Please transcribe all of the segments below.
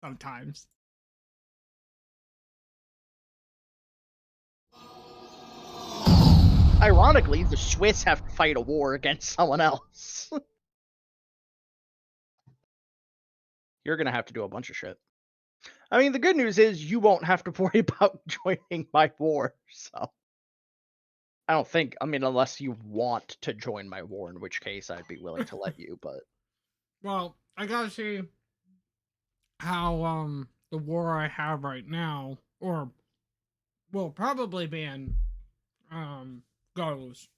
sometimes. Ironically, the Swiss have to fight a war against someone else. You're gonna have to do a bunch of shit. I mean, the good news is you won't have to worry about joining my war, so. I don't think, I mean, unless you want to join my war, in which case I'd be willing to let you, but. Well, I gotta see how the war I have right now, or will probably be in, goes.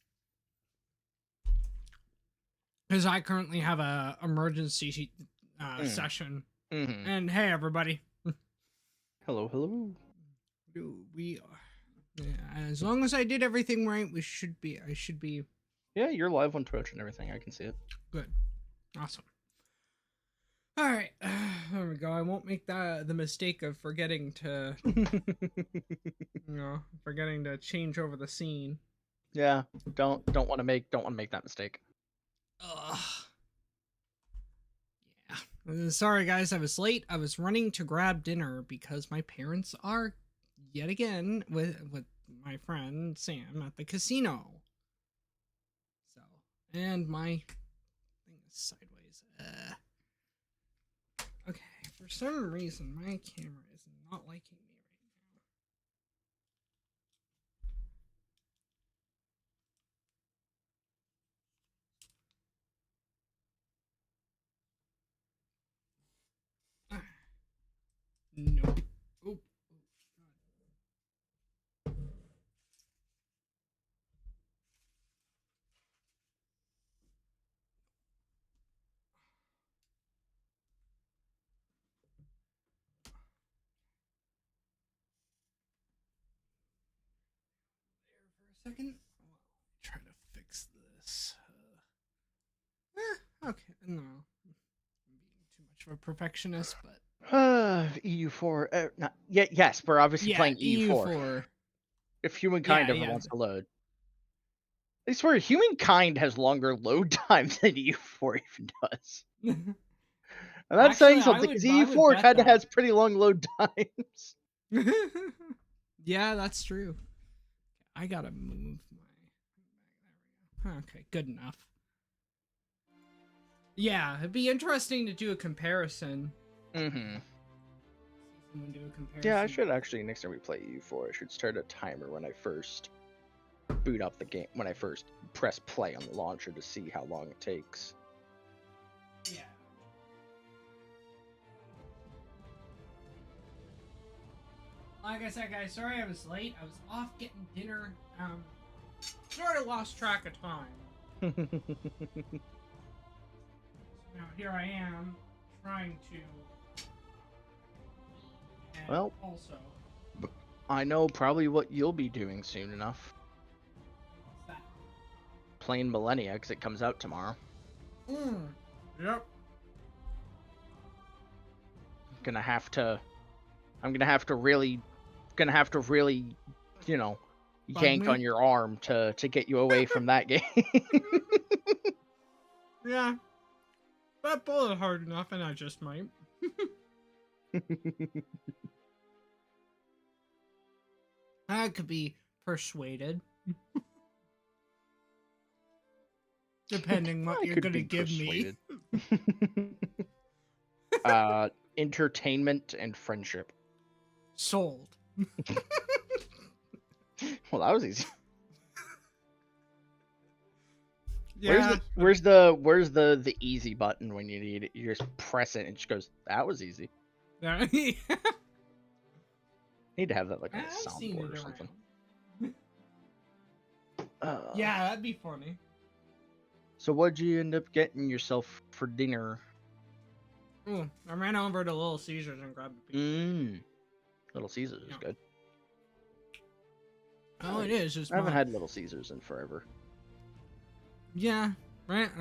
Because I currently have a emergency session. Mm-hmm. And hey, everybody. Hello, hello. We as long as I did everything right, I should be. Yeah, you're live on Twitch and everything. I can see it. Good. Awesome. All right. There we go. I won't make the mistake of forgetting to, forgetting to change over the scene. Yeah, don't want to make that mistake. Ugh. Yeah. Sorry, guys. I was late. I was running to grab dinner because my parents are yet again with my friend Sam at the casino. So, and my thing is sideways. Okay, for some reason my camera is not liking me right now. Nope. Oh, there for a second. Try to fix this. Okay, no. I'm being too much of a perfectionist, but EU4. Not yet. Yes, we're obviously playing EU4. EU4. If Humankind ever wants to load. I swear, Humankind has longer load times than EU4 even does. I'm not saying something, because EU4 kind of has pretty long load times. Yeah, that's true. I gotta move my... Okay, good enough. Yeah, it'd be interesting to do a comparison. Mm-hmm. Do a comparison. Yeah, I should actually, next time we play EU4, I should start a timer when I first boot up the game, when I first press play on the launcher to see how long it takes. Yeah. Like I said, guys, sorry I was late. I was off getting dinner. Sort of lost track of time. Now here I am, trying to. And well, also, I know probably what you'll be doing soon enough. what's that? Playing Millennia, because it comes out tomorrow. Yep. I'm gonna have to really, you know, yank on your arm to get you away from that game. Yeah. That bullet hard enough, and I just might. I could be persuaded. Depending what you're gonna give me. Entertainment and friendship. Sold. Well, that was easy. Yeah. Where's the easy button when you need it? You just press it and it just goes, that was easy. Yeah. Need to have that like on a soundboard or something. Yeah, that'd be funny. So what'd you end up getting yourself for dinner? Ooh, I ran over to Little Caesars and grabbed a pizza. Little Caesars is good. Oh, it is. I haven't had Little Caesars in forever. Yeah, right.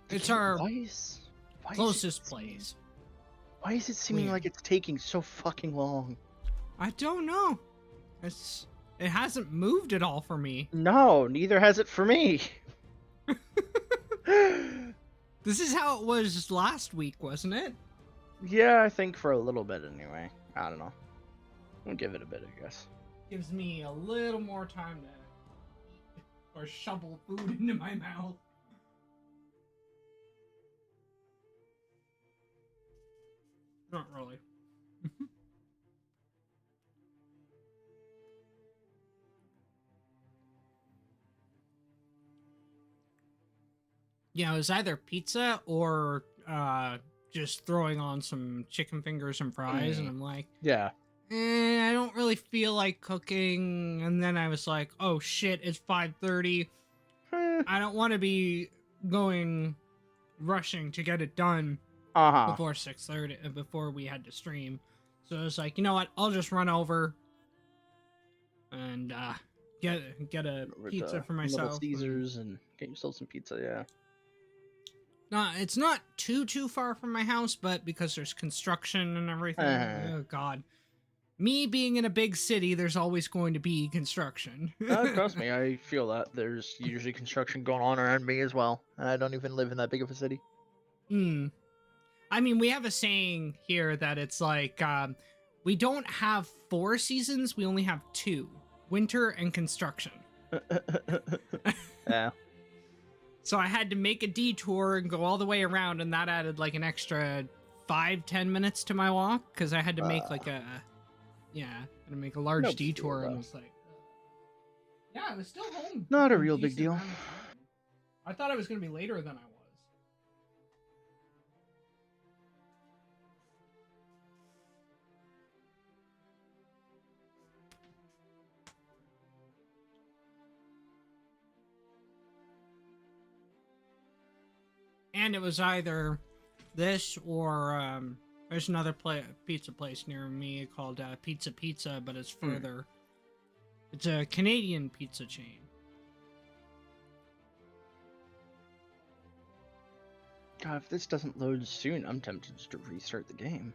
It's our closest place. Why is it seeming like it's taking so fucking long? I don't know. It hasn't moved at all for me. No, neither has it for me. This is how it was last week, wasn't it? Yeah, I think for a little bit anyway. I don't know. We'll give it a bit, I guess. Gives me a little more time to eat or shovel food into my mouth. Not really. Yeah, it was either pizza or just throwing on some chicken fingers and fries, and I'm like, Yeah. I don't really feel like cooking. And then I was like, oh shit, it's 5:30. I don't want to be rushing to get it done Uh-huh. before 6:30, before we had to stream. So I was like, you know what? I'll just run over and get a Over pizza to for Little myself. Caesars and get yourself some pizza, yeah. No, it's not too far from my house, but because there's construction and everything, oh god. Me being in a big city, there's always going to be construction. Trust me, I feel that. There's usually construction going on around me as well, and I don't even live in that big of a city. Hmm. I mean, we have a saying here that it's like, we don't have 4 seasons, we only have 2. Winter and construction. Yeah. So I had to make a detour and go all the way around, and that added like an extra 5-10 minutes to my walk, because I had to make like a large No detour, deal, and though. was like, yeah, I was still home. Not a a real big decent deal. amount of time. I thought I was going to be later than I was. And it was either this or there's another pizza place near me called Pizza Pizza, but it's further. It's a Canadian pizza chain. God, if this doesn't load soon, I'm tempted just to restart the game.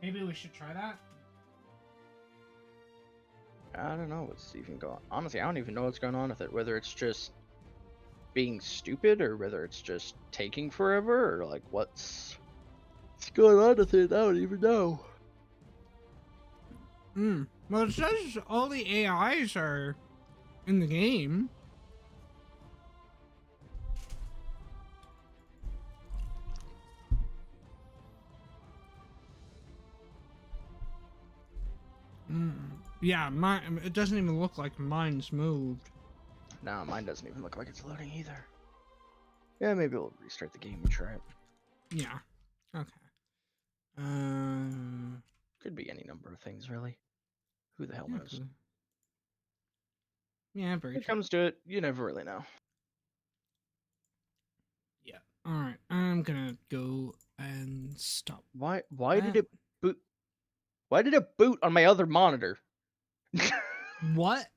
Maybe we should try that. I don't know what's even going on. Honestly, I don't even know what's going on with it. Whether it's just being stupid or whether it's just taking forever or like what's going on with it. I don't even know. Well, it says all the AIs are in the game. Yeah, mine. It doesn't even look like mine's moved. No, mine doesn't even look like it's loading either. Yeah, maybe we'll restart the game and try it. Yeah. Okay. Could be any number of things, really. Who the hell Yeah, knows? yeah, very When it true. comes to it, you never really know. Yeah. All right. I'm gonna go and stop. Why did it boot? Why did it boot on my other monitor? What?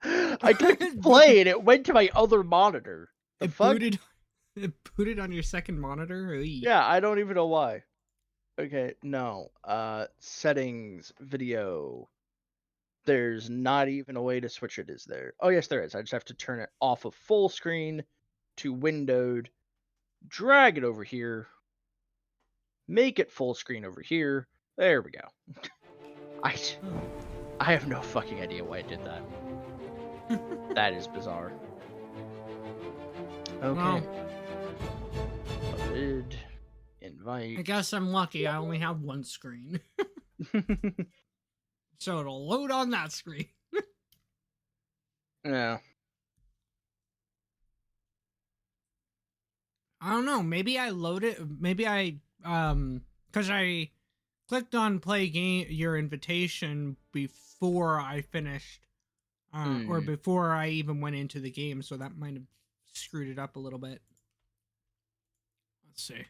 I clicked play and it went to my other monitor. The It fuck? booted. It booted on your second monitor. Oy. Yeah, I don't even know why. Okay, no. Settings, video. There's not even a way to switch it, is there? Oh, yes, there is. I just have to turn it off of full screen to windowed, drag it over here, make it full screen over here. There we go. I have no fucking idea why I did that. That is bizarre. Okay. Well, Loaded. Invite. I guess I'm lucky. I only have one screen, so it'll load on that screen. Yeah. I don't know. Maybe I loaded. Maybe I because I clicked on play game your invitation before I finished, or before I even went into the game. So that might have screwed it up a little bit. Let's see.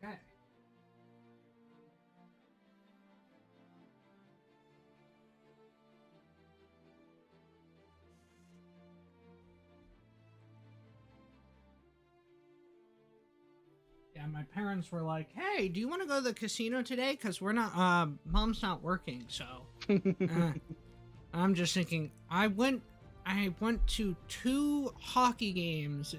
Okay. and my parents were like, "Hey, do you want to go to the casino today? Because we're not, mom's not working." So I'm just thinking. I went to 2 hockey games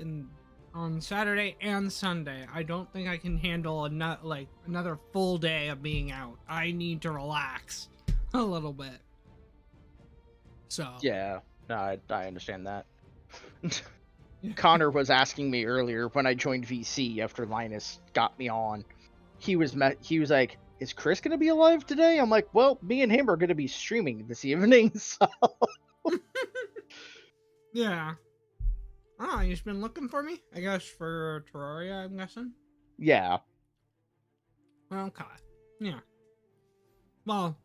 on Saturday and Sunday. I don't think I can handle another full day of being out. I need to relax a little bit. So Yeah, no, I understand that. Connor was asking me earlier when I joined VC after Linus got me on. He was like, "Is Chris gonna be alive today?" I'm like, "Well, me and him are gonna be streaming this evening." So yeah. Oh, you've been looking for me? I guess for Terraria, I'm guessing. yeah, Okay. Yeah. Well,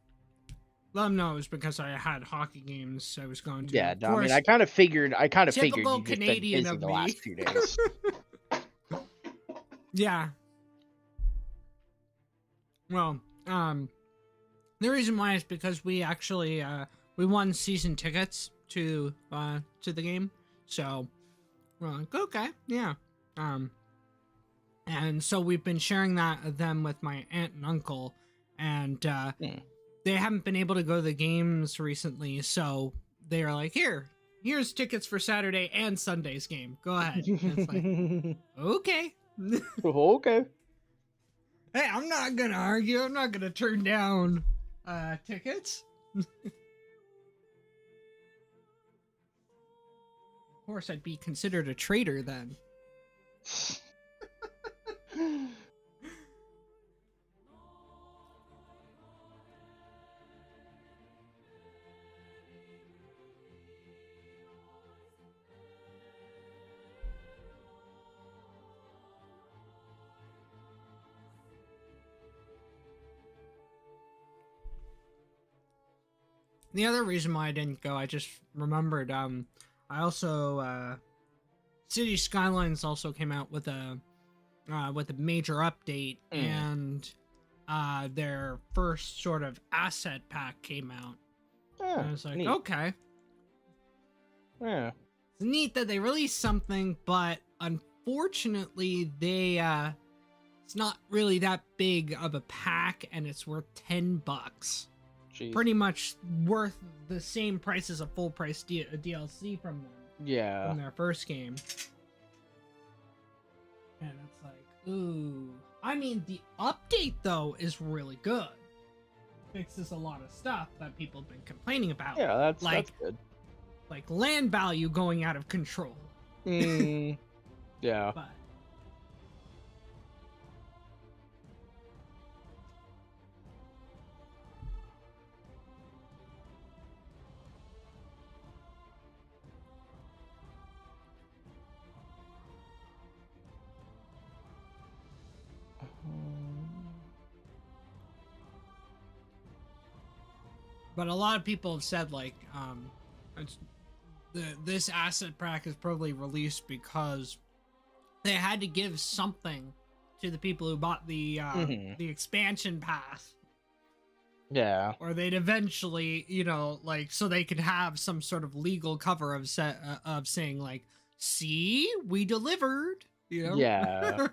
let them know it was because I had hockey games I was going to. yeah. Of No, I mean, course, I kind of figured typical you've just been Canadian busy of the me. last 2 days. Yeah. Well, the reason why is because we actually we won season tickets to the game. So we're like, okay, yeah. And so we've been sharing them with my aunt and uncle, and they haven't been able to go to the games recently, so they are like, here's tickets for Saturday and Sunday's game. Go ahead. And it's like, okay. Okay. Hey, I'm not gonna argue. I'm not gonna turn down tickets. Of course, I'd be considered a traitor then. The other reason why I didn't go, I just remembered. I also City Skylines also came out with a major update, and their first sort of asset pack came out. Yeah, and I was like, neat. okay, Yeah. it's neat that they released something, but unfortunately, they it's not really that big of a pack, and it's worth $10. Jeez. Pretty much worth the same price as a full price DLC from them. Yeah. From their first game. And it's like, ooh. I mean, the update, though, is really good. Fixes a lot of stuff that people have been complaining about. Yeah, that's good. Like land value going out of control. Yeah. But But a lot of people have said, like, this asset pack is probably released because they had to give something to the people who bought the expansion pass. Yeah. Or they'd eventually, like, so they could have some sort of legal cover of saying, like, see, we delivered, Yeah.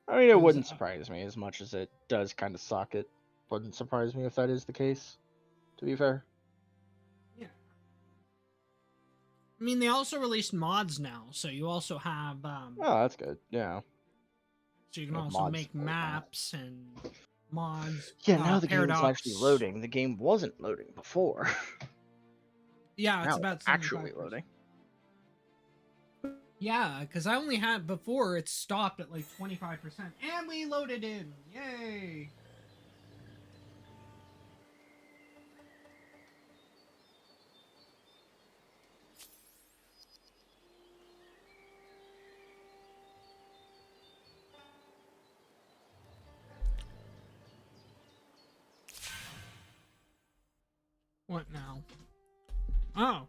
I mean, it wouldn't surprise me as much as it does kind of suck. It wouldn't surprise me if that is the case, to be fair. Yeah. I mean, they also released mods now, so you also have... oh, that's good, yeah. So you can also make maps and mods. Yeah, now the Paradox. game's actually loading. The game wasn't loading before. Yeah, it's now about it's actually loading. Yeah, because I only had before it stopped at like 25%, and we loaded in. Yay! What now? Oh.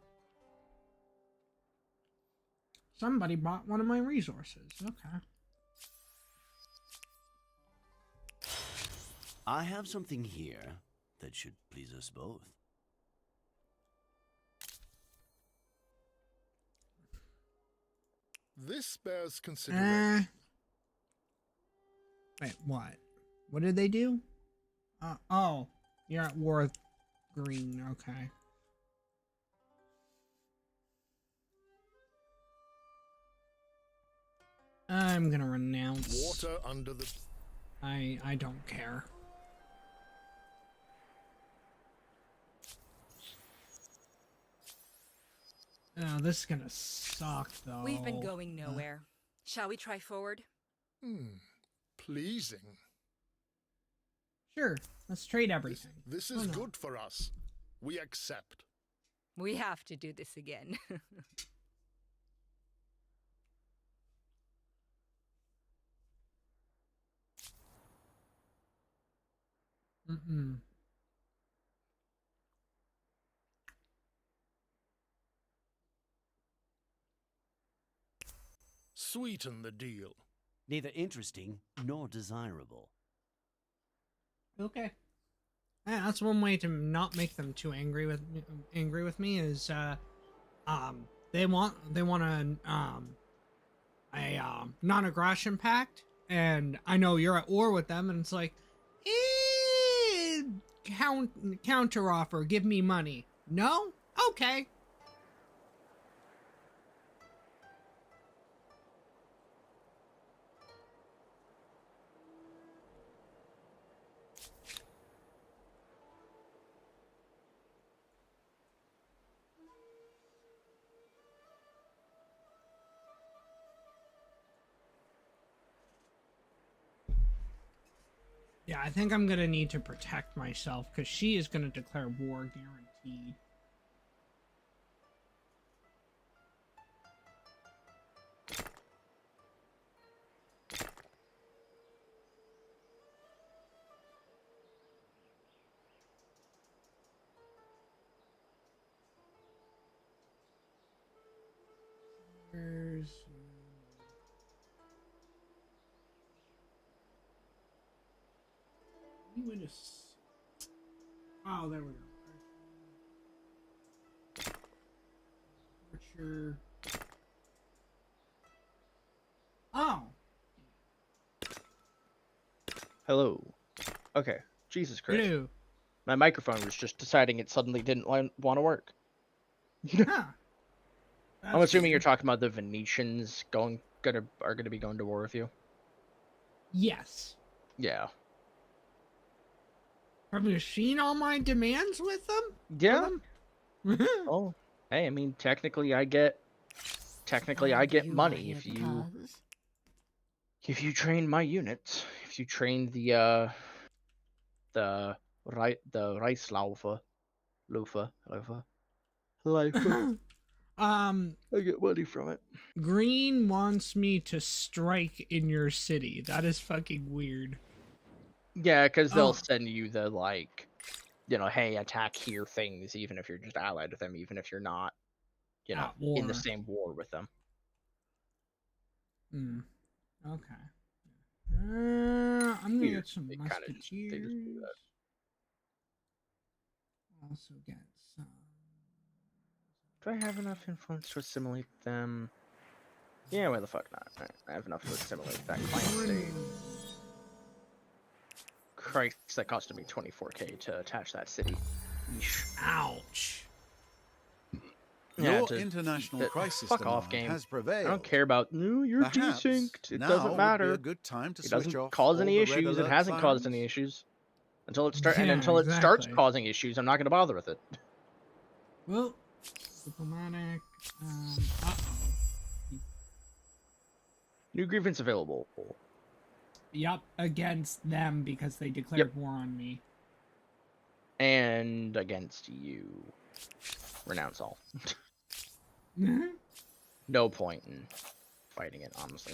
Somebody bought one of my resources. Okay. I have something here that should please us both. This bears consideration. Wait, what? What did they do? Oh, you're at war with Green. Okay. I'm gonna renounce. Water under the... I don't care. Oh, this is gonna suck, though. We've been going nowhere. Shall we try forward? Pleasing. Sure, let's trade everything. This is good for us. We accept. We have to do this again. Mm-mm. Sweeten the deal. Neither interesting nor desirable. Okay. Yeah, that's one way to not make them too angry with me is they want a non-aggression pact, and I know you're at war with them, and it's like, counter offer, give me money. No? Okay. Yeah, I think I'm gonna need to protect myself because she is gonna declare war guaranteed. Where's... Oh, there we go. Archer. Oh. Hello. Okay. Jesus Christ. Hello. My microphone was just deciding it suddenly didn't want to work. Huh. I'm assuming you're talking about the Venetians are gonna be going to war with you. Yes. Yeah. Have you seen all my demands with them? Yeah. Oh, hey, I mean, technically I get money if you train my units. If you train the Reislaufer, Lifer. I get money from it. Green wants me to strike in your city. That is fucking weird. Yeah, because they'll send you the, like, hey, attack here things, even if you're just allied with them, even if you're not, in the same war with them. Okay. I'm gonna get some They musketeers. just do that. Also get some. Do I have enough influence to assimilate them? Yeah, why the fuck not? Right, I have enough to assimilate that client state. Christ, that costed me 24k to attach that city. Yeesh. Ouch. Yeah, Your international crisis fuck off, demand game. has prevailed. I don't care about, no, you're Perhaps desynced. It now doesn't would matter. be a good time to It switch doesn't off cause all any the red issues. It alert hasn't caused sirens. any issues. Until it Yeah, starts exactly. causing issues, I'm not going to bother with it. Well, diplomatic. Uh-oh. New grievance available. Yup, against them because they declared war on me. And against you. Renounce all. No point in fighting it, honestly.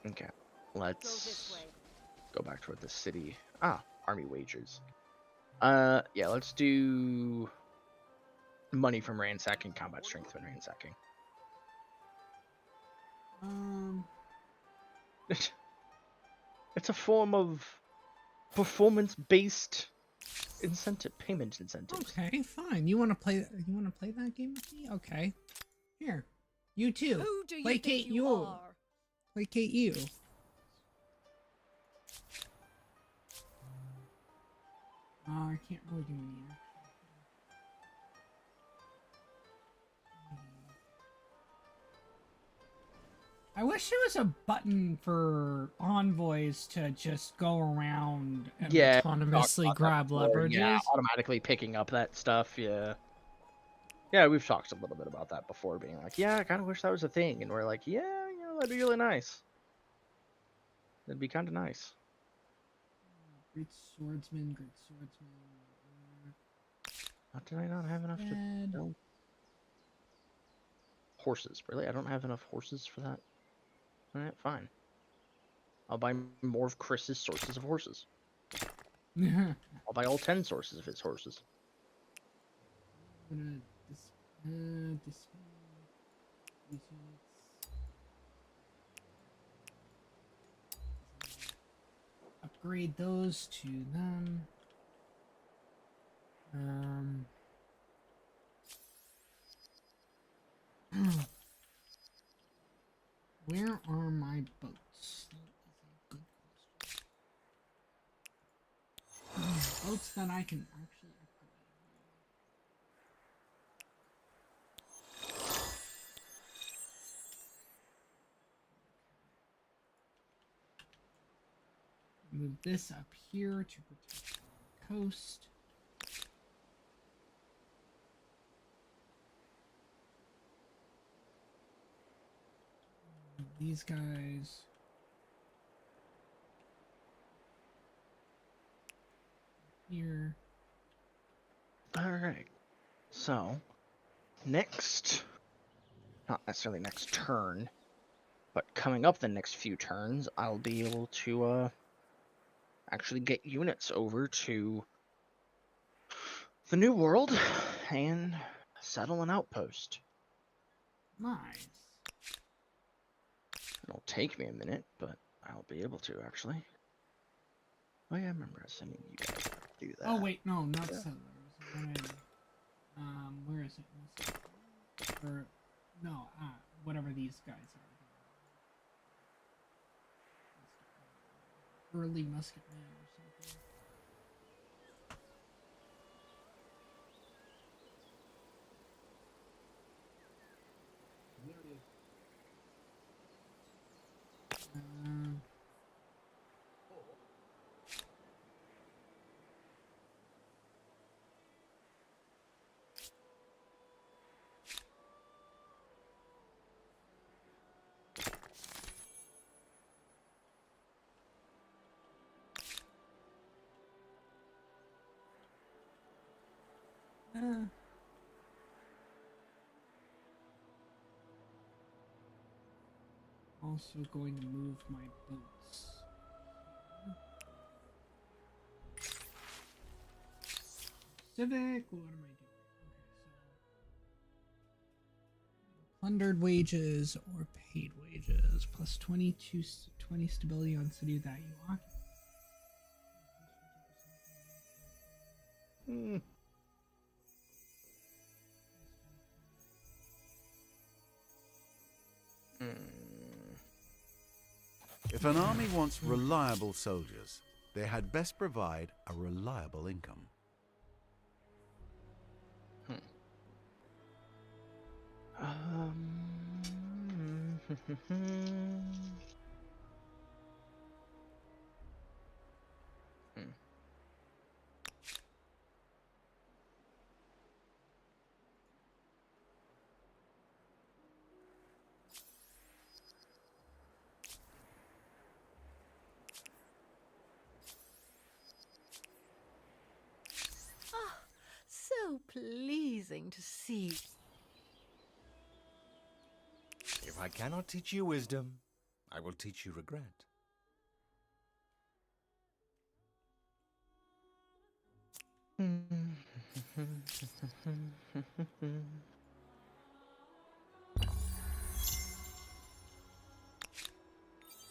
Okay, let's go back toward the city. Army wages. Yeah, let's do money from ransacking, combat strength when ransacking. It's a form of performance-based payment incentives. Okay, fine. You want to play? You want to play that game with me? Okay. Here, you too. Who do you Placate think you are? Placate you. I can't really do any action. I wish there was a button for envoys to just go around and Yeah, autonomously talked about grab that before, leverages. Yeah, automatically picking up that stuff. Yeah. Yeah, we've talked a little bit about that before, being like, yeah, I kind of wish that was a thing, and we're like, yeah, you know, that'd be really nice. That'd be kind of nice. Great swordsman, great swordsman. Did I not have enough to Dead. build? Horses, really? I don't have enough horses for that. All right, fine. I'll buy more of Chris's sources of horses. I'll buy all 10 sources of his horses. I'm gonna display these units. Upgrade those to them. Where are my boats? That is a good question. Boats that I can actually upgrade. Move this up here to protect the coast. These guys. Here. Alright. So, next, not necessarily next turn, but coming up the next few turns, I'll be able to actually get units over to the New World and settle an outpost. Nice. It'll take me a minute, but I'll be able to, actually. Oh yeah, I remember sending you guys how to do that. Oh wait, no, not Yeah. settlers. I wanted, where is it? Or no, whatever these guys are. Early musketmen or something. Also going to move my boats. Civic, what am I doing? Plundered wages or paid wages, plus 20 stability on city that you occupy. If an army wants reliable soldiers, they had best provide a reliable income. So pleasing to see. If I cannot teach you wisdom, I will teach you regret.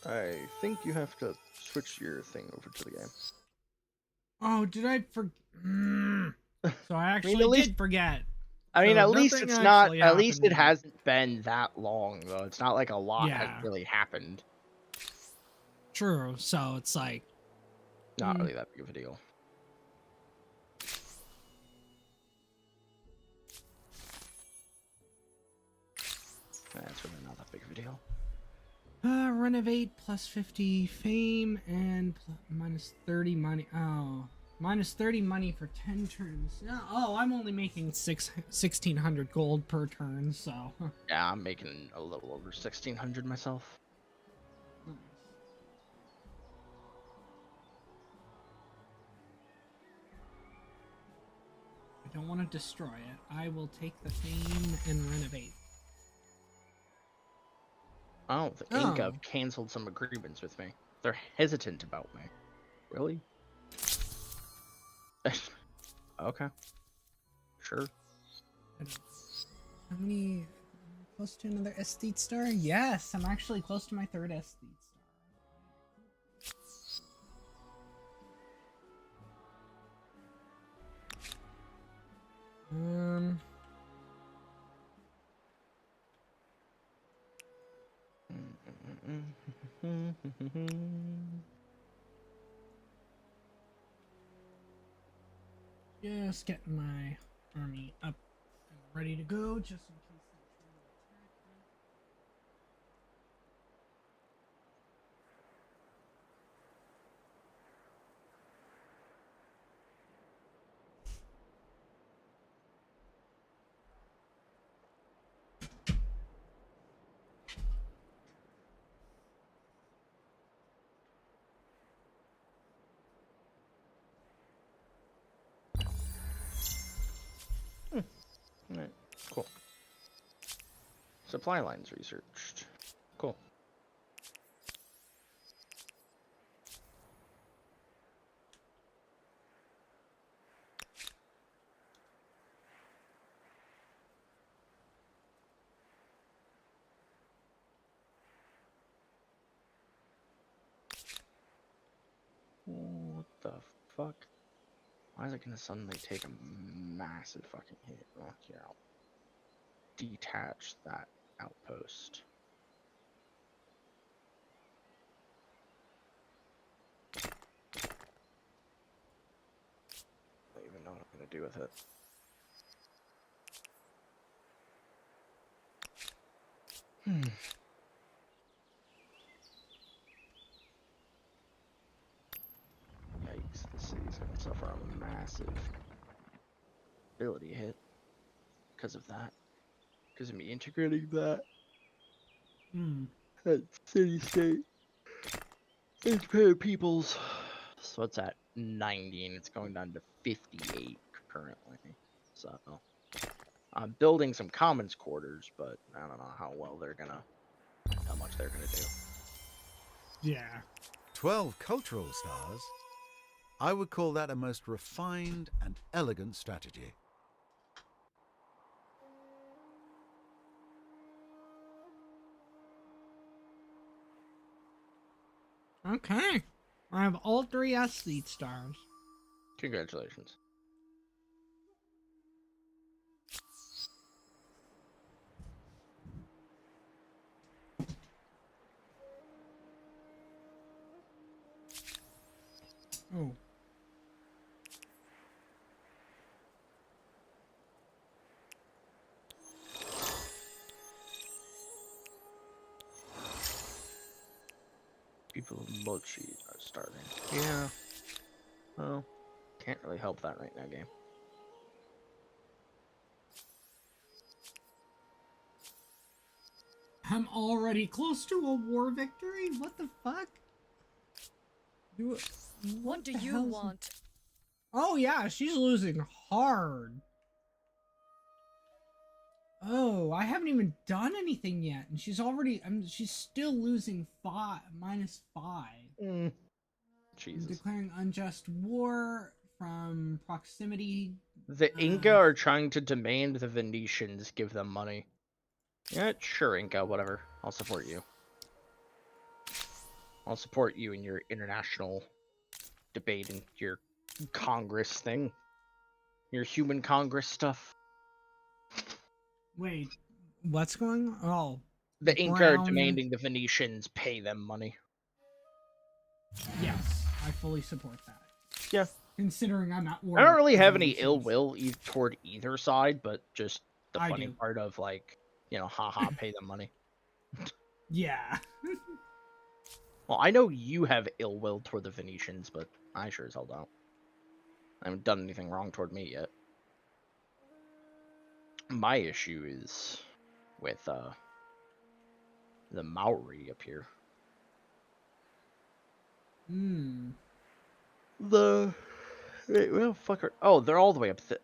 I think you have to switch your thing over to the game. Oh, did I So I actually at least- did forget. I mean, So at least nothing it's not. actually At least it happened. hasn't been that long though. It's not like a lot has Yeah. really happened. True. So it's like, Not really that big of a deal. That's really not that big of a deal. renovate plus 50 fame and minus 30 money. Oh, minus 30 money for 10 turns. Oh, I'm only making 1,600 gold per turn, so. Yeah, I'm making a little over 1,600 myself. I don't want to destroy it. I will take the fame and renovate. Oh, the Oh. Inca canceled some agreements with me. They're hesitant about me. Really? Okay. Sure. How many? Close to another esthete star? Yes, I'm actually close to my third esthete star. Just getting my army up and ready to go, just in case they try to attack me. Alright, cool. Supply lines researched. Cool. What the fuck? Why is it gonna suddenly take a massive fucking hit? Well, here, I'll detach that outpost. I don't even know what I'm gonna do with it. Yikes, the city's gonna suffer a massive ability hit because of that. Because of me integrating that city state independent peoples. So it's at 90 and it's going down to 58 currently. So I'm building some commons quarters, but I don't know how much they're gonna do. Yeah. 12 cultural stars? I would call that a most refined and elegant strategy. Okay. I have all 3 esthete stars. Congratulations. Oh. People of Mochi are starving. Yeah. Well, can't really help that right now, game. I'm already close to a war victory? What the fuck? What do the you hell's- want? Oh yeah, she's losing hard. Oh, I haven't even done anything yet, and she's already. She's still losing minus 5. I'm Jesus. declaring unjust war from proximity. The Inca are trying to demand the Venetians give them money. Yeah, sure, Inca, whatever. I'll support you. I'll support you in your international debate and your Congress thing. Your human Congress stuff. Wait, what's going on? Oh, The Inca are Brown- demanding the Venetians pay them money. yes, I fully support that. Yeah. Considering I'm not. I don't really have any ill will toward either side, but just the I funny do. part of like, haha, pay them money. Yeah. Well, I know you have ill will toward the Venetians, but I sure as hell don't. I haven't done anything wrong toward me yet. My issue is with the Maori up here. Hmm. Wait, well, fucker. Oh, they're all the way up there.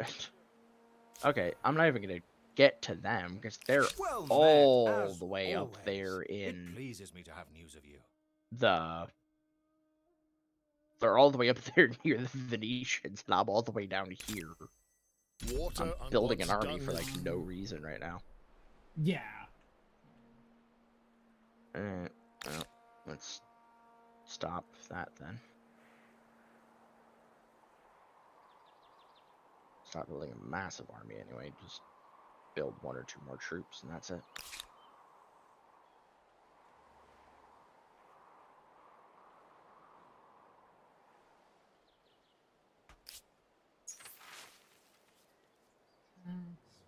Okay, I'm not even gonna get to them because they're Well met, all as the way up always. there It in pleases me to have news of you. They're all the way up there near the Venetians, and I'm all the way down here. Water I'm and building an what's army done for is like no reason right now. Yeah. Well, let's stop that then. Stop building a massive army anyway. Just build 1 or 2 more troops, and that's it.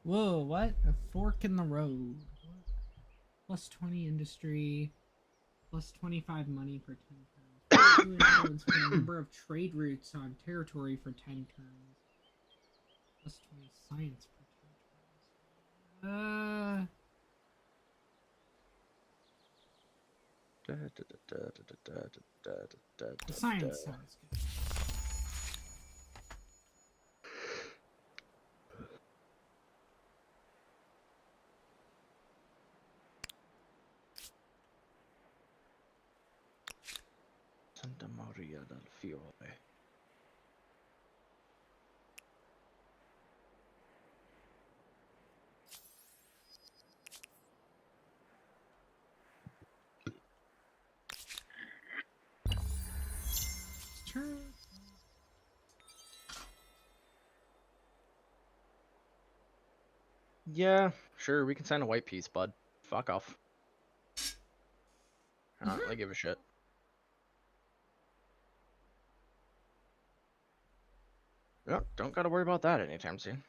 Whoa, what? A fork in the road. Plus 20 industry. Plus 25 money for 10 turns. New influence for the number of trade routes on territory for 10 turns. Plus 20 science for 10 turns. Science sounds good. Santa Maria del Fiore. Turn. Yeah, sure, we can sign a white piece, bud. Fuck off. I don't really give a shit. Yep, don't gotta worry about that anytime soon.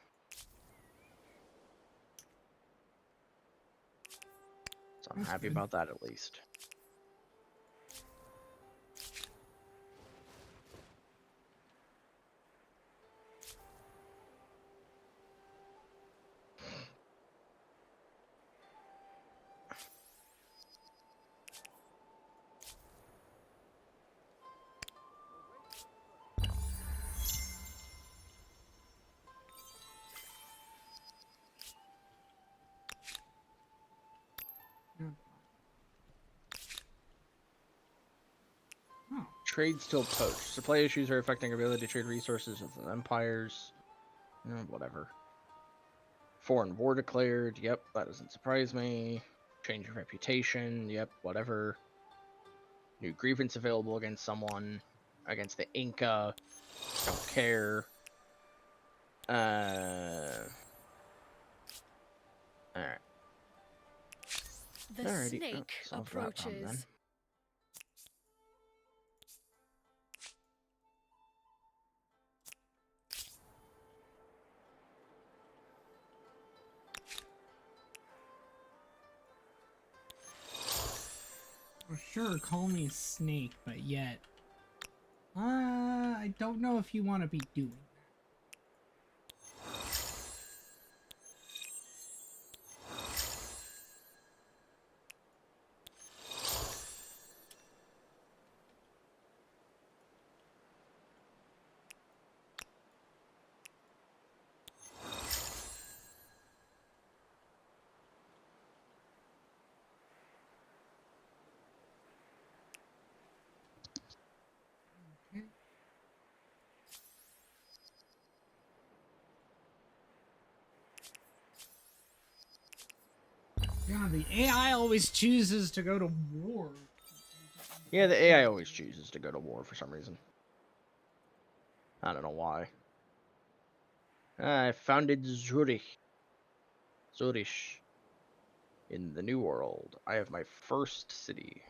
So I'm That's happy good. about that at least. Yeah. Oh. Trade still poached. Supply issues are affecting ability to trade resources with empires. Whatever. Foreign war declared. Yep, that doesn't surprise me. Change of reputation. Yep, whatever. New grievance available against someone. Against the Inca. Don't care. Alright. The Alrighty. snake solve that problem then. approaches. Well, sure, call me a snake, but yet... I don't know if you want to be doing that. Okay. Yeah, the AI always chooses to go to war. Yeah, the AI always chooses to go to war for some reason. I don't know why. I founded Zurich in the New World. I have my first city.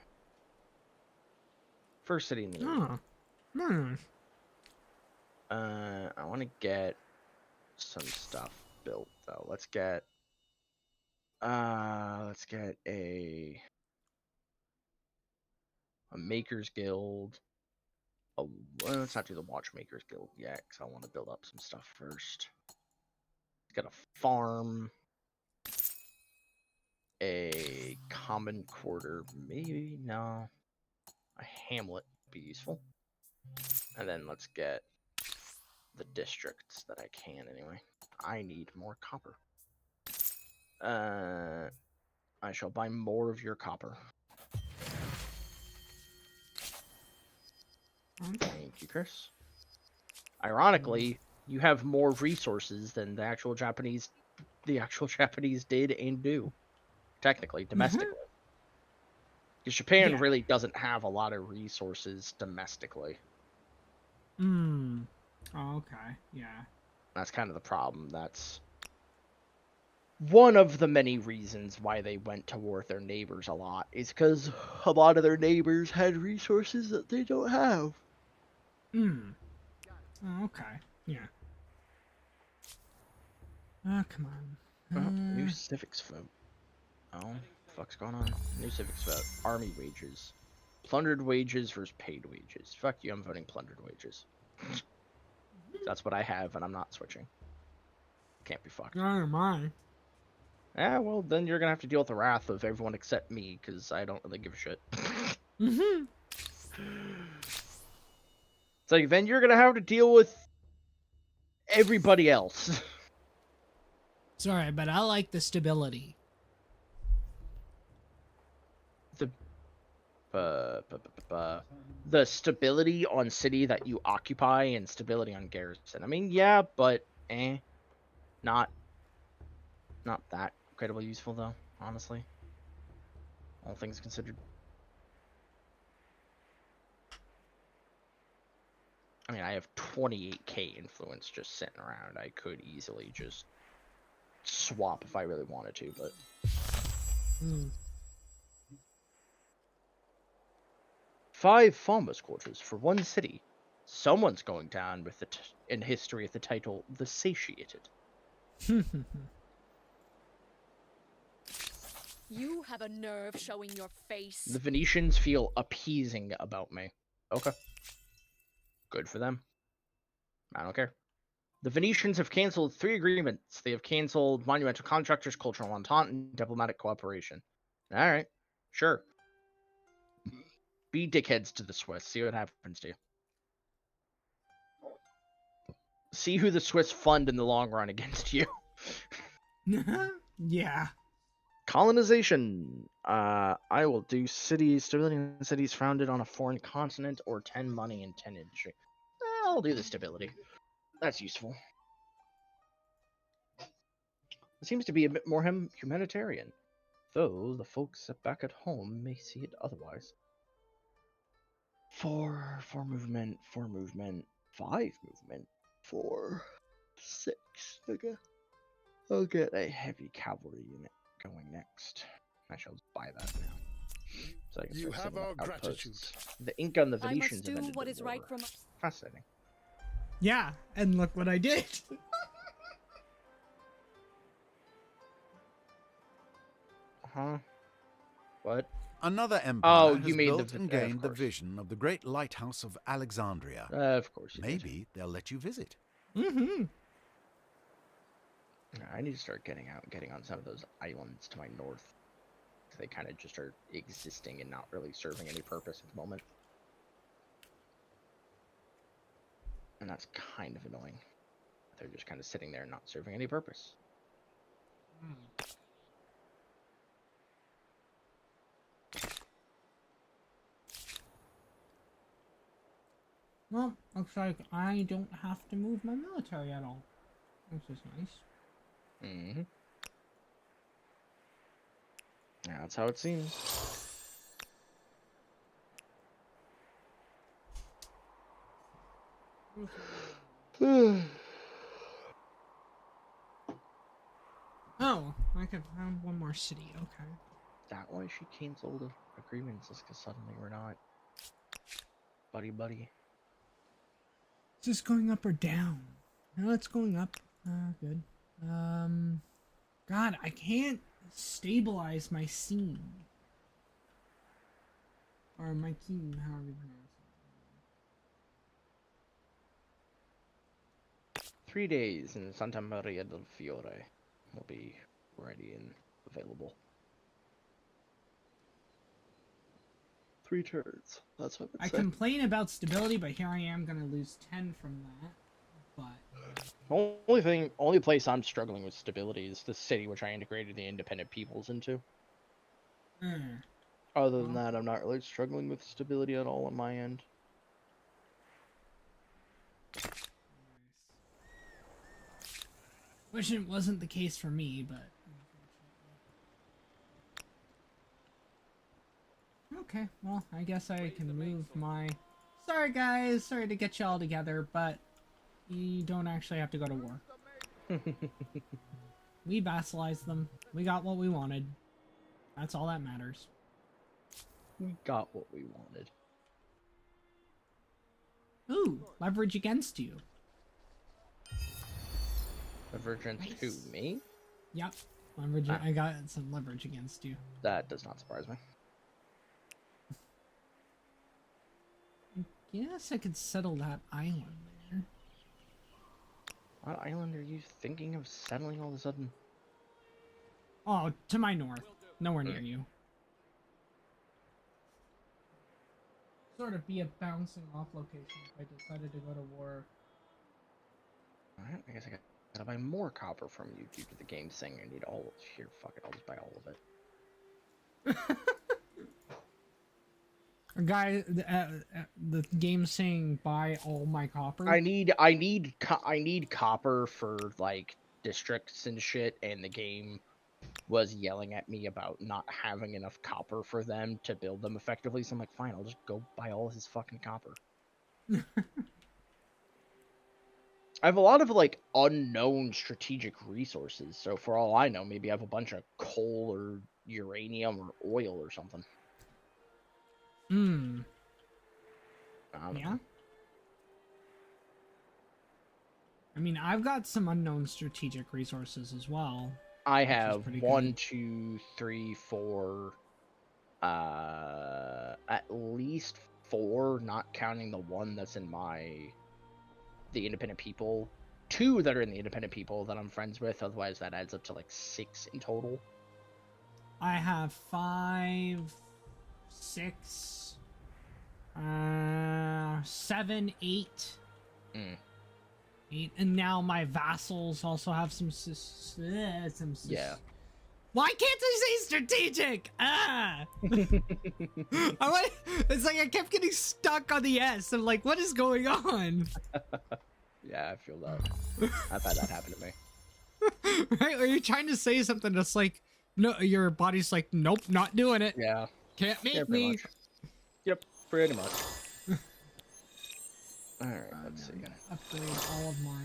First city in the New World. Oh. I want to get some stuff built though. Let's get a Makers Guild. Well, let's not do the Watchmakers Guild yet, because I want to build up some stuff first. Let's get a farm, a common quarter, maybe no, a hamlet would be useful, and then let's get the districts that I can anyway. I need more copper. I shall buy more of your copper. Thank you, Chris. Ironically, you have more resources than the actual Japanese did and do. Technically, domestically. Because Japan Yeah. really doesn't have a lot of resources domestically. Oh, okay. Yeah. That's kind of the problem. That's one of the many reasons why they went to war with their neighbors a lot, is because a lot of their neighbors had resources that they don't have. Oh, okay. Yeah. Oh, come on. New civics vote. Oh, the fuck's going on? New civics vote. Army wages. Plundered wages versus paid wages. Fuck you, I'm voting plundered wages. That's what I have, and I'm not switching. Can't be fucked. Oh, my. Yeah, well, then you're gonna have to deal with the wrath of everyone except me, because I don't really give a shit. It's like, then you're gonna have to deal with everybody else. Sorry, but I like the stability. The stability on city that you occupy and stability on garrison. I mean, yeah, but not that incredibly useful though, honestly. All things considered. I mean, I have 28k influence just sitting around. I could easily just swap if I really wanted to, but 5 farmers' quarters for one city. Someone's going down with in history with the title The Satiated. You have a nerve showing your face. The Venetians feel appeasing about me. Okay. Good for them. I don't care. The Venetians have cancelled 3 agreements. They have cancelled monumental contractors, cultural entente, and diplomatic cooperation. Alright. Sure. Be dickheads to the Swiss. See what happens to you. See who the Swiss fund in the long run against you. Yeah. Colonization. I will do cities, stability in cities founded on a foreign continent, or 10 money and 10 industry. I'll do the stability. That's useful. It seems to be a bit more humanitarian, though the folks back at home may see it otherwise. 4 movement, 5 movement, 4, 6. Okay. I'll get a heavy cavalry unit going next. I shall buy that now. So I can You start have setting up our gratitude. outposts. The Inca and the I Venetians must do have ended what the is right war. for Fascinating. Yeah, and look what I did. Huh? What? Another empire you has mean built and of gained the course. vision of the great lighthouse of Alexandria. Of course you did. Maybe they'll let you visit. I need to start getting on some of those islands to my north. They kind of just are existing and not really serving any purpose at the moment. And that's kind of annoying. They're just kind of sitting there and not serving any purpose. Well, looks like I don't have to move my military at all. Which is nice. Mm-hmm. Yeah, that's how it seems. Oh, I could find one more city. Okay. That why she canceled agreements is because suddenly we're not buddy. Is this going up or down? No, it's going up. Good. God, I can't stabilize my scene. Or my key, however you pronounce it. 3 days in Santa Maria del Fiore will be ready and available. 3 turns. That's what I complain about stability, but here I am gonna lose 10 from that. But Only place I'm struggling with stability is the city which I integrated the independent peoples into. Other than that, I'm not really struggling with stability at all on my end. Wish it wasn't the case for me, but okay, well, I guess I can move my... Sorry guys, sorry to get you all together, but you don't actually have to go to war. We vassalized them. We got what we wanted. That's all that matters. We got what we wanted. Ooh, leverage against you. Leverage against who? Me? Yep, leverage. I got some leverage against you. That does not surprise me. Yes, I could settle that island there. What island are you thinking of settling all of a sudden? Oh, to my north. Nowhere near you. Sort of be a bouncing off location if I decided to go to war. Alright, I guess I gotta buy more copper from you due to the game saying I need all of... Here, fuck it, I'll just buy all of it. Guy, the game saying buy all my copper. I need copper for like districts and shit, and the game was yelling at me about not having enough copper for them to build them effectively. So I'm like, fine, I'll just go buy all his fucking copper. I have a lot of like unknown strategic resources, so for all I know, maybe I have a bunch of coal or uranium or oil or something. Yeah. I mean, I've got some unknown strategic resources as well. I have pretty 1, good. 2, 3, 4, at least 4, not counting the one that's in the independent people. 2 that are in the independent people that I'm friends with. Otherwise, that adds up to like 6 in total. I have 5, 6, 7, 8. 8, and now my vassals also have some. Yeah. Why can't I say strategic? It's like I kept getting stuck on the S. I'm like, what is going on? Yeah, I feel that. I've had that happen to me. Right? Or you're trying to say something that's like, no, your body's like, nope, not doing it. Yeah. Can't make pretty me. much. Yep, pretty much. Alright, let's see. Upgrade all of my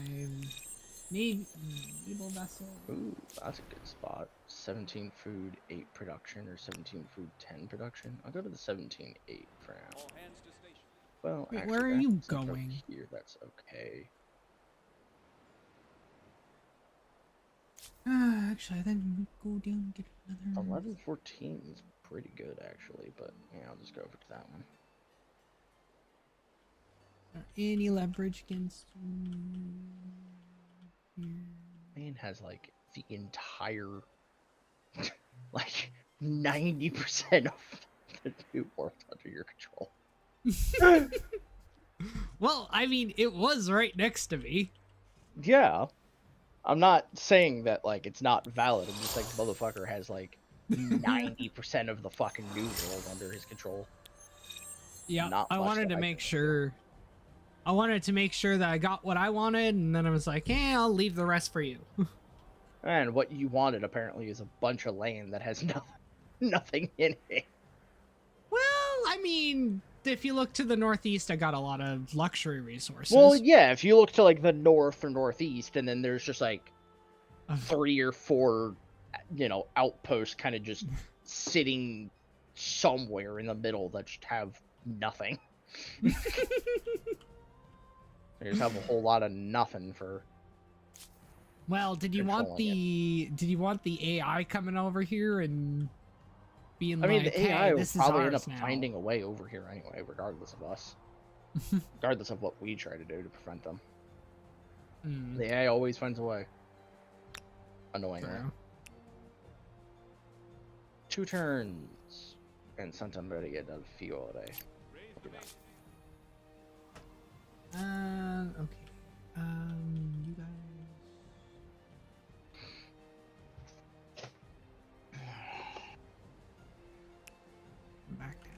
naval vessel. Ooh, that's a good spot. 17 food, 8 production, or 17 food, 10 production. I'll go to the 17, 8 for now. Well, Wait, actually, where are that you happens to go going? Here, that's okay. Actually, I think we go down and get another. 1114 is pretty good, actually, but yeah, I'll just go over to that one. Any leverage against you? Man has like the entire, like 90% of the new world under your control. Well, I mean, it was right next to me. Yeah. I'm not saying that like it's not valid. I'm just like the motherfucker has like 90% of the fucking new world under his control. Yeah, Not I much wanted that to I make can sure. I wanted to make sure that I got what I wanted, and then I was like, "Yeah, I'll leave the rest for you." And what you wanted apparently is a bunch of land that has nothing in it. Well, I mean, if you look to the northeast, I got a lot of luxury resources. Well, yeah, if you look to like the north or northeast, and then there's just like 3 or 4 outpost kind of just sitting somewhere in the middle that just have nothing. They just have a whole lot of nothing for. Well, did you want the AI coming over here and being I mean, like, the AI hey, will this is probably ours end up now? finding a way over here anyway, regardless of us. Regardless of what we try to do to prevent them. The AI always finds a way. Annoyingly. True. 2 turns. And sometimes better get a few all day. Okay. You guys. Back down.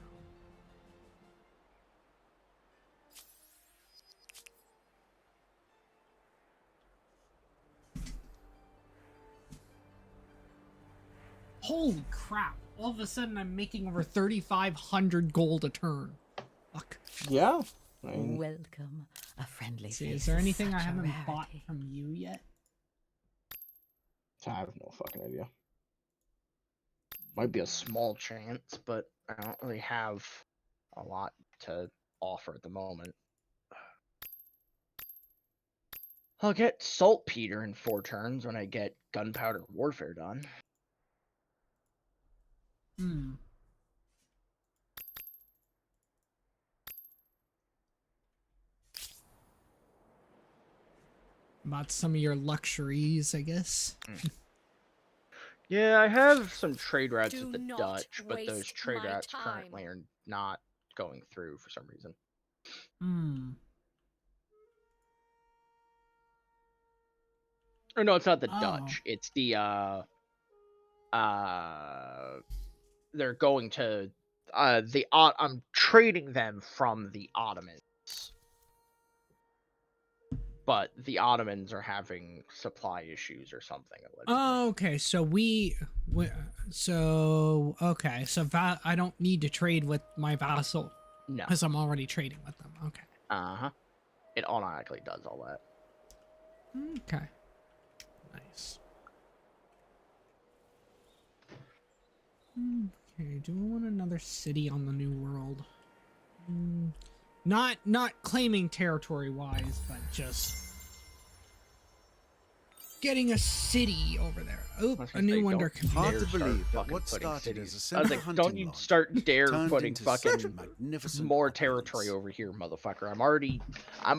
Holy crap! All of a sudden, I'm making over 3,500 gold a turn. Fuck. Yeah. Welcome, a friendly See, face. is there anything I such a haven't bought rarity. from you yet? I have no fucking idea. Might be a small chance, but I don't really have a lot to offer at the moment. I'll get saltpeter in 4 turns when I get gunpowder warfare done. About some of your luxuries, I guess. Yeah, I have some trade routes Do with the not Dutch, but those waste trade my routes time. currently are not going through for some reason. Or no, it's not the Dutch. It's the they're going to I'm trading them from the Ottomans. But the Ottomans are having supply issues or something. Oh, okay. So I don't need to trade with my vassal. No. Because I'm already trading with them. Okay. Uh-huh. It automatically does all that. Okay. Nice. Okay, do I want another city on the New World? Not claiming territory-wise, but just getting a city over there. Oh, a new wonder Hard commander. to believe that what started as a I was simple like, hunting don't you lodge start dare turned putting into such fucking magnificent more opulence. territory over here, motherfucker. I'm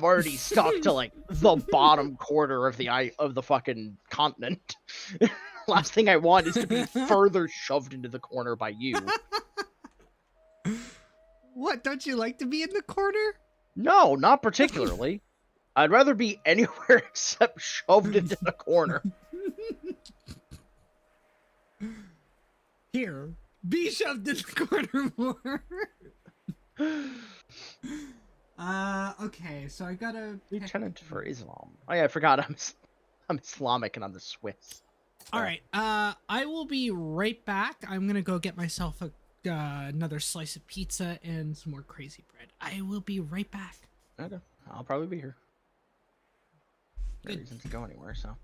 already stuck to like the bottom quarter of the fucking continent. Last thing I want is to be further shoved into the corner by you. What, don't you like to be in the corner? No, not particularly. I'd rather be anywhere except shoved into the corner. Here, be shoved in the corner more. Okay, so I gotta Lieutenant for Islam. Oh yeah, I forgot I'm Islamic and I'm the Swiss. All right, I will be right back. I'm gonna go get myself another slice of pizza and some more crazy bread. I will be right back. Okay, I'll probably be here. No Good. reason to go anywhere, so.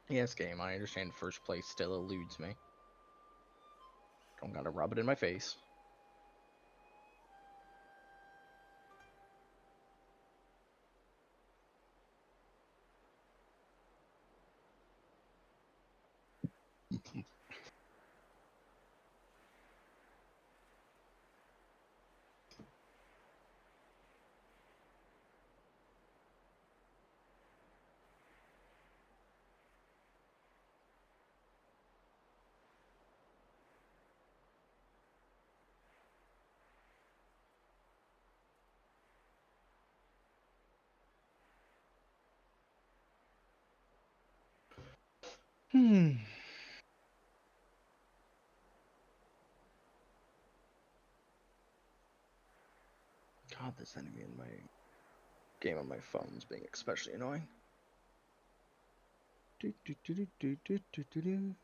Yes, game, I understand first place still eludes me. Don't gotta rub it in my face. Hmm. God, this enemy in my game on my phone is being especially annoying. Do, do, do, do, do, do, do, do, do.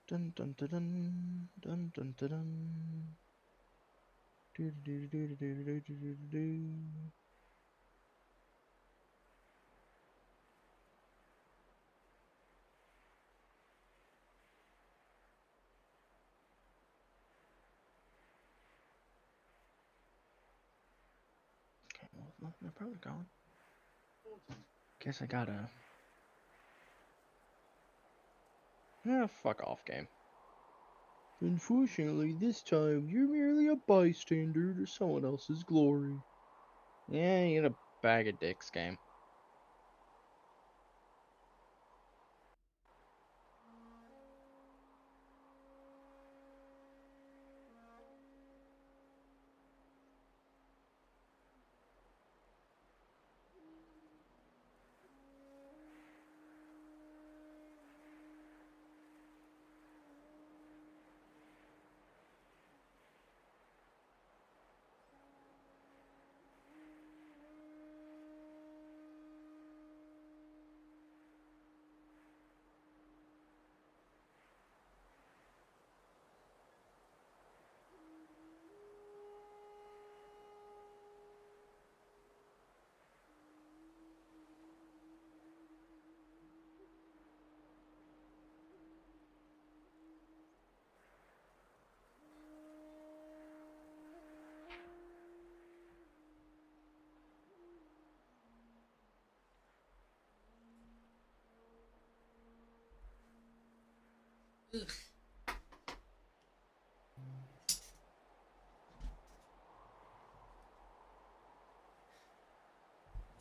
Dun dun dun dun dun dun dun dun. Do, do, do, do, do, do, do, do, do. Okay, well, they're probably gone. Guess I gotta. Fuck off, game. Unfortunately, this time you're merely a bystander to someone else's glory. Yeah, you get a bag of dicks, game.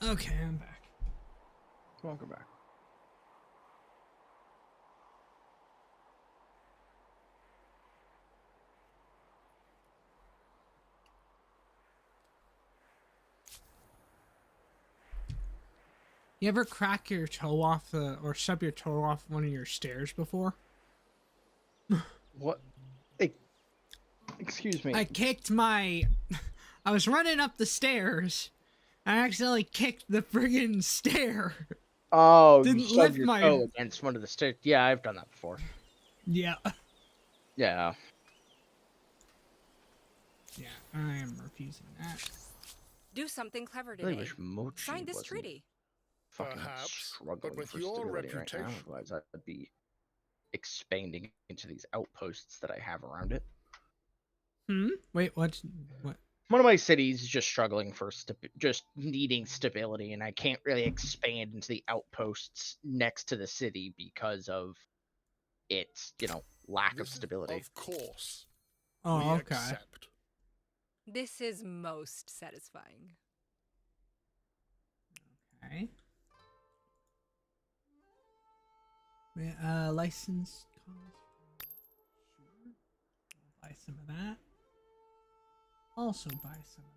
Okay, I'm back. Welcome back. You ever crack your toe off or stub your toe off one of your stairs before? What? Hey, excuse me. I kicked my... I was running up the stairs. I accidentally kicked the friggin' stair. Oh, Didn't you stubbed lift your my- toe against one of the stairs. Yeah, I've done that before. Yeah. Yeah. Yeah, I am refusing that. Do something clever I really today. wish Mochi Sign this wasn't treaty. fucking Perhaps, struggling but with for your stability right now. reputation. Otherwise, I'd be expanding into these outposts that I have around it. Wait, what? One of my cities is just struggling for just needing stability, and I can't really expand into the outposts next to the city because of its, lack of This is- stability. Of course. Oh, We okay. accept. This is most satisfying. Okay. License cost. Sure. I'll buy some of that. Also buy some of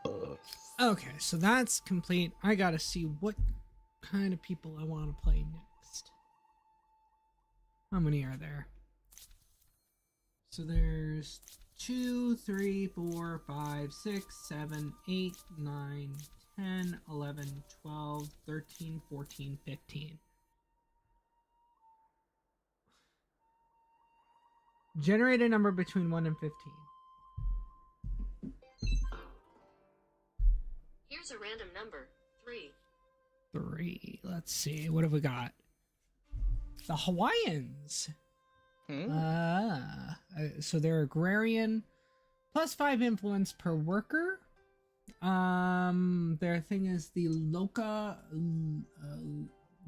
that. Okay, so that's complete. I gotta see what kind of people I want to play next. How many are there? So there's 2, 3, 4, 5, 6, 7, 8, 9, 10, 11, 12, 13, 14, 15. Generate a number between 1 and 15. Here's a random number. 3. 3. Let's see. What have we got? The Hawaiians. So they're agrarian. +5 influence per worker. Their thing is the Loco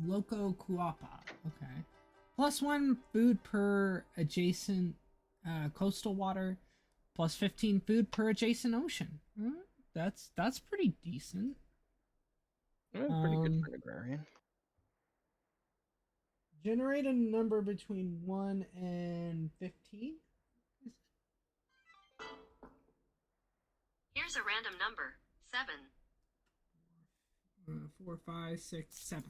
Kuapa. Okay. +1 food per adjacent coastal water. +15 food per adjacent ocean. That's pretty decent. Yeah, pretty good for an agrarian. Generate a number between 1 and 15. Here's Here's a random number. 7. 4, 5, 6, 7.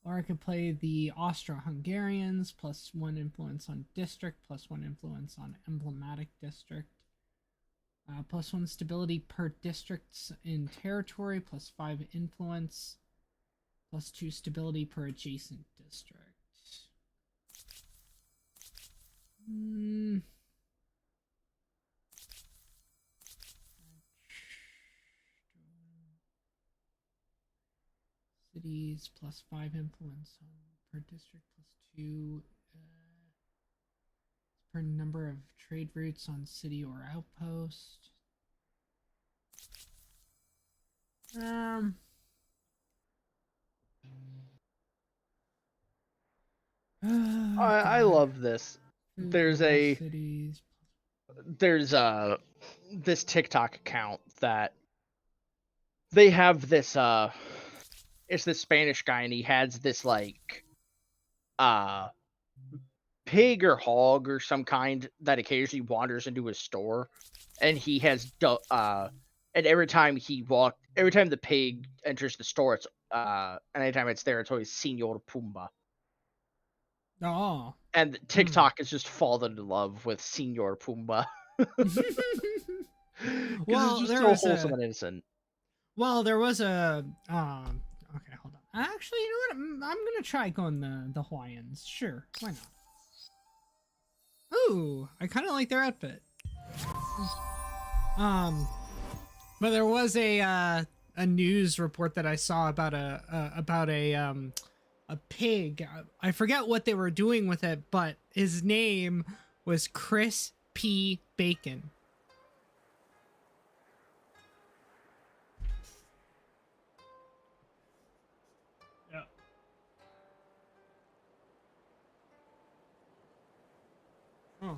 Or I could play the Austro-Hungarians, +1 influence on district, +1 influence on emblematic district. +1 stability per districts in territory, +5 influence, +2 stability per adjacent district. Cities +5 influence on per district, +2 per number of trade routes on city or outpost. I love this. There's a cities. there's this TikTok account that they have this it's this Spanish guy, and he has this like pig or hog or some kind that occasionally wanders into his store, and he has and every time the pig enters the store, it's and anytime it's there, it's always Senor Pumba. Oh. And TikTok is just fallen in love with Senor Pumba. Well, it's just there so was wholesome and innocent. Well, there was a okay, hold on. Actually, you know what? I'm gonna try going the Hawaiians. Sure, why not? Ooh, I kind of like their outfit. But there was a news report that I saw about a pig. I forget what they were doing with it, but his name was Chris P. Bacon. Yeah. Oh.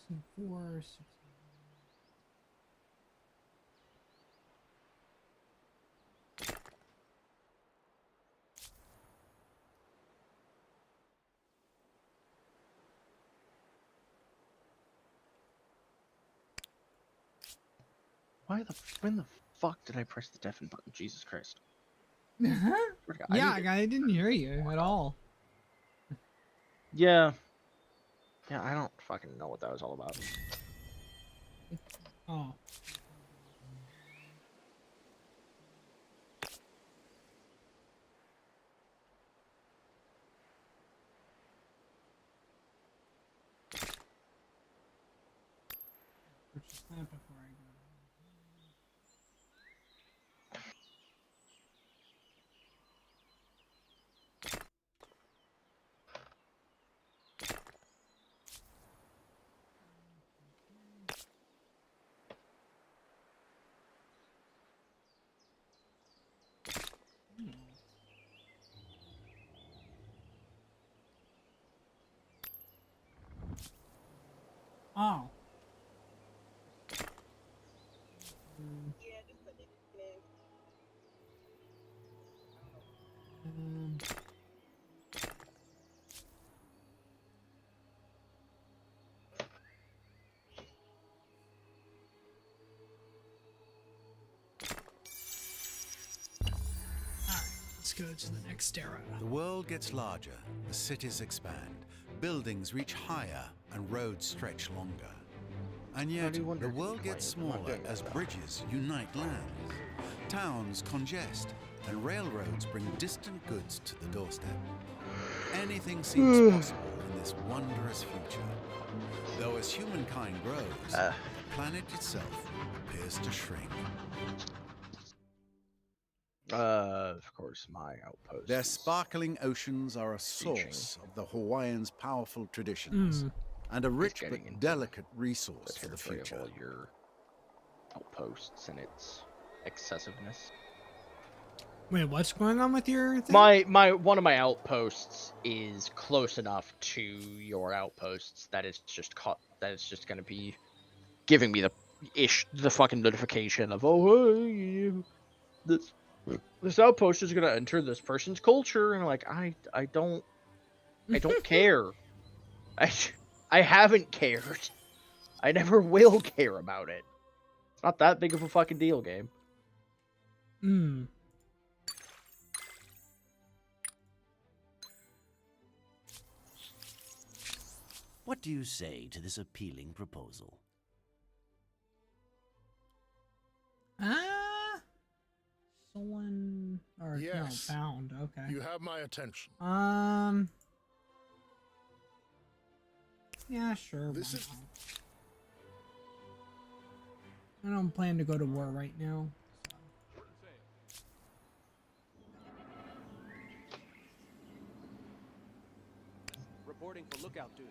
And 4, 6. When the fuck did I press the deafen button? Jesus Christ. Yeah, I didn't hear you at all. Yeah, I don't fucking know what that was all about. Oh. Purchase that before I go. Oh. Let's go to the next era. The world gets larger, the cities expand, buildings reach higher, and roads stretch longer. And yet, the world gets smaller as bridges unite lands. Towns congest, and railroads bring distant goods to the doorstep. Anything seems possible in this wondrous future. Though as humankind grows, the planet itself appears to shrink. Of course, my outpost. Their sparkling oceans are a source of the Hawaiians' powerful traditions and a rich but delicate resource for the future. outposts and its excessiveness. Wait, what's going on with your thing? One of my outposts is close enough to your outposts that it's just going to be giving me the fucking notification of, oh, hey, this outpost is going to enter this person's culture, and I'm like, I don't care. I haven't cared. I never will care about it. It's not that big of a fucking deal, game. Hmm. What do you say to this appealing proposal? Stolen or Yes. no, bound. Okay. You have my attention. Yeah, sure. This why is- not? I don't plan to go to war right now. Reporting for lookout duty.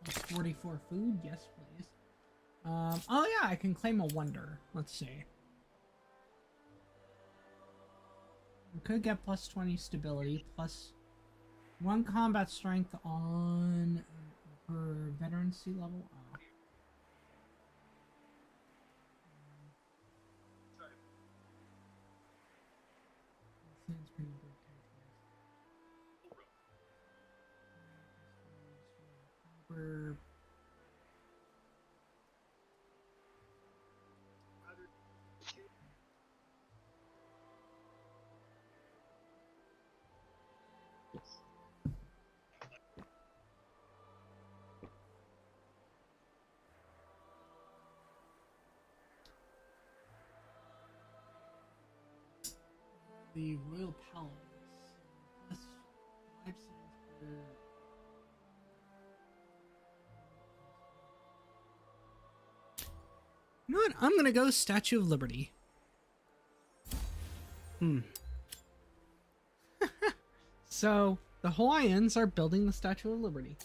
Plus 44 food, yes, please. Oh yeah, I can claim a wonder. Let's see. We could get plus 20 stability, plus 1 combat strength on her veterancy level. Oh. Sounds pretty good. We're the Royal Palace. Plus 5 cents per. You know what? I'm gonna go Statue of Liberty. So the Hawaiians are building the Statue of Liberty.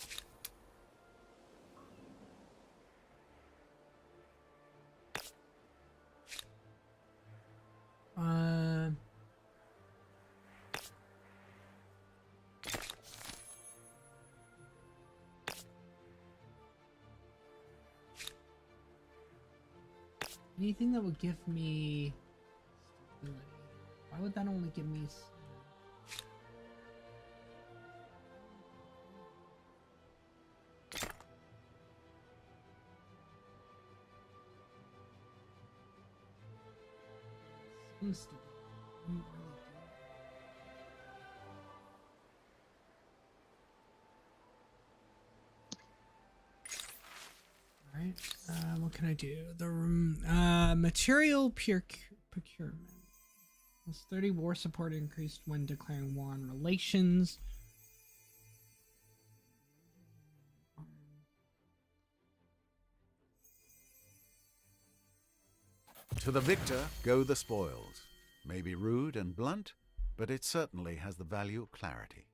Anything that would give me stability. Why would that only give me? Some stability. Wouldn't really do it. Alright, what can I do? The material procurement. Plus 30 war support increased when declaring war on relations. To the victor go the spoils. May be rude and blunt, but it certainly has the value of clarity.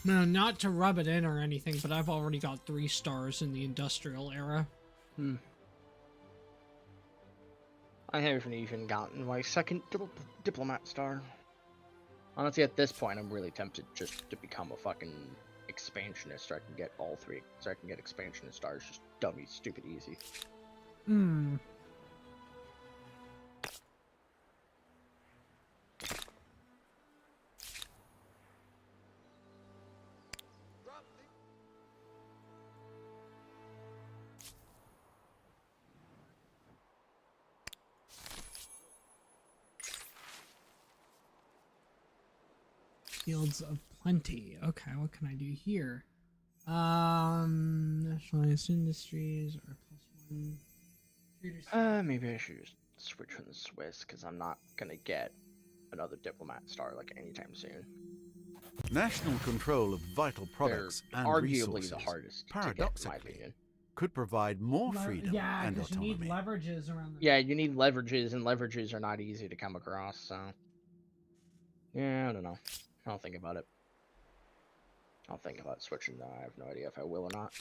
No, not to rub it in or anything, but I've already got 3 stars in the industrial era. I haven't even gotten my second diplomat star. Honestly, at this point, I'm really tempted just to become a fucking expansionist so I can get all 3. So I can get expansionist stars just dummy, stupid, easy. Fields of Plenty. Okay, what can I do here? Nationalized industries or +1. Maybe I should just switch from the Swiss because I'm not gonna get another diplomat star like anytime soon. National control of vital products They're and arguably resources, the hardest to get, in my paradoxically, opinion. could provide more freedom Yeah, and because you need autonomy. leverages around the... Yeah, you need leverages, and leverages are not easy to come across, so... Yeah, I don't know. I'll think about it. I'll think about switching, though. I have no idea if I will or not.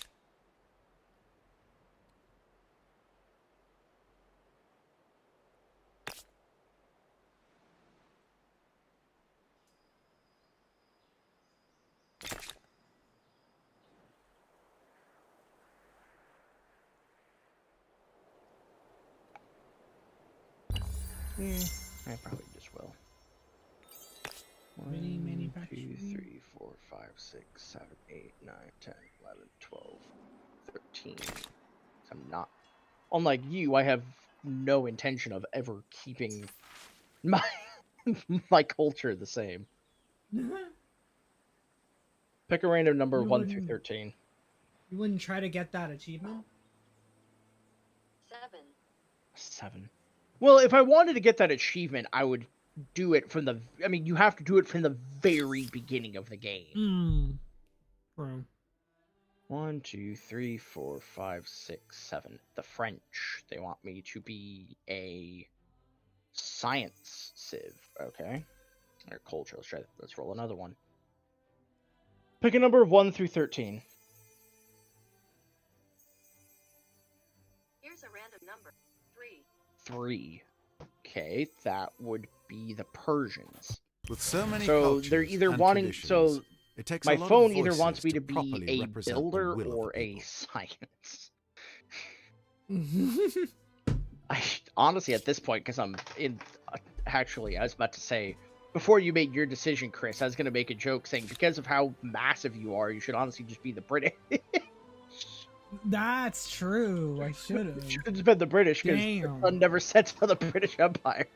Yeah, I probably just will. Mini 1, 2, manufacturing. 3, 4, 5, 6, 7, 8, 9, 10, 11, 12, 13. I'm not. Unlike you, I have no intention of ever keeping my my culture the same. Pick a random number 1 through 13. You wouldn't try to get that achievement? 7. 7. Well, if I wanted to get that achievement, I would do it from the... I mean, you have to do it from the very beginning of the game. True. 1, 2, 3, 4, 5, 6, 7. The French. They want me to be a science civ. Okay. Or culture. Let's try that. Let's roll another one. Pick a number 1 through 13. Here's a random number. 3. 3. Okay, that would be the Persians. With so many So they're cultures either and wanting... traditions, So it takes my a lot of phone either voices wants me to properly be a represent the builder will of or the a people. science. I honestly, at this point, because I'm in... Actually, I was about to say, before you made your decision, Chris, I was going to make a joke saying, because of how massive you are, you should honestly just be the British. That's true. I should have. Should have just been the British, because the sun never sets on the British Empire.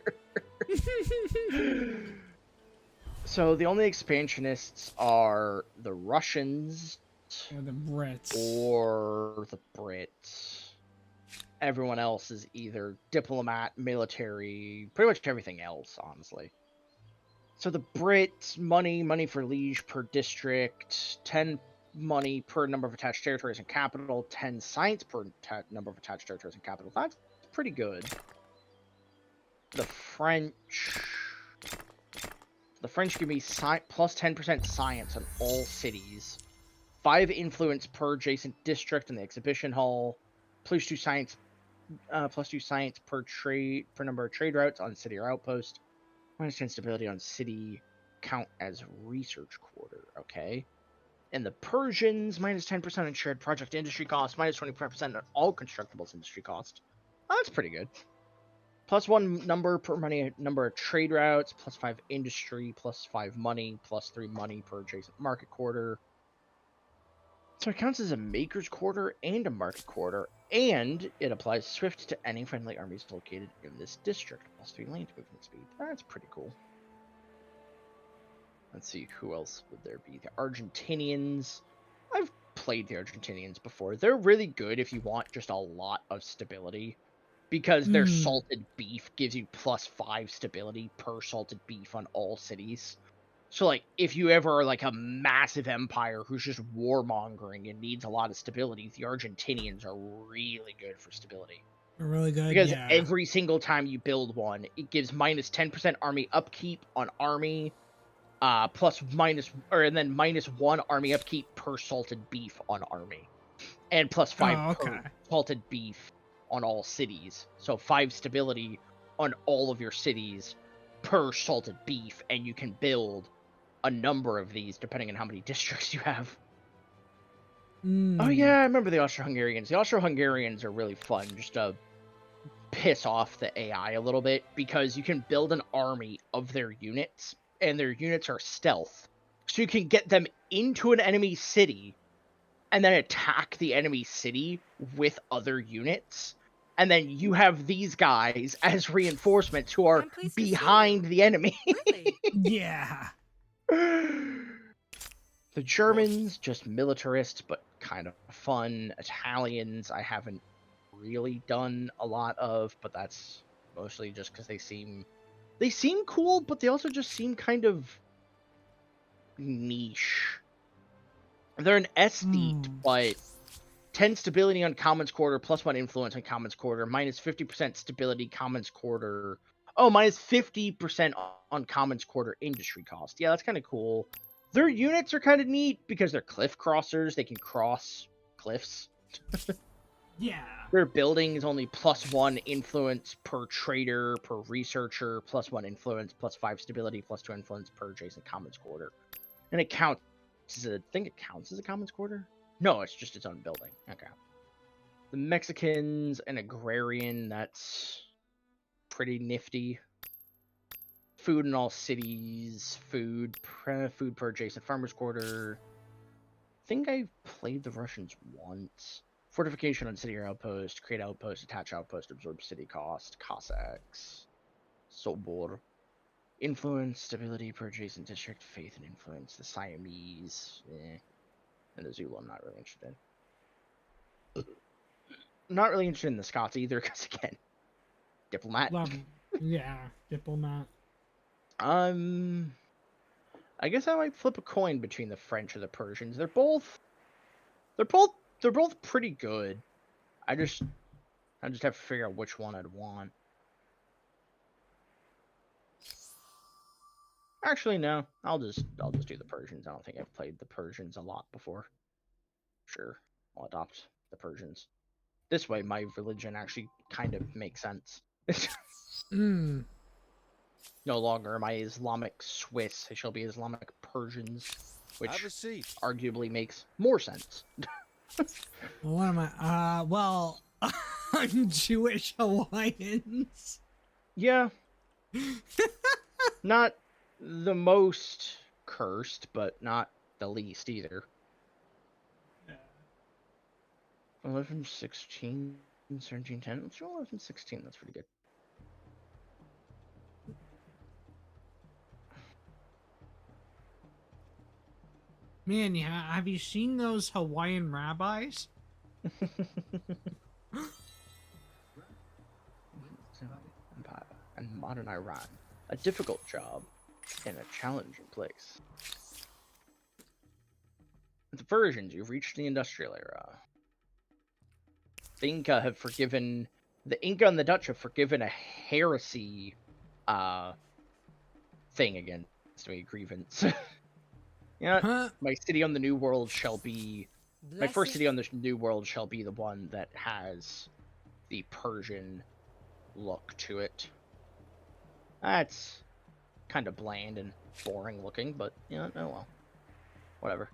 So the only expansionists are the Russians Or the Brits. or the Brits. Everyone else is either diplomat, military, pretty much everything else, honestly. So the Brits, money for liege per district, 10 money per number of attached territories and capital, 10 science per number of attached territories and capital. That's pretty good. The French give me plus 10% science on all cities, 5 influence per adjacent district in the exhibition hall, plus 2 science per number of trade routes on city or outpost, minus 10 stability on city count as research quarter. Okay. And the Persians, minus 10% on shared project industry cost, minus 25% on all constructibles industry cost. Oh, that's pretty good. Plus 1 number per number of trade routes, plus 5 industry, plus 5 money, plus 3 money per adjacent market quarter. So it counts as a maker's quarter and a market quarter, and it applies swift to any friendly armies located in this district. Plus 3 land movement speed. That's pretty cool. Let's see, who else would there be? The Argentinians. I've played the Argentinians before. They're really good if you want just a lot of stability, because their salted beef gives you plus 5 stability per salted beef on all cities. So, like, if you ever are, like, a massive empire who's just warmongering and needs a lot of stability, the Argentinians are really good for stability. Really good, because every single time you build one, it gives minus 10% army upkeep on army, and then minus 1 army upkeep per salted beef on army, and plus 5 per salted beef on all cities. So 5 stability on all of your cities per salted beef, and you can build a number of these depending on how many districts you have. Oh yeah, I remember the Austro-Hungarians. The Austro-Hungarians are really fun, just to piss off the AI a little bit, because you can build an army of their units, and their units are stealth. So you can get them into an enemy city, and then attack the enemy city with other units. And then you have these guys as reinforcements who are behind the enemy. Really? Yeah. The Germans, just militarists, but kind of fun. Italians, I haven't really done a lot of, but that's mostly just because they seem cool, but they also just seem kind of niche. They're an aesthete, but 10 stability on Commons Quarter, +1 influence on Commons Quarter, minus 50% stability Commons Quarter. Oh, minus 50% on Commons Quarter industry cost. Yeah, that's kind of cool. Their units are kind of neat because they're cliff crossers. They can cross cliffs. Yeah. Their building is only +1 influence per trader, per researcher, +1 influence, +5 stability, +2 influence per adjacent Commons Quarter. And it counts as I think it counts as a Commons Quarter? No, it's just its own building. Okay. The Mexicans, an agrarian, that's pretty nifty. Food in all cities, food per adjacent farmers quarter. I think I've played the Russians once. Fortification on city or outpost, create outpost, attach outpost, absorb city cost, Cossacks, Sobor. Influence, stability per adjacent district, faith and influence, the Siamese, and the Zulu I'm not really interested in. I'm not really interested in the Scots either, because again, diplomat. Yeah, diplomat. I guess I might flip a coin between the French or the Persians. They're both pretty good. I just have to figure out which one I'd want. Actually, no. I'll just do the Persians. I don't think I've played the Persians a lot before. Sure, I'll adopt the Persians. This way, my religion actually kind of makes sense. No longer am I Islamic Swiss. I shall be Islamic Persians, which arguably makes more sense. What am I? Well, I'm Jewish Hawaiians. Yeah. Not the most cursed, but not the least either. 11, 16, 17, 10. Let's roll 11, 16. That's pretty good. Man, yeah, have you seen those Hawaiian rabbis? And modern Iran. A difficult job in a challenging place. With the Persians, you've reached the industrial era. The Inca and the Dutch have forgiven a heresy thing against me, grievance. Yeah, my city on the New World shall be my first city on the New World shall be the one that has the Persian look to it. That's kind of bland and boring looking, but yeah, oh well. Whatever.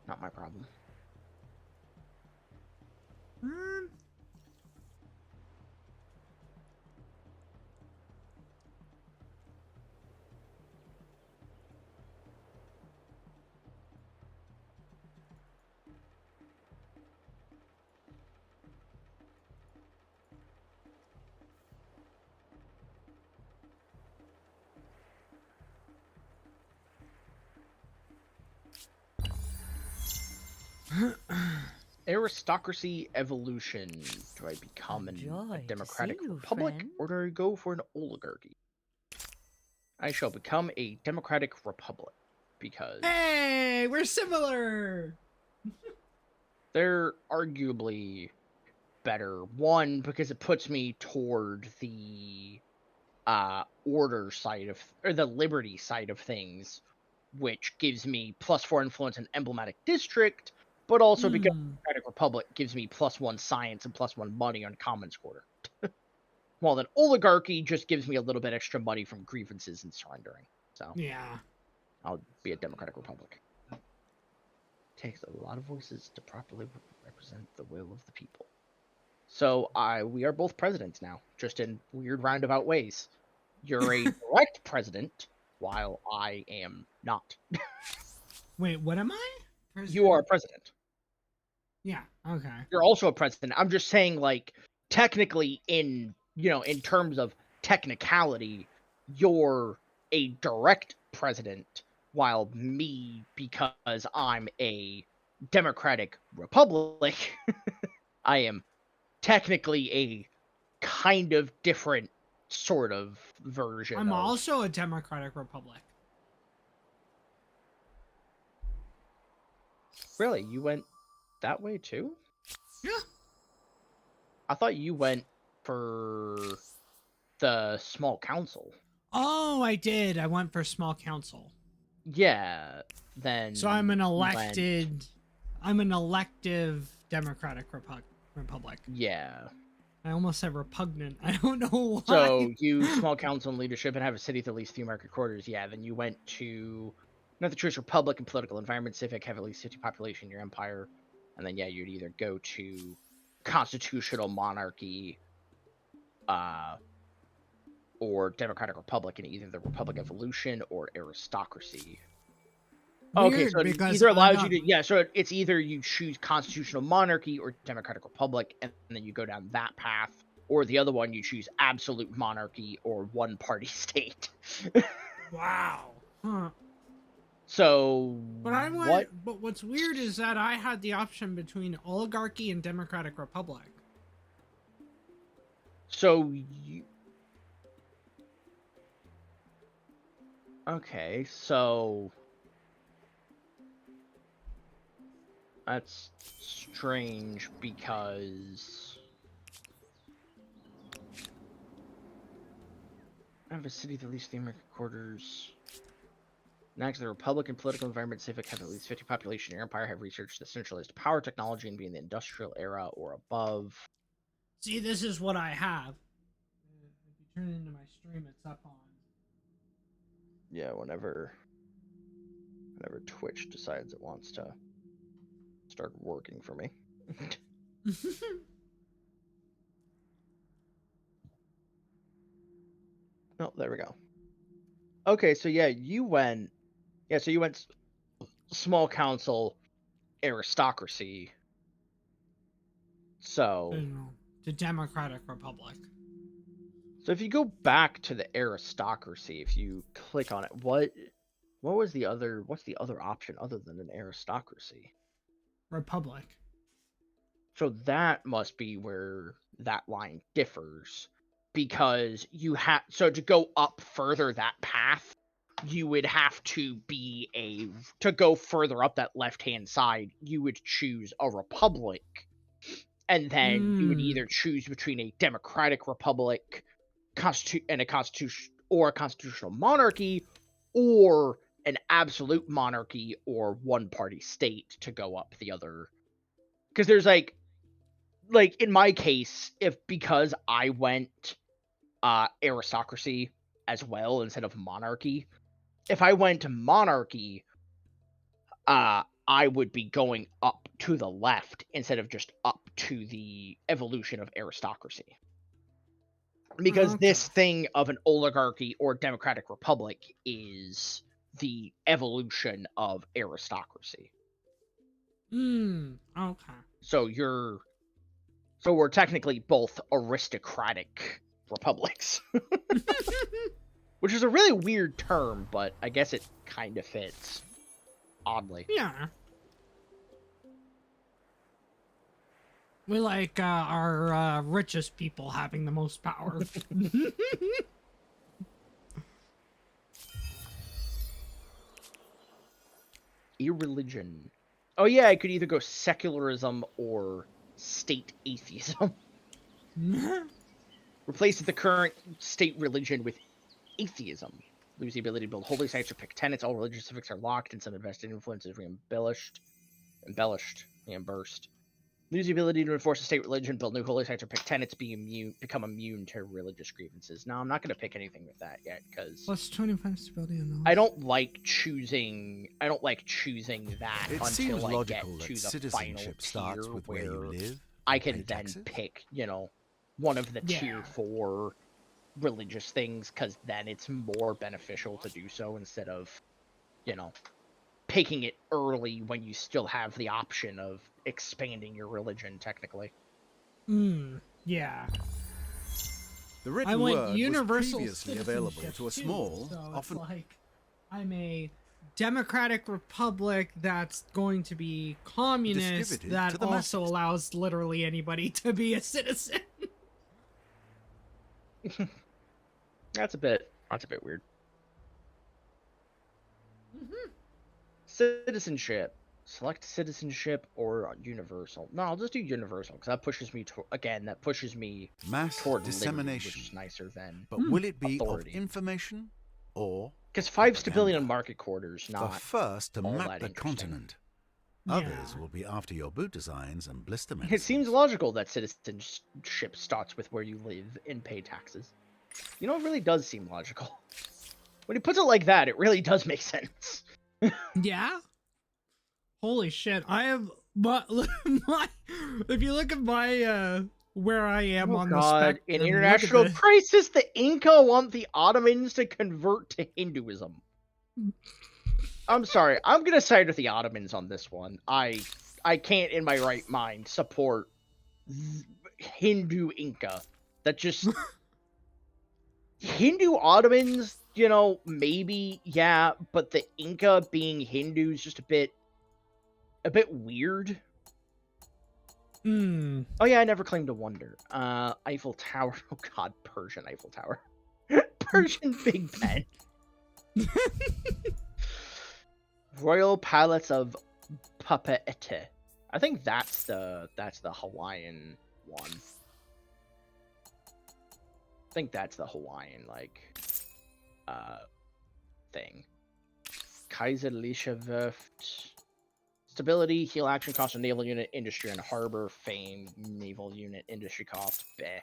Not my problem. Aristocracy evolution. Do I become a democratic republic, or do I go for an oligarchy? I shall become a democratic republic, because... Hey, we're similar! They're arguably better. One, because it puts me toward the order side of... or the liberty side of things, which gives me +4 influence in emblematic district, but also because Democratic Republic gives me +1 science and +1 money on Commons Quarter. Well, then oligarchy just gives me a little bit extra money from grievances and surrendering. So yeah, I'll be a Democratic Republic. It takes a lot of voices to properly represent the will of the people. So we are both presidents now, just in weird roundabout ways. You're a direct president, while I am not. Wait, what am I? President? You are a president. Yeah, okay. You're also a president. I'm just saying, like, technically in terms of technicality, you're a direct president, while me, because I'm a democratic republic, I am technically a kind of different sort of version. I'm of... also a democratic republic. Really? You went that way too? Yeah. I thought you went for the small council. Oh, I did. I went for small council. Yeah. Then. So I'm an elected. I'm an elective democratic republic. Yeah. I almost said repugnant. I don't know why. So you small council and leadership and have a city with at least 3 market quarters. Yeah. Then you went to not the choice republic and political environment, civic, have at least 50 population in your empire, and then yeah, you'd either go to constitutional monarchy, or democratic republic in either the republic evolution or aristocracy. Weird, okay, so it either allows you to so it's either you choose constitutional monarchy or democratic republic, and then you go down that path, or the other one you choose absolute monarchy or one party state. Wow. Huh. So but I went, but what's weird is that I had the option between oligarchy and democratic republic. So you okay, so that's strange because I have a city with at least 3 market quarters. Next, the Republican political environment civic have at least 50 population in your empire, have researched the centralized power technology and be in the industrial era or above. See, this is what I have. If you turn it into my stream, it's up on. Yeah, whenever Twitch decides it wants to start working for me. Oh, there we go. Okay, so yeah, you went small council aristocracy. So the democratic republic. So if you go back to the aristocracy, if you click on it, what's the other option other than an aristocracy? Republic. So that must be where that line differs, because you have to go up further that path, you would have to go further up that left-hand side, you would choose a republic, and then you would either choose between a democratic republic, a constitutional monarchy, or an absolute monarchy or one-party state to go up the other. Because there's like in my case, because I went aristocracy as well instead of monarchy, if I went to monarchy, I would be going up to the left instead of just up to the evolution of aristocracy. Because this thing of an oligarchy or democratic republic is the evolution of aristocracy. Okay. So we're technically both aristocratic republics. Which is a really weird term, but I guess it kind of fits. Oddly. Yeah. We like our richest people having the most power. Irreligion. Oh yeah, I could either go secularism or state atheism. Replace the current state religion with atheism. Lose the ability to build holy sites or pick tenets. All religious civics are locked, and some invested influences reimbursed. Lose the ability to enforce a state religion, build new holy sites, or pick tenets. Become immune to religious grievances. No, I'm not going to pick anything with that yet because plus 25 stability on those. I don't like choosing that it until seems I logical get to that the final citizenship tier starts with where you live. I can then pick, one of the tier 4 religious things, because then it's more beneficial to do so instead of, picking it early when you still have the option of expanding your religion, technically. Yeah. The written word was previously available to a small, so often it's like I'm a democratic republic that's going to be communist that also allows literally anybody to be a citizen. That's a bit weird. Citizenship. Select citizenship or universal. No, I'll just do universal because that pushes me Mass toward dissemination. liberty, which is nicer than But will it be authority. of information or because 5 stability propaganda? on market quarters, The not first to all map that the interesting. continent. Yeah. Others will be after your boot designs and blister It medicines. seems logical that citizenship starts with where you live and pay taxes. You know, it really does seem logical. When he puts it like that, it really does make sense. Yeah. Holy shit! I have my. If you look at my where I am on the spectrum, in look at international this. crisis, the Inca want the Ottomans to convert to Hinduism. I'm sorry, I'm gonna side with the Ottomans on this one. I can't, in my right mind, support Hindu Inca. That just Hindu Ottomans, you know, maybe yeah, but the Inca being Hindu is just a bit weird. Oh yeah, I never claimed a wonder. Eiffel Tower. Oh god, Persian Eiffel Tower. Persian Big Ben. Royal Palace of Papeete. I think that's the Hawaiian one. I think that's the Hawaiian thing. Kaiserliche Werft. Stability, heal action cost of naval unit, industry and harbor, fame, naval unit, industry cost, bleh.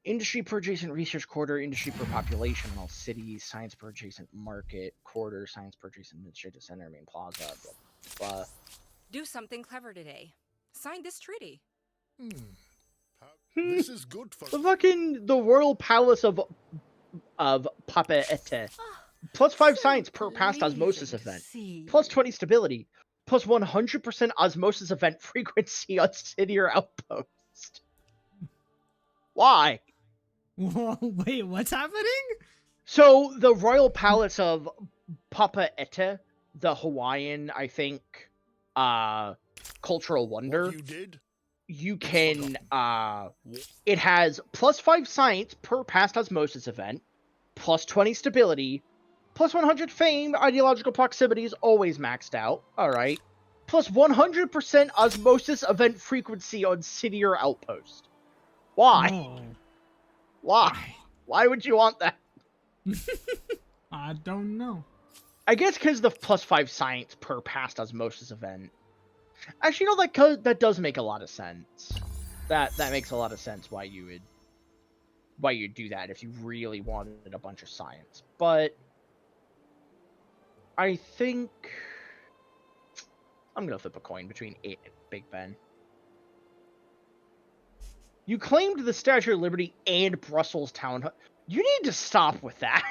Industry per adjacent research quarter, industry per population in all cities, science per adjacent market, quarter, science per adjacent administrative center, main plaza, blah, blah. Do something clever today. Sign this treaty. This is good for The Royal Palace of Papeete. Plus 5 science per past osmosis event. Plus 20 stability. Plus 100% osmosis event frequency on city or outpost. Why? Wait, what's happening? So, the Royal Palace of Papeete, the Hawaiian, I think, cultural wonder. what you did. You can, it has plus 5 science per past osmosis event, plus 20 stability, plus 100 fame, ideological proximity is always maxed out, alright, plus 100% osmosis event frequency on city or outpost. Why? Oh. Why? Why would you want that? I don't know. I guess because the plus 5 science per past osmosis event. Actually, you know, that does make a lot of sense. That makes a lot of sense why you'd do that if you really wanted a bunch of science. But I think I'm gonna flip a coin between it and Big Ben. You claimed the Statue of Liberty and Brussels Town Hall. You need to stop with that.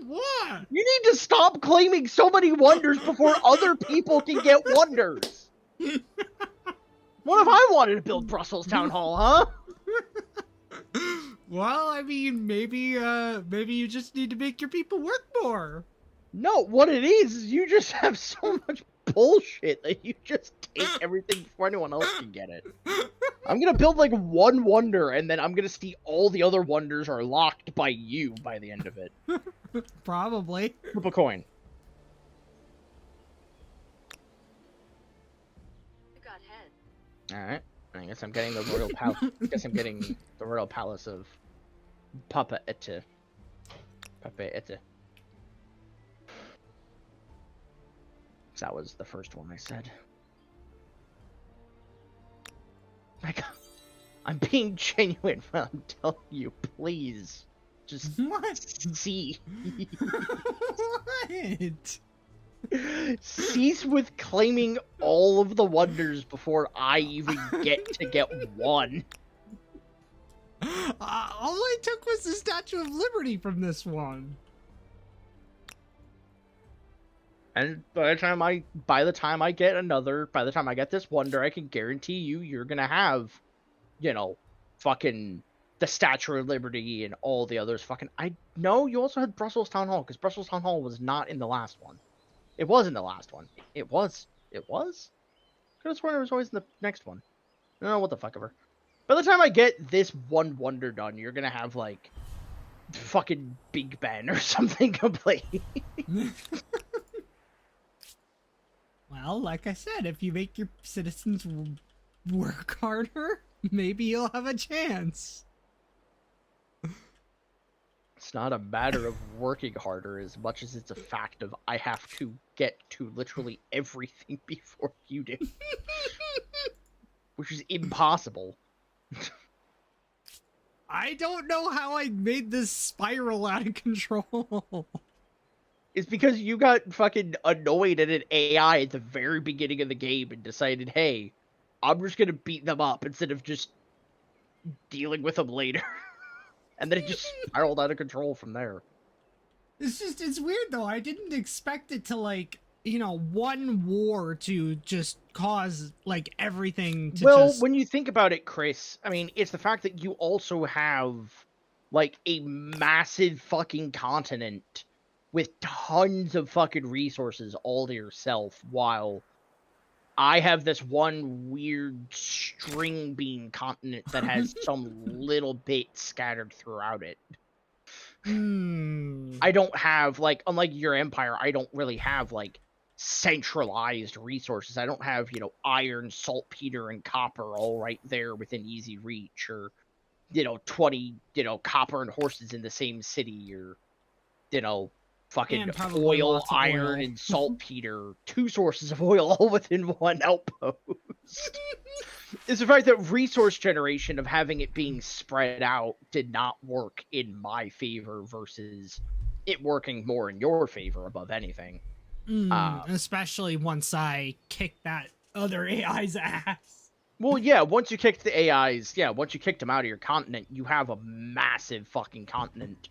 What? You need to stop claiming so many wonders before other people can get wonders. What if I wanted to build Brussels Town Hall, huh? Well, I mean, maybe you just need to make your people work more. No, what it is you just have so much bullshit that you just take everything before anyone else can get it. I'm gonna build like one wonder, and then I'm gonna see all the other wonders are locked by you by the end of it. Probably. Flip a coin. You got head. Alright. I guess I'm getting the Royal Palace. I guess I'm getting the Royal Palace of Papeete. Papeete. That was the first one I said. I'm being genuine when I'm telling you, please. Just see. What? Cease with claiming all of the wonders before I even get to get one. All I took was the Statue of Liberty from this one. And by the time I get this wonder, I can guarantee you're gonna have, you know, fucking the Statue of Liberty and all the others. No, you also had Brussels Town Hall, because Brussels Town Hall was not in the last one. It was in the last one. It was? Could have sworn it was always in the next one. No, what the fuck ever. By the time I get this one wonder done, you're gonna have like fucking Big Ben or something completely. Well, like I said, if you make your citizens work harder, maybe you'll have a chance. It's not a matter of working harder as much as it's a fact of I have to get to literally everything before you do. Which is impossible. I don't know how I made this spiral out of control. It's because you got fucking annoyed at an AI at the very beginning of the game and decided, hey, I'm just gonna beat them up instead of just dealing with them later. And then it just spiraled out of control from there. It's weird though. I didn't expect it to like, you know, one war to just cause like everything to when you think about it, Chris, I mean, it's the fact that you also have like a massive fucking continent with tons of fucking resources all to yourself, while I have this one weird string bean continent that has some little bit scattered throughout it. I don't have, like, unlike your empire, I don't really have, like, centralized resources. I don't have, you know, iron, saltpeter, and copper all right there within easy reach, or, you know, 20, you know, copper and horses in the same city, or, you know, fucking oil, iron, and saltpeter, 2 sources of oil all within one outpost. It's the fact that resource generation of having it being spread out did not work in my favor versus it working more in your favor above anything. Especially once I kicked that other AI's ass. Well, yeah, once you kicked the AIs, once you kicked them out of your continent, you have a massive fucking continent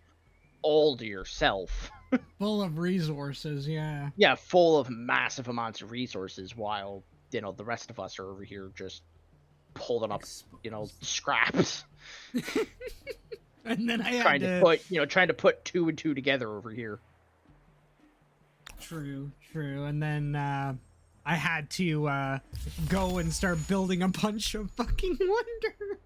all to yourself. Full of resources, yeah. Yeah, full of massive amounts of resources, while, you know, the rest of us are over here just pulling up, you know, scraps. And then I trying to put 2 and 2 together over here. True. And then I had to go and start building a bunch of fucking wonder.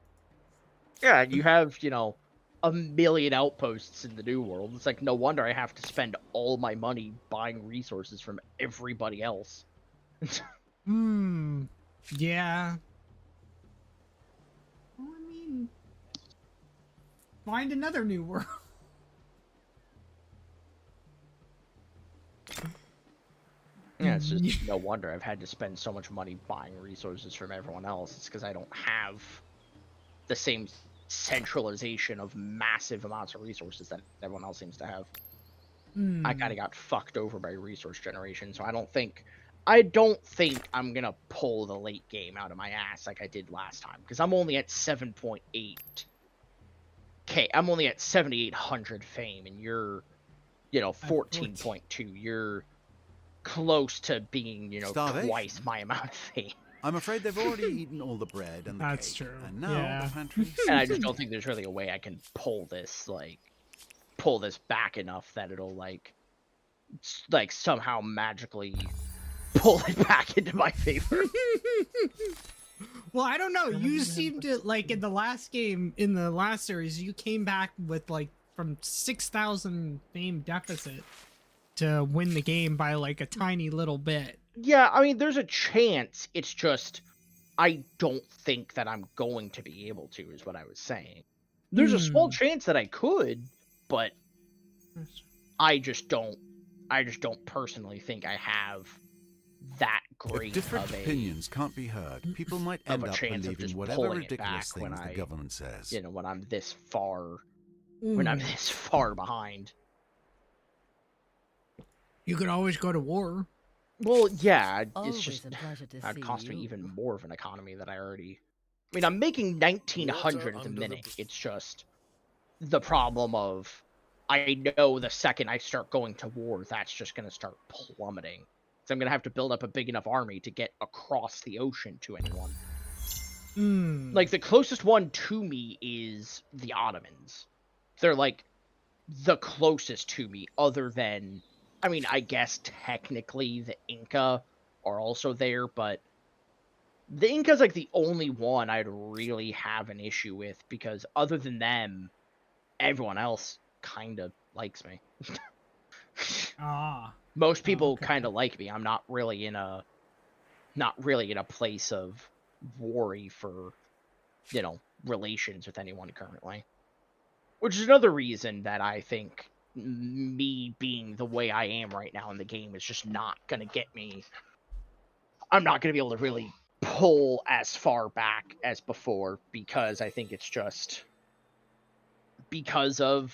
Yeah, you have, you know, 1 million outposts in the New World. It's like, no wonder I have to spend all my money buying resources from everybody else. Yeah. Well, I mean, find another new world. Yeah, it's just no wonder I've had to spend so much money buying resources from everyone else. It's because I don't have the same centralization of massive amounts of resources that everyone else seems to have. I kind of got fucked over by resource generation, so I don't think I'm gonna pull the late game out of my ass like I did last time, because I'm only at 7.8k. I'm only at 7,800 fame, and you're, you know, 14.2. You're close to being, you know, twice my amount of fame. I'm afraid they've already eaten all the bread and the That's cake. True. And now the pantry. And I just don't think there's really a way I can pull this back enough that it'll like somehow magically pull it back into my favor. Well, I don't know. You seem to, like, in the last game, in the last series, you came back with like from 6,000 fame deficit to win the game by like a tiny little bit. Yeah, I mean, there's a chance. It's just, I don't think that I'm going to be able to, is what I was saying. There's a small chance that I could, but I just don't personally think I have that great if different of opinions can't be heard, people might end up believing whatever ridiculous things the government says. You know, when I'm this far behind. You could always go to war. Well, yeah, Always it's just a pleasure to that'd see cost me you. even more of an economy that I already. I mean, I'm making 1,900 at the minute. It's just the problem of I know the second I start going to war, that's just going to start plummeting. So I'm going to have to build up a big enough army to get across the ocean to anyone. Like, the closest one to me is the Ottomans. They're, like, the closest to me, other than, I mean, I guess technically the Inca are also there, but the Inca's, like, the only one I'd really have an issue with, because other than them, everyone else kind of likes me. Ah. Most people okay. kind of like me. I'm not really in a place of worry for, relations with anyone currently. Which is another reason that I think me being the way I am right now in the game is just not going to get me. I'm not going to be able to really pull as far back as before, because I think it's just because of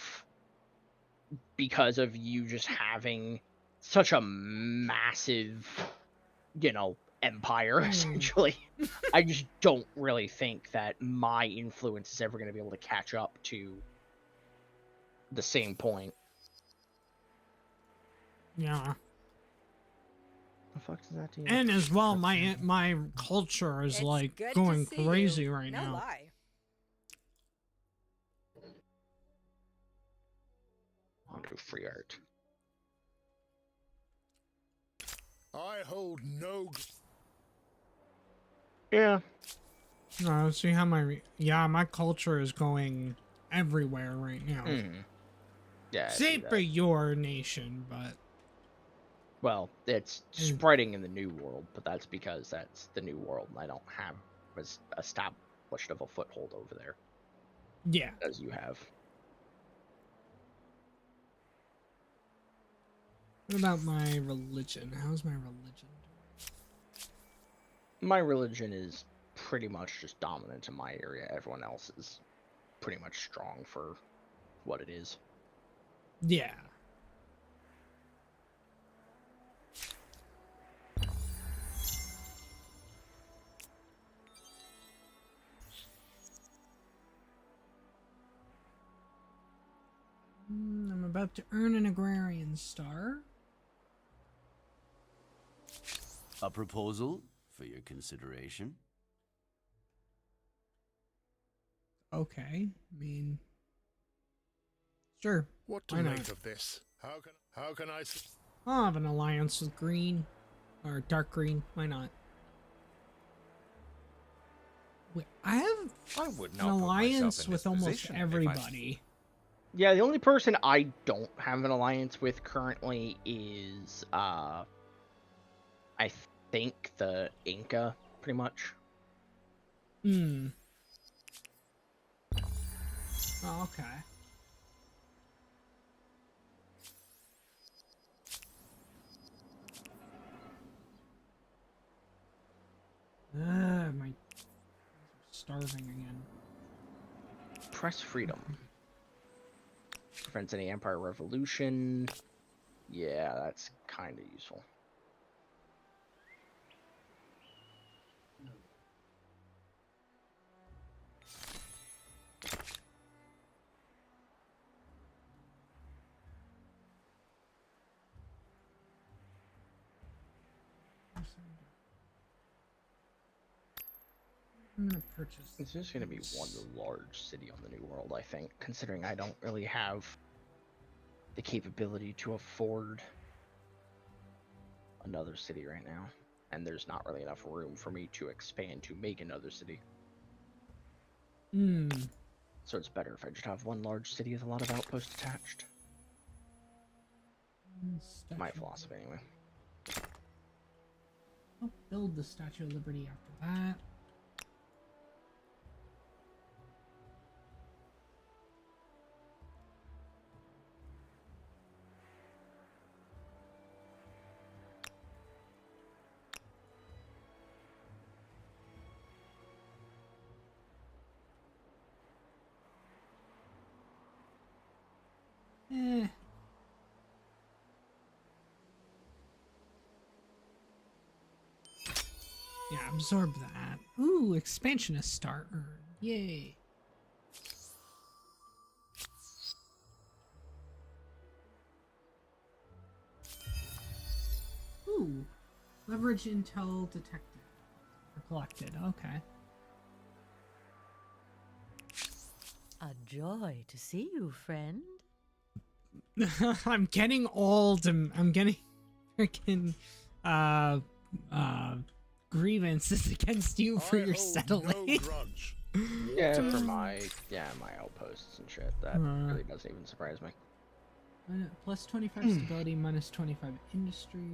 you just having such a massive, empire, essentially. I just don't really think that my influence is ever going to be able to catch up to the same point. Yeah. The fuck does that do? And as well, my culture is It's like good to going see crazy you. right No now. lie. I'll do free art. I hold no. Yeah. No, see how my culture is going everywhere right now. Yeah. Same for your nation, but well, it's spreading in the New World, but that's because that's the New World, and I don't have as established of a foothold over there. Yeah. As you have. What about my religion? How's my religion doing? My religion is pretty much just dominant in my area. Everyone else is pretty much strong for what it is. Yeah. I'm about to earn an agrarian star. A proposal for your consideration. Okay, I mean, sure. What to why make not? of this? How can I? I'll have an alliance with green, or dark green. Why not? Wait, I have would an not put myself alliance in with this almost position if I- everybody. Yeah, the only person I don't have an alliance with currently is, I think the Inca, pretty much. Hmm. Oh, okay. My starving again. Press freedom. Prevents any empire revolution. Yeah, that's kind of useful. I'm gonna purchase. It's just gonna be one large city on the New World, I think, considering I don't really have the capability to afford another city right now, and there's not really enough room for me to expand to make another city. Hmm. So it's better if I just have one large city with a lot of outposts attached. My philosophy, anyway. I'll build the Statue of Liberty after that. Eh. Yeah, absorb that. Ooh, expansionist star earned. Yay. Ooh. Leverage intel detected. Or collected. Okay. A joy to see you, friend. I'm getting old and I'm getting freaking grievances against you for I your hold settling. no grudge. Yeah, for my outposts and shit. That really doesn't even surprise me. Plus 25 stability, minus 25 industry,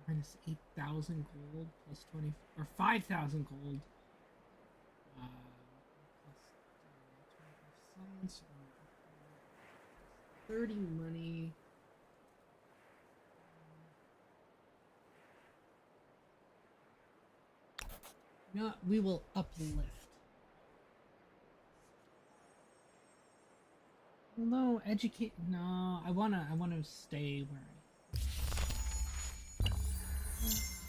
minus 8,000 gold, plus 20 or 5,000 gold. Plus 30 money. No, we will uplift. No, educate. No, I wanna stay where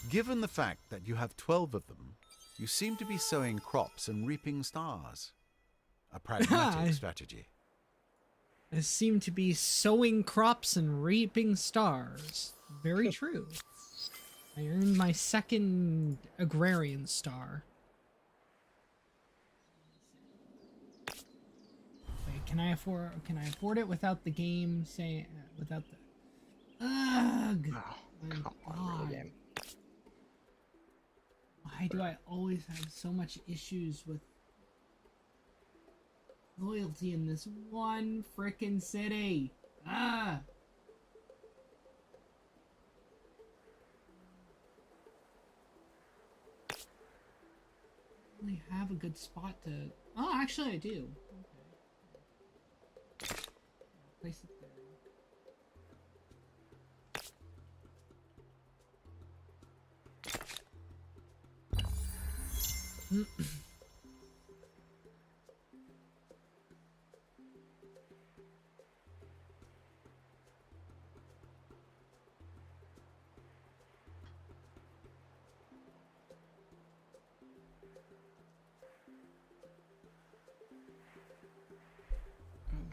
Given the fact that you have 12 of them, you seem to be sowing crops and reaping stars. A pragmatic strategy. I seem to be sowing crops and reaping stars. Very true. I earned my second agrarian star. Wait, can I afford it without the game saying without the Ugh! Oh, come on, video game. Why do I always have so much issues with loyalty in this one frickin' city? Ah! I really have a good spot to... Oh, actually I do. Okay. Place it there.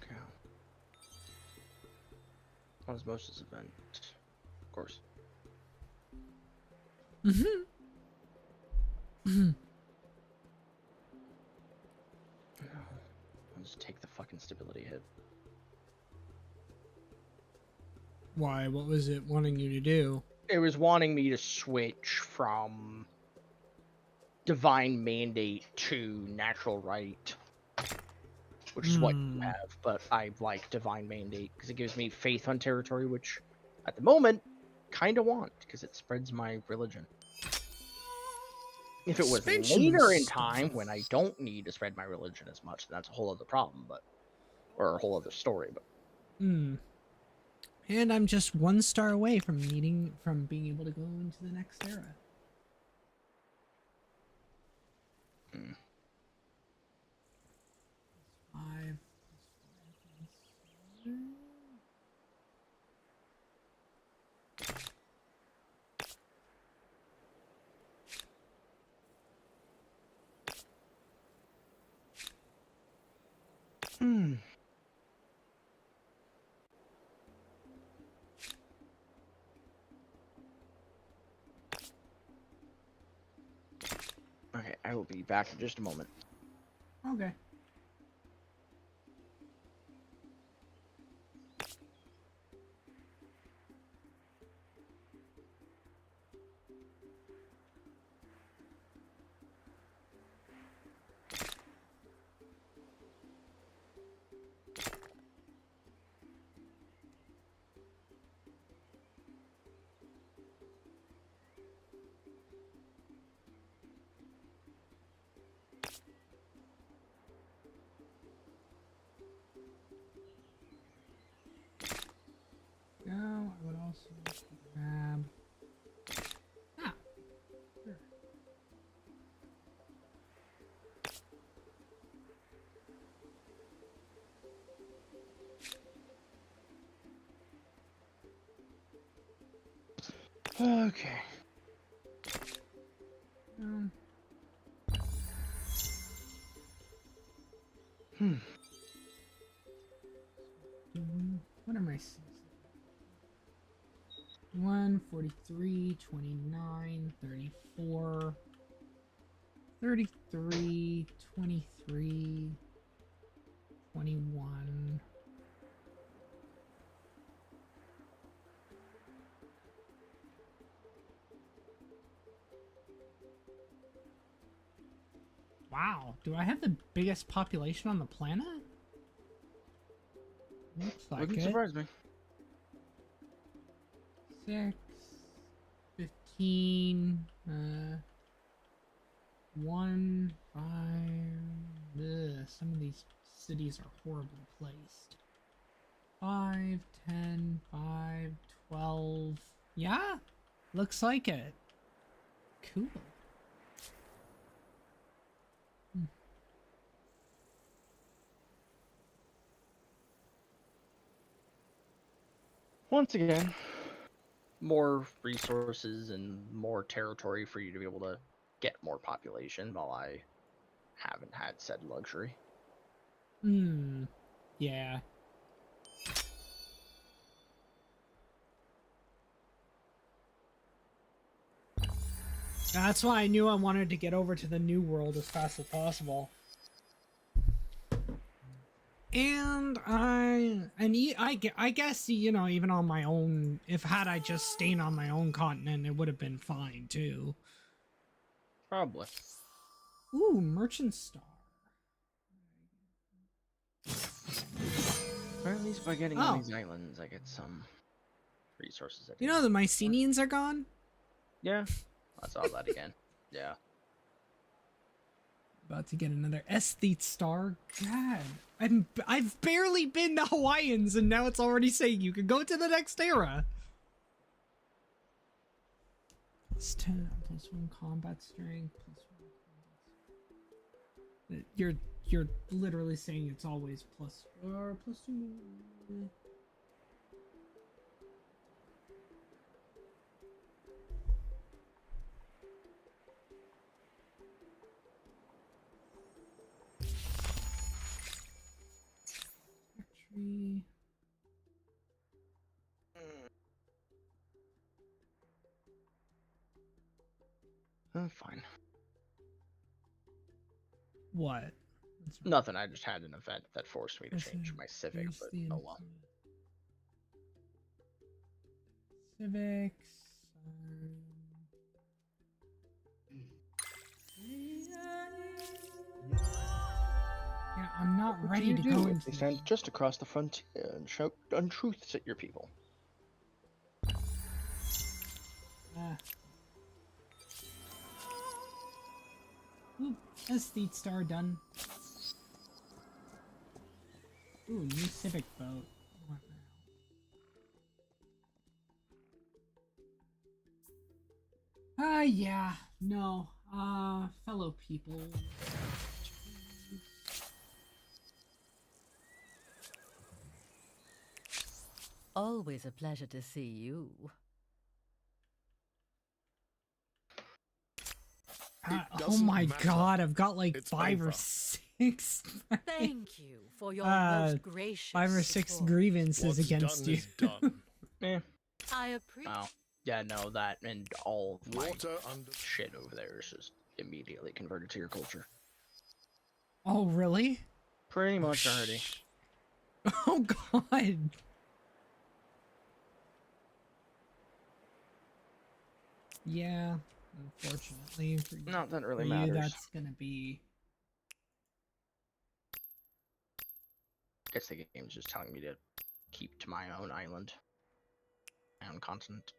Okay. Osmosis event. Of course. I'll just take the fucking stability hit. Why? What was it wanting you to do? It was wanting me to switch from Divine Mandate to Natural Right, which is what you have, but I like Divine Mandate because it gives me faith on territory, which at the moment kind of want because it spreads my religion. If it was later in time when I don't need to spread my religion as much, then that's a whole other problem, or a whole other story. But and I'm just 1 star away from being able to go into the next era. Five. Okay, I will be back in just a moment. Okay. Now I would also grab. Ah, sure. Okay. What am I? 1, 43, 29, 34, 33, 23, 21. Wow, do I have the biggest population on the planet? Looks like Wouldn't it. surprise me. 6, 15, 1, 5. Ugh, some of these cities are horribly placed. 5, 10, 5, 12. Yeah, looks like it. Cool. Once again, more resources and more territory for you to be able to get more population, while I haven't had said luxury. Yeah. That's why I knew I wanted to get over to the new world as fast as possible. And I guess, you know, even on my own, if had I just stayed on my own continent, it would have been fine too. Probably. Ooh, Merchant Star. Or at least by getting on these islands, I get some resources. You know the Mycenaeans are gone? Yeah, I saw that again. Yeah. About to get another aesthete star. God, I've barely been to Hawaiians, and now it's already saying you can go to the next era. It's 10 plus 1 combat strength plus 1 combat. You're literally saying it's always plus 2. Fine. What? Nothing. I just had an event that forced me to change my civic, but oh well. Civics. Yeah, I'm not ready to go into. They stand just across the frontier and shout untruths at your people. Ooh, aesthete star done. Ooh, new civic vote. What now? Yeah, no. Fellow people. Always a pleasure to see you. Oh my god, I've got like it's 5 or 6. Thank you for your most gracious 5 or 6 support. grievances What's against done you. is done. I appreciate. Wow. Yeah, no, that and all of my Water under shit over there is just immediately converted to your culture. Oh, really? Pretty much already. Oh god. Yeah, unfortunately for you, Not that it really for matters. you, that's gonna be. I guess the game's just telling me to keep to my own island, my own continent.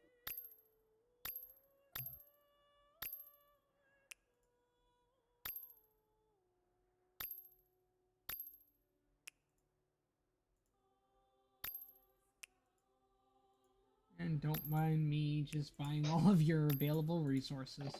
And don't mind me just buying all of your available resources.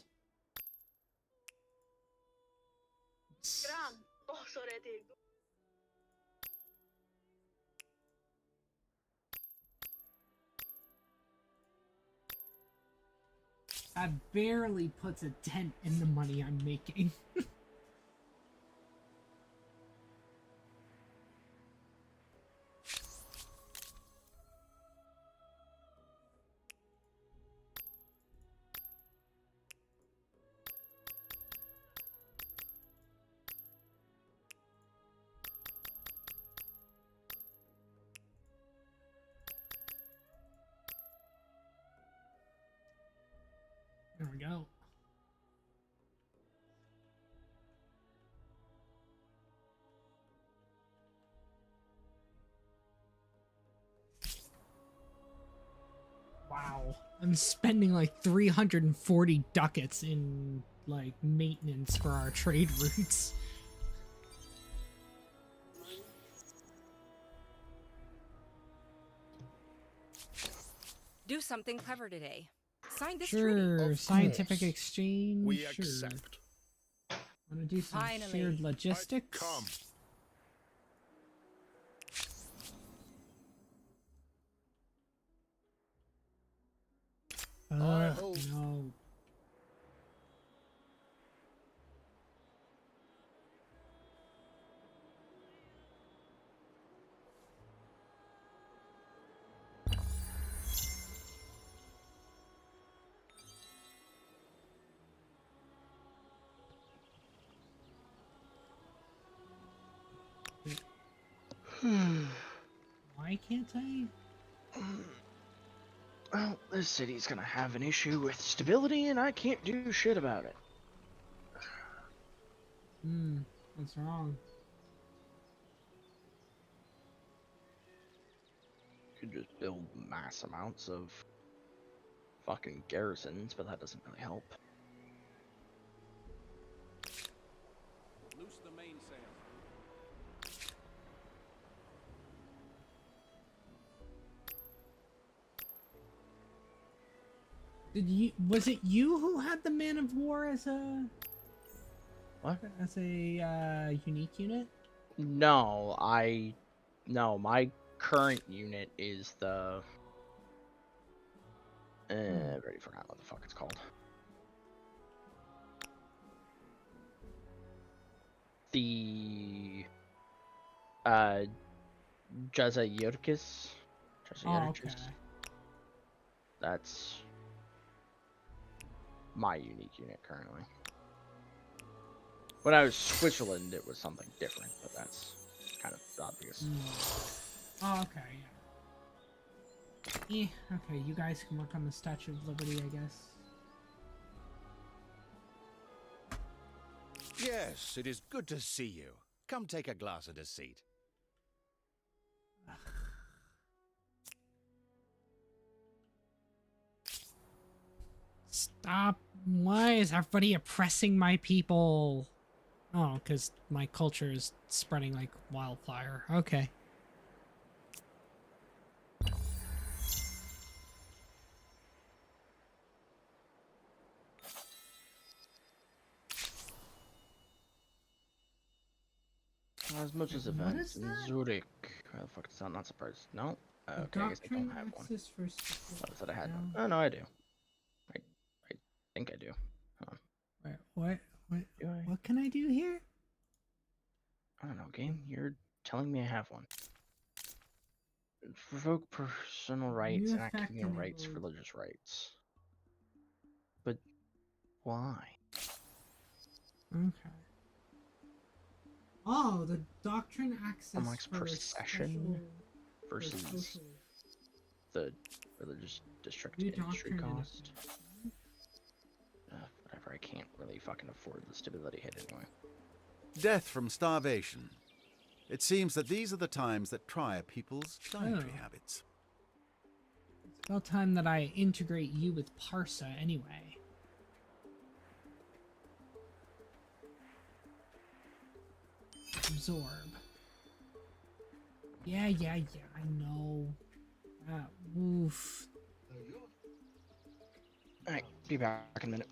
That barely puts a dent in the money I'm making. There we go. I'm spending like 340 ducats in like maintenance for our trade routes. Do something clever today. Sign this Sure, treaty. scientific exchange. We sure. accept. Want to do some Finally. shared logistics? Come. I hold. No. Why can't I? Well, this city's gonna have an issue with stability, and I can't do shit about it. What's wrong? You could just build mass amounts of fucking garrisons, but that doesn't really help. Loose the mainsail. Was it you who had the Man of War as a... What? As a, unique unit? No, my current unit is the... I already forgot what the fuck it's called. The... Jazayurkis? Oh, okay. That's my unique unit currently. When I was Switzerland, it was something different, but that's kind of obvious. Oh, okay, yeah. Okay, you guys can work on the Statue of Liberty, I guess. Yes, it is good to see you. Come take a glass and a seat. Stop. Why is everybody oppressing my people? Oh, because my culture is spreading like wildfire. Okay. As much as What events is in that? Zurich. Why the fuck is that not surprised? No? Okay, I guess I don't have one. I thought I had one. Oh, no, I do. I think I do. Hold on. Wait, what? Do I? What can I do here? I don't know, game. You're telling me I have one. Revoke personal rights and academic rights, religious rights. But why? Okay. Oh, the doctrine access Amongst procession versus the religious district industry cost. Whatever, I can't really fucking afford the stability hit anyway. Death from starvation. It seems that these are the times that try a people's dietary habits. It's about time that I integrate you with Parsa anyway. Absorb. Yeah, I know. Oof. Alright, be back in a minute.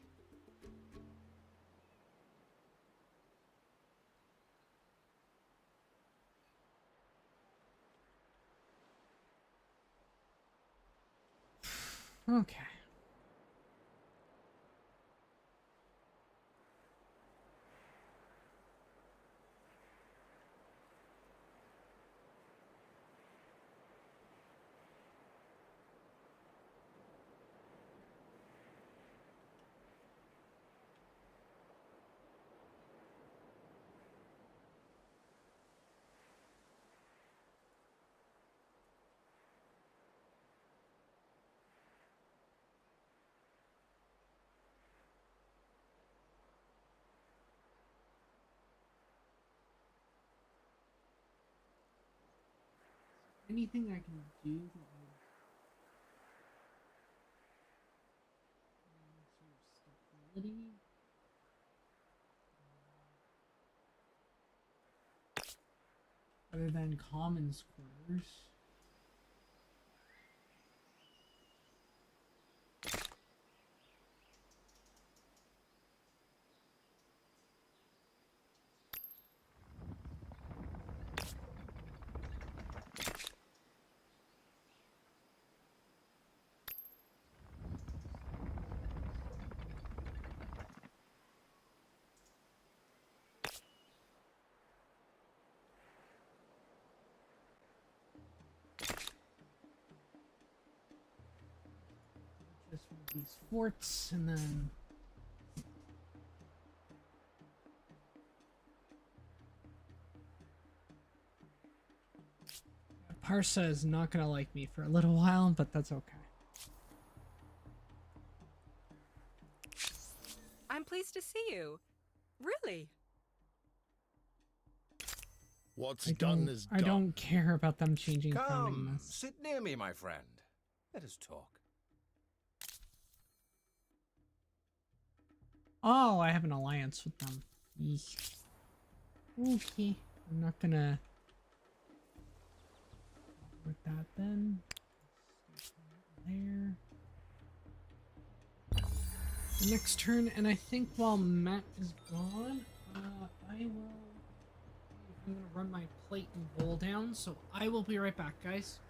Okay. Anything I can do? ability. Other than Common's quarters. Just one of these forts, and then Parsa is not gonna like me for a little while, but that's okay. I'm pleased to see you. Really? What's done is done. I don't care about them changing founding Come, myths. sit near me, my friend. Let us talk. Oh, I have an alliance with them. Eek. Okay, I'm not gonna with that then. There. The next turn, and I think while Matt is gone, I will. I'm gonna run my plate and bowl down, so I will be right back, guys.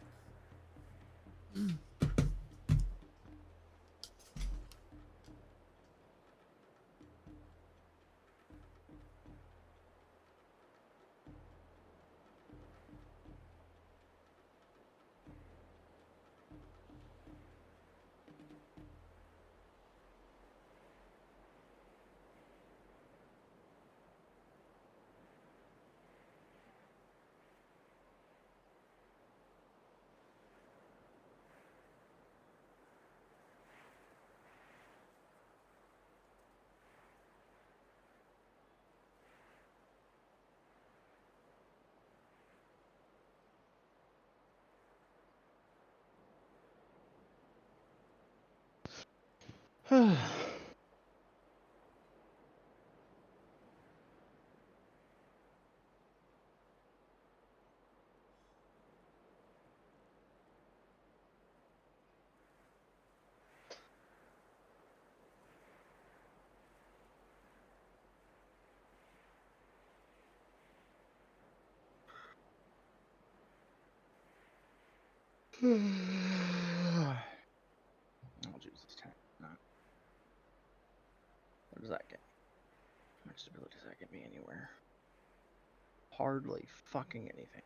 I'll choose this time. No. What does that get? How much stability does that get me anywhere? Hardly fucking anything.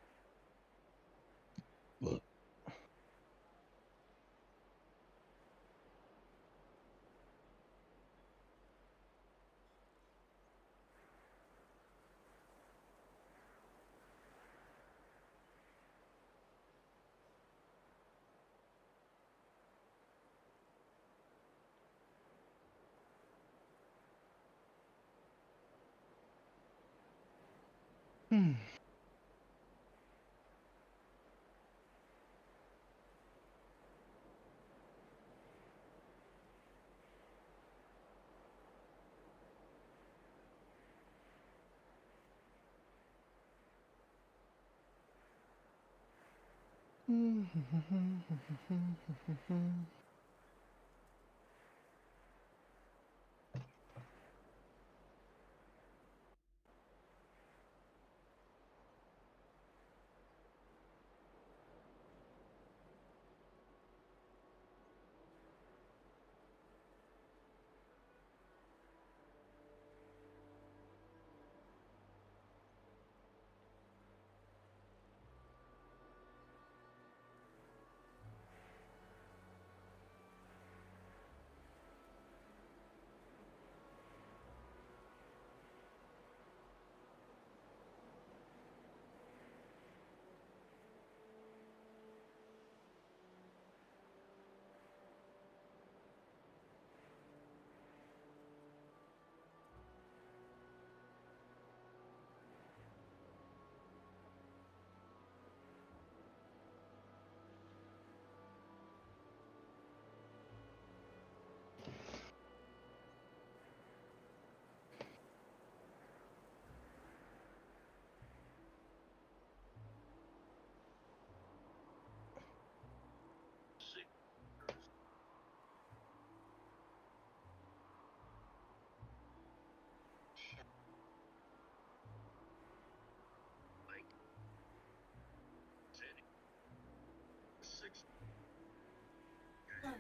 I'm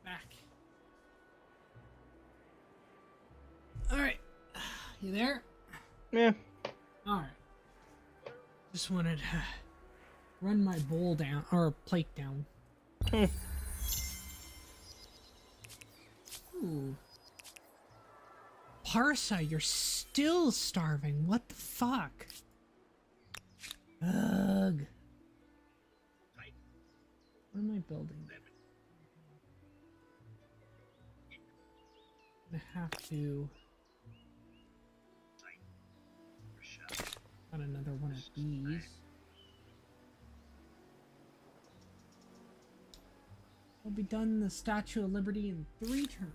back. Alright. You there? Yeah. Alright. Just wanted to run my bowl down, or plate down. Ooh. Parsa, you're still starving. What the fuck? Ugh. What am I building? I have to... Got another one of these. We'll be done the Statue of Liberty in 3 turns.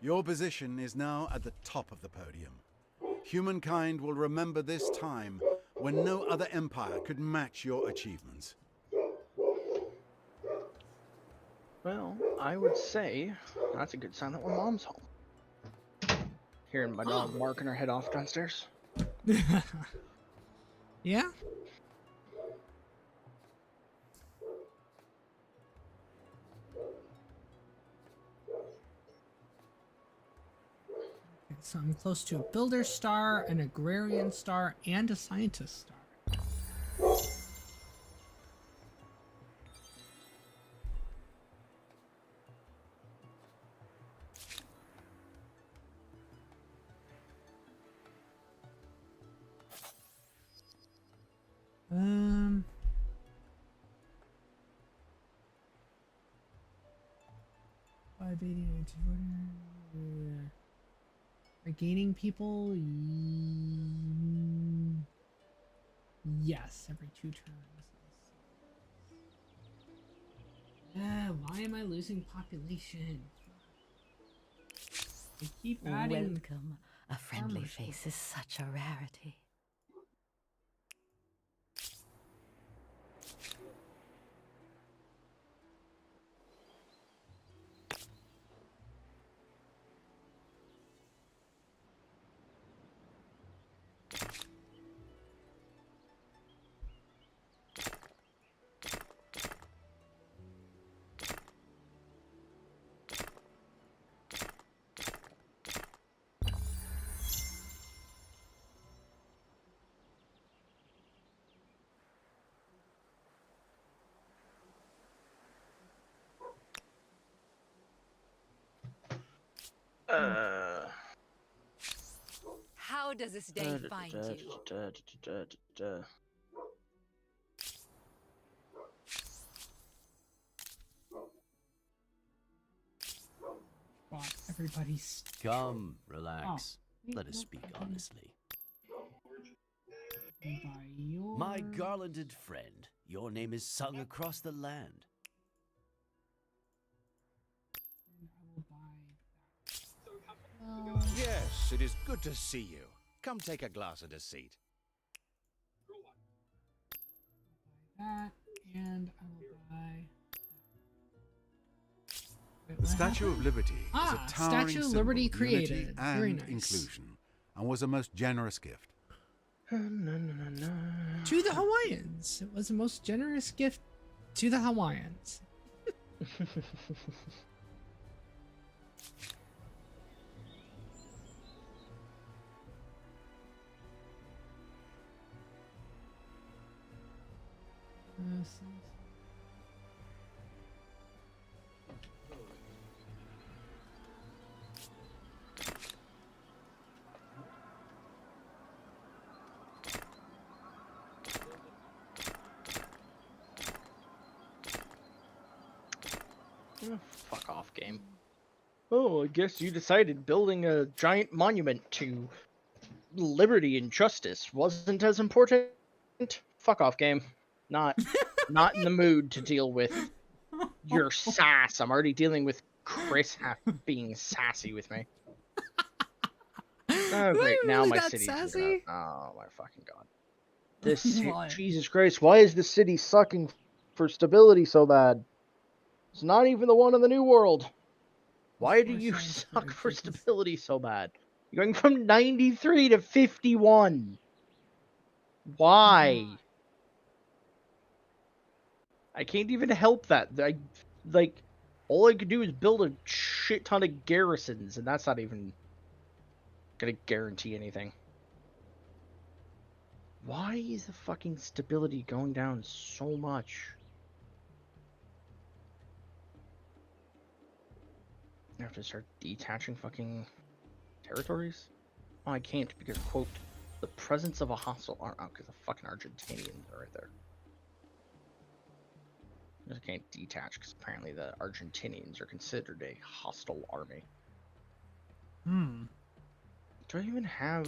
Your position is now at the top of the podium. Humankind will remember this time when no other empire could match your achievements. Well, I would say that's a good sign that my mom's home. Hearing my dog barking her head off downstairs. Yeah? So I'm close to a builder star, an agrarian star, and a scientist star. Gaining people? Yes, every 2 turns. Why am I losing population? I keep adding. Welcome. A friendly face is such a rarity. How does this day find you? Everybody's. Come, relax. Let us speak honestly. My garlanded friend, your name is sung across the land. Yes, it is good to see you. Come take a glass at a seat. That, and I will buy. The Statue of Liberty is a towering Statue of symbol Liberty of created. unity Very and nice. inclusion, and was a most generous gift. To the Hawaiians. It was the most generous gift to the Hawaiians. Fuck off, game. Oh, I guess you decided building a giant monument to liberty and justice wasn't as important. Fuck off, game. Not in the mood to deal with your sass. I'm already dealing with Chris being sassy with me. Oh great, now my city's moving up. Oh my fucking god. Why? Jesus Christ, why is the city sucking for stability so bad? It's not even the one in the New World. Why do you suck for stability so bad? You're going from 93 to 51. Why? I can't even help that. All I could do is build a shit ton of garrisons, and that's not even gonna guarantee anything. Why is the fucking stability going down so much? I have to start detaching fucking territories? Oh, I can't because, quote, the presence of a hostile army. Oh, because the fucking Argentinians are right there. I can't detach because apparently the Argentinians are considered a hostile army. Do I even have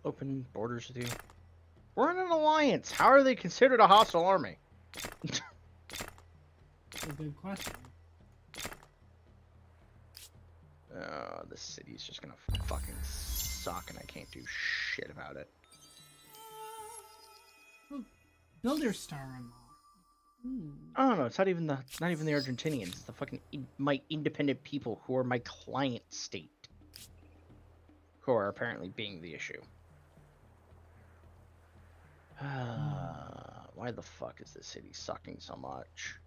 open borders with you? We're in an alliance. How are they considered a hostile army? That's a good question. This city's just gonna fucking suck and I can't do shit about it. Oh, Builder Star unlocked. Oh no, it's not even the Argentinians. It's the fucking my independent people who are my client state, who are apparently being the issue. Why the fuck is this city sucking so much?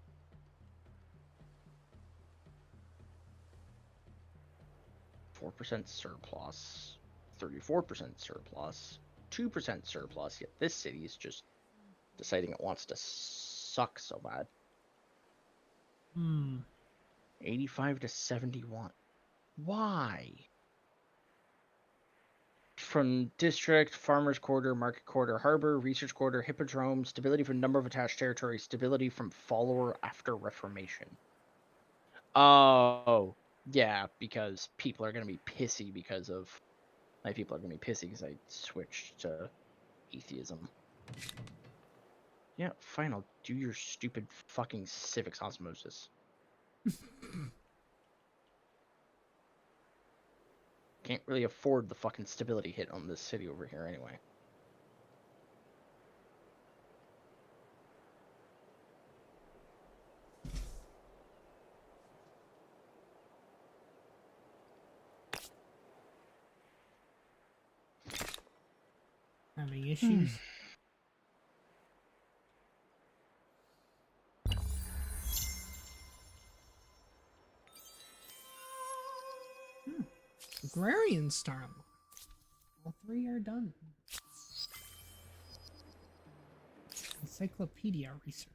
4% surplus, 34% surplus, 2% surplus, yet this city is just deciding it wants to suck so bad. 85 to 71. Why? From district, farmers quarter, market quarter, harbor, research quarter, hippodrome, stability from number of attached territories, stability from follower after reformation. Oh, yeah, because people are going to be pissy because of... My people are going to be pissy because I switched to atheism. Yeah, fine, I'll do your stupid fucking civics osmosis. Can't really afford the fucking stability hit on this city over here anyway. Having issues? Agrarian Star unlocked. All 3 are done. Encyclopedia researched.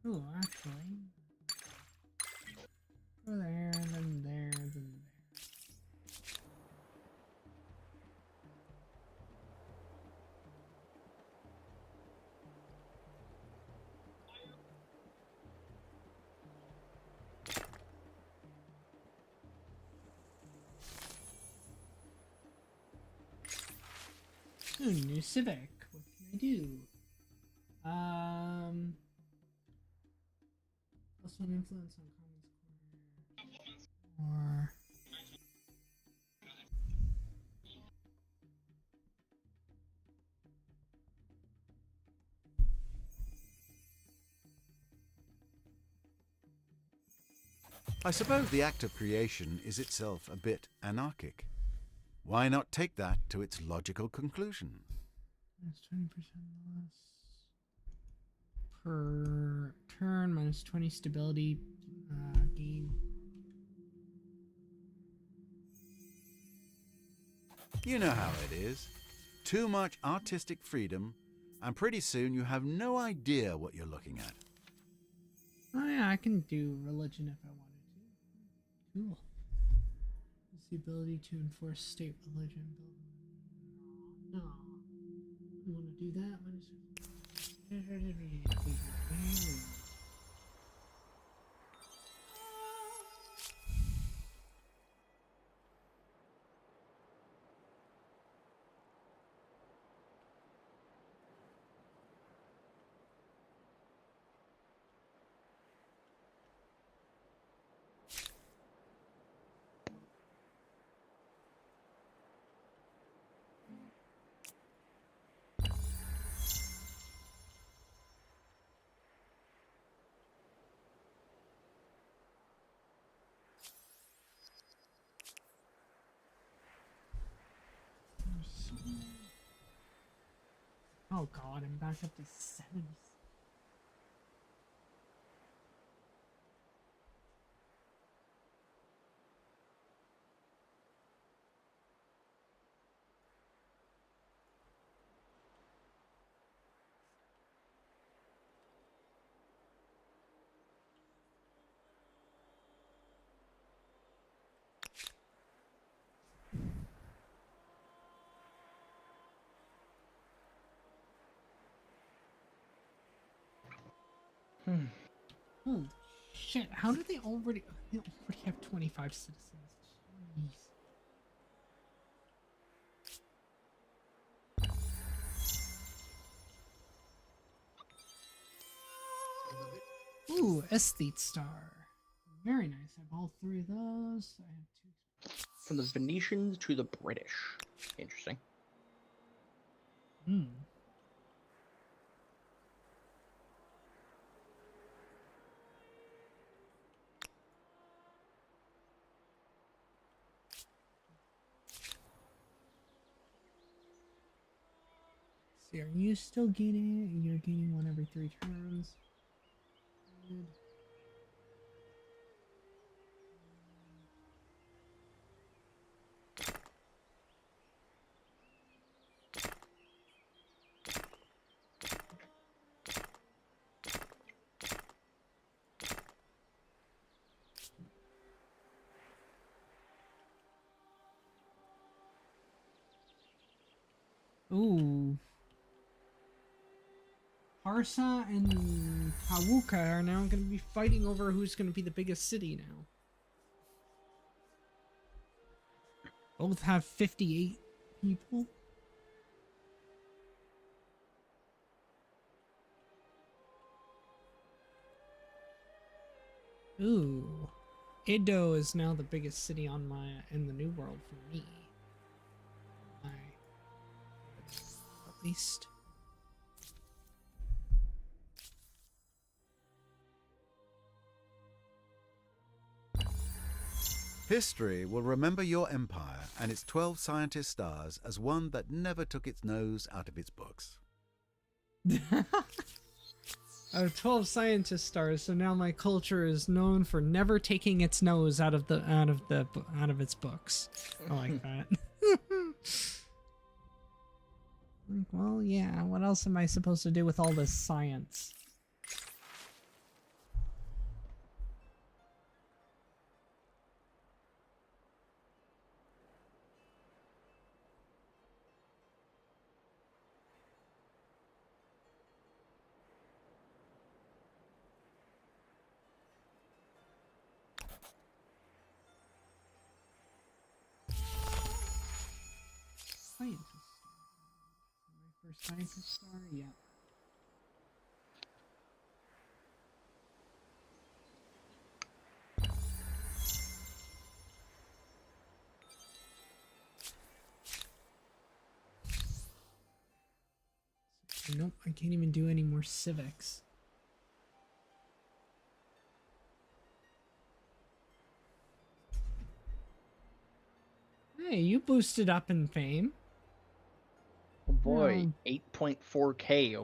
Oh, actually. Go there, and then there, and then there. Ooh, new civic. What can I do? Plus 1 influence on commons or I suppose the act of creation is itself a bit anarchic. Why not take that to its logical conclusion? minus 20% loss per turn, minus 20 stability gain. You know how it is. Too much artistic freedom, and pretty soon you have no idea what you're looking at. Oh yeah, I can do religion if I wanted to. Cool. It's the ability to enforce state religion. No. I want to do that. Oh god, I'm back up to 7. Holy shit, how do they already have 25 citizens? Jeez. Ooh, Aesthete Star. Very nice. I have all 3 of those. I have 2. From the Venetians to the British. Interesting. Hmm. See, are you still gaining it? You're gaining 1 every 3 turns. Good. Ooh. Parsa and Tawuka are now going to be fighting over who's going to be the biggest city now. Both have 58 people. Ooh. Edo is now the biggest city in the New World for me. At least. History will remember your empire and its 12 scientist stars as one that never took its nose out of its books. I have 12 scientist stars, so now my culture is known for never taking its nose out of its books. I like that. Well, yeah. What else am I supposed to do with all this science? Scientist star. My first scientist star? Yeah. Nope, I can't even do any more civics. Hey, you boosted up in fame. Oh boy, 8.4K,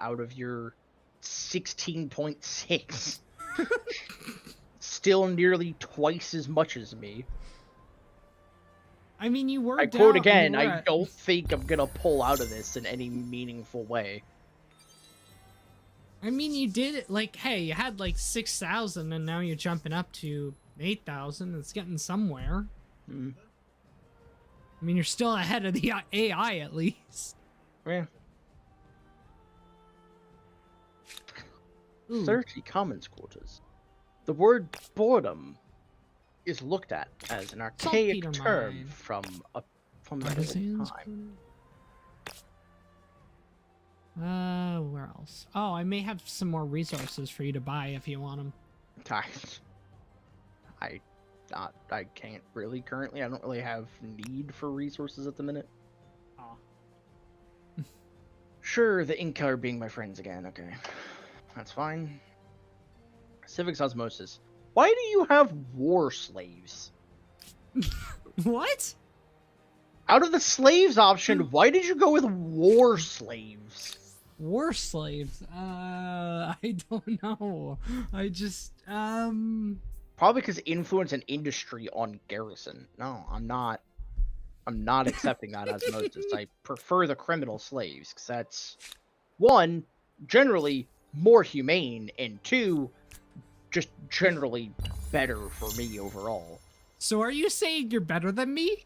out of your 16.6. Still nearly twice as much as me. I mean, you were I quote again, I don't think I'm gonna pull out of this in any meaningful way. I mean, you did it, like, hey, you had like 6,000 and now you're jumping up to 8,000. It's getting somewhere. Hmm. I mean, you're still ahead of the AI at least. Yeah. Ooh. 30 commons quarters. The word boredom is looked at as an archaic term from that time. Where else? Oh, I may have some more resources for you to buy if you want them. I can't really currently. I don't really have need for resources at the minute. Oh. Sure, the Inca are being my friends again. Okay, that's fine. Civics osmosis. Why do you have war slaves? What? Out of the slaves option, why did you go with war slaves? War slaves? I don't know. I just, Probably because influence and industry on Garrison. No, I'm not accepting that as Moses. I prefer the criminal slaves, because that's, one, generally more humane, and two, just generally better for me overall. So are you saying you're better than me?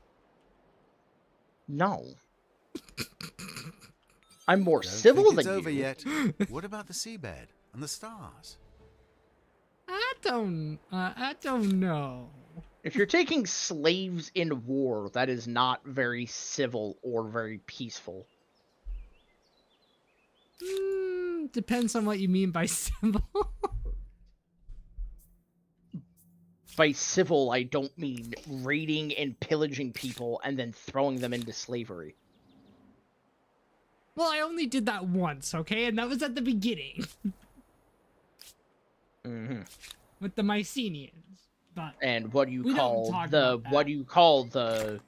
No. I'm more civil than over you. Yet. What about the seabed and the stars? I don't know. If you're taking slaves in war, that is not very civil or very peaceful. Depends on what you mean by civil. By civil, I don't mean raiding and pillaging people and then throwing them into slavery. Well, I only did that once, okay? And that was at the beginning. Mm-hmm. With the Mycenaeans. But and what do you call the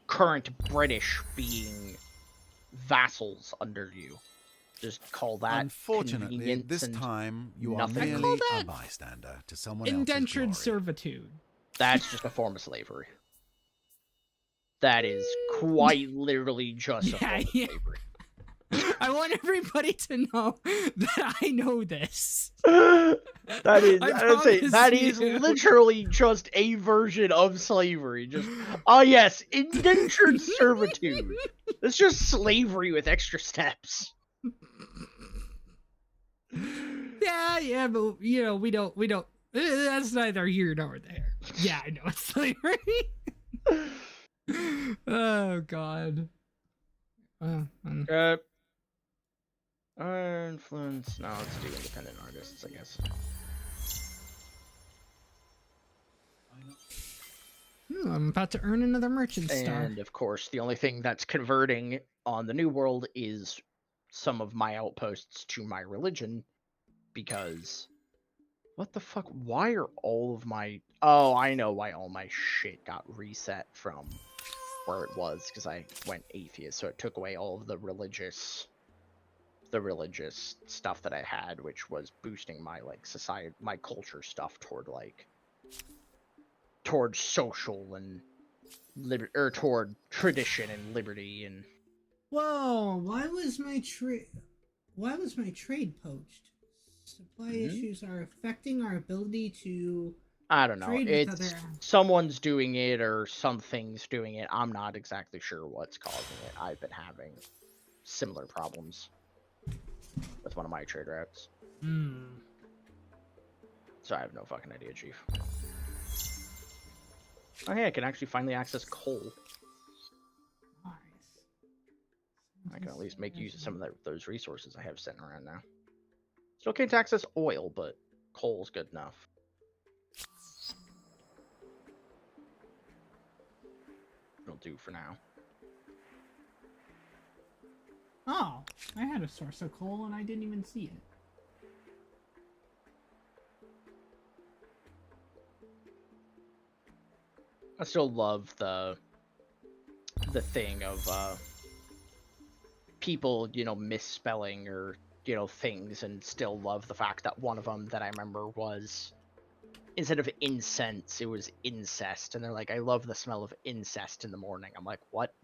current British being vassals under you? Just call that. Unfortunately, this time you are merely a bystander to someone else's indentured glory. servitude. That's just a form of slavery. That is quite literally just a form of slavery. I want everybody to know that I know this. That is literally just a version of slavery. Just yes, indentured servitude. It's just slavery with extra steps. Yeah, but we don't. That's neither here nor there. Yeah, I know it's slavery. Oh God. Influence. No, let's do independent artists, I guess. I'm about to earn another merchant star. And of course, the only thing that's converting on the New World is some of my outposts to my religion, because what the fuck? Why are all of my... Oh, I know why all my shit got reset from where it was, because I went atheist, so it took away all of the religious stuff that I had, which was boosting my society, my culture stuff toward social and toward tradition and liberty. And whoa, why was my trade poached? Supply issues are affecting our ability to I don't know. It's someone's doing it or something's doing it. I'm not exactly sure what's causing it. I've been having similar problems with one of my trade routes. So I have no fucking idea, Chief. Oh hey, I can actually finally access coal. Nice. I can at least make use of some of those resources I have sitting around now. Still can't access oil, but coal's good enough. It'll do for now. Oh, I had a source of coal and I didn't even see it. I still love the thing of people, misspelling or things, and still love the fact that one of them that I remember was, instead of incense, it was incest, and they're like, I love the smell of incest in the morning. I'm like, what?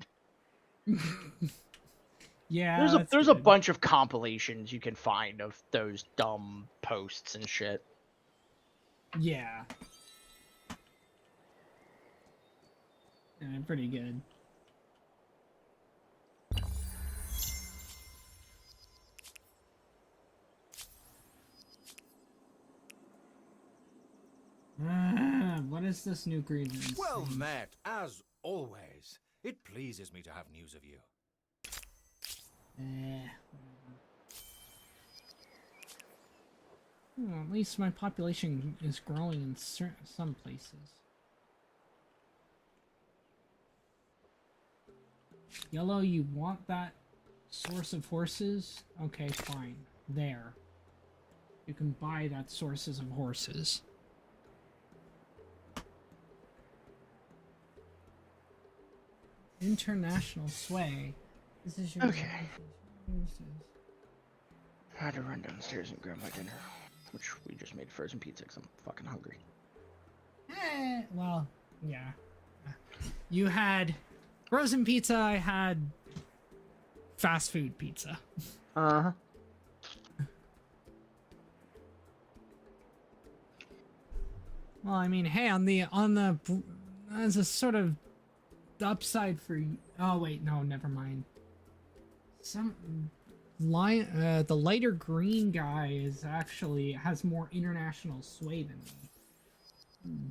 Yeah, there's a bunch of compilations you can find of those dumb posts and shit. Yeah. Yeah, pretty good. What is this new grievance? Well met, as always. It pleases me to have news of you. Well, at least my population is growing in some places. Yellow, you want that source of horses? Okay, fine. There. You can buy that sources of horses. International sway. This is your Okay. I had to run downstairs and grab my dinner, which we just made frozen pizza because I'm fucking hungry. Well, yeah. You had frozen pizza, I had fast food pizza. Uh-huh. Well, I mean, hey, as a sort of upside for you. Oh wait, no, never mind. The lighter green guy has more international sway than me.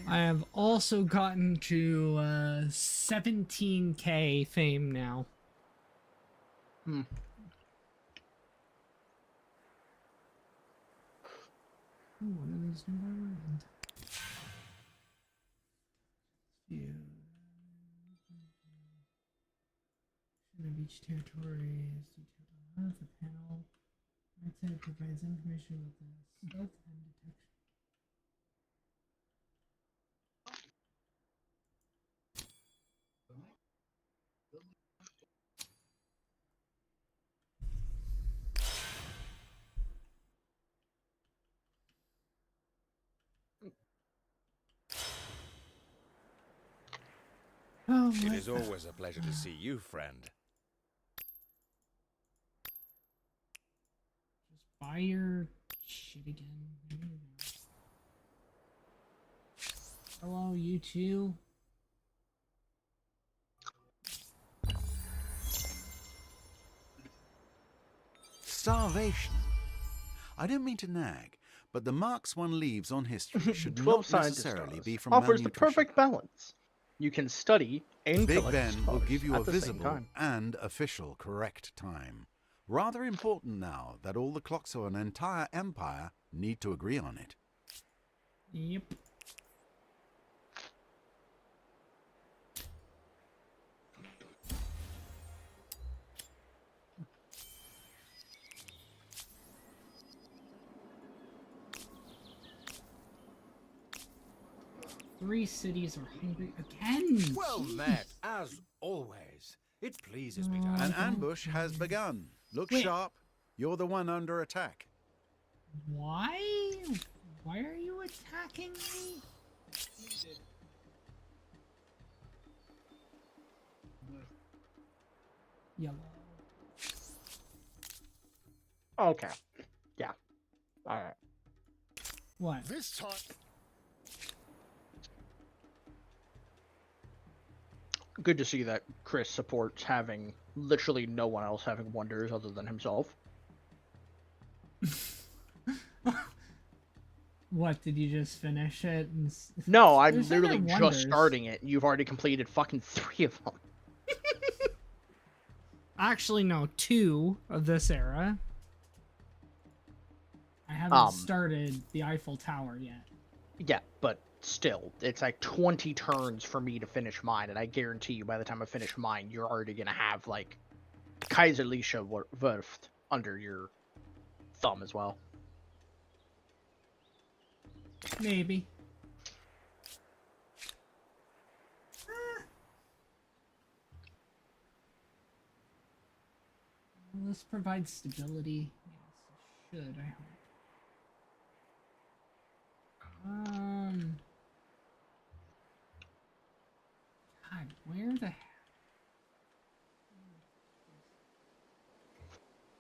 I have also gotten to 17k fame now. Hmm. Ooh, what are these new ones? Of each territory is detailed. The panel right side provides information about the stealth and detection. Oh, It is always a pleasure to see you, friend. Just buy your shit again. There you go. Hello, you two. Starvation. I don't mean to nag, but the marks one leaves on history should 12 not scientist necessarily stars be from offers the malnutrition. perfect balance. You can study and Big collect Ben will stars give you a at the same visible time. and official correct time. Rather important now that all the clocks of an entire empire need to agree on it. Yep. Three cities are hungry again. Well Jeez. met, as always. It pleases me to have An ambush has begun. Look Wait. sharp. You're the one under attack. Why? Why are you attacking me? Yellow. Okay. Yeah. Alright. What? This time. Good to see that Chris supports having literally no one else having wonders other than himself. What, did you just finish it? No, I'm There's literally other just wonders. starting it. You've already completed fucking 3 of them. Actually, no, 2 of this era. I haven't started the Eiffel Tower yet. Yeah, but still, it's like 20 turns for me to finish mine, and I guarantee you by the time I finish mine, you're already gonna have, like, Kaiserliche Werft under your thumb as well. Maybe. Well, this provides stability. Yes, it should, I hope. God, where the heck?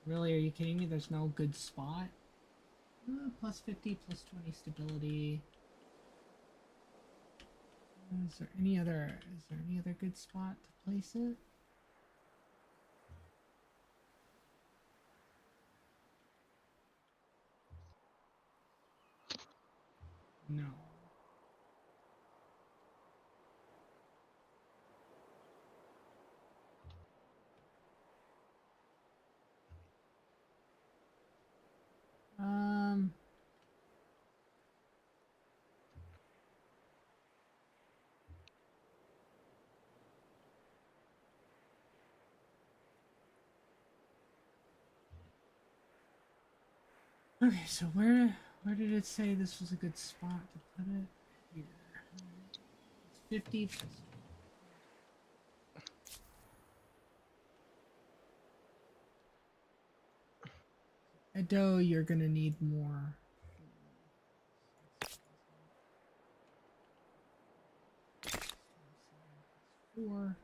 Really, are you kidding me? There's no good spot? Plus 50, plus 20 stability. Is there any other good spot to place it? No. Okay, so where did it say this was a good spot to put it? Here. It's 50. Edo, you're gonna need more. Four.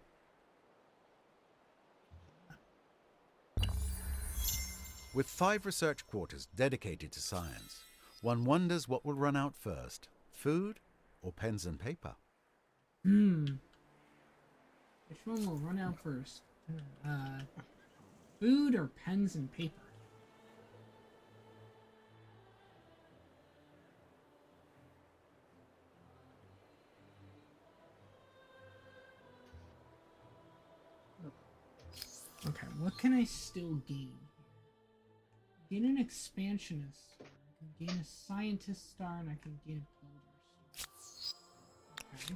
With 5 research quarters dedicated to science, one wonders what will run out first, food or pens and paper? Which one will run out first? Food or pens and paper? Okay, what can I still gain? Gain an expansionist star. I can gain a scientist star, and I can gain a builder star. Okay.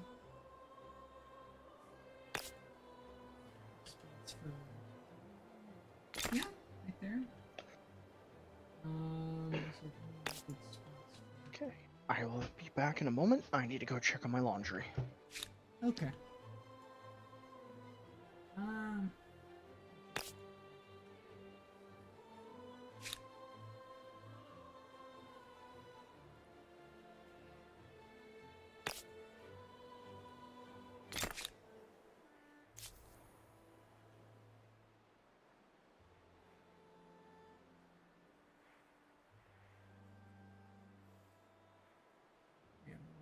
Yeah, right there. Okay, I will be back in a moment. I need to go check on my laundry. Okay.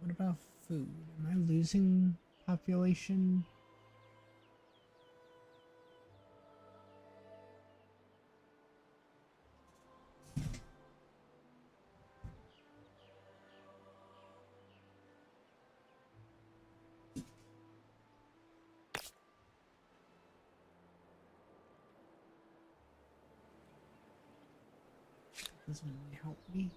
What about food? Am I losing population? Doesn't really help me.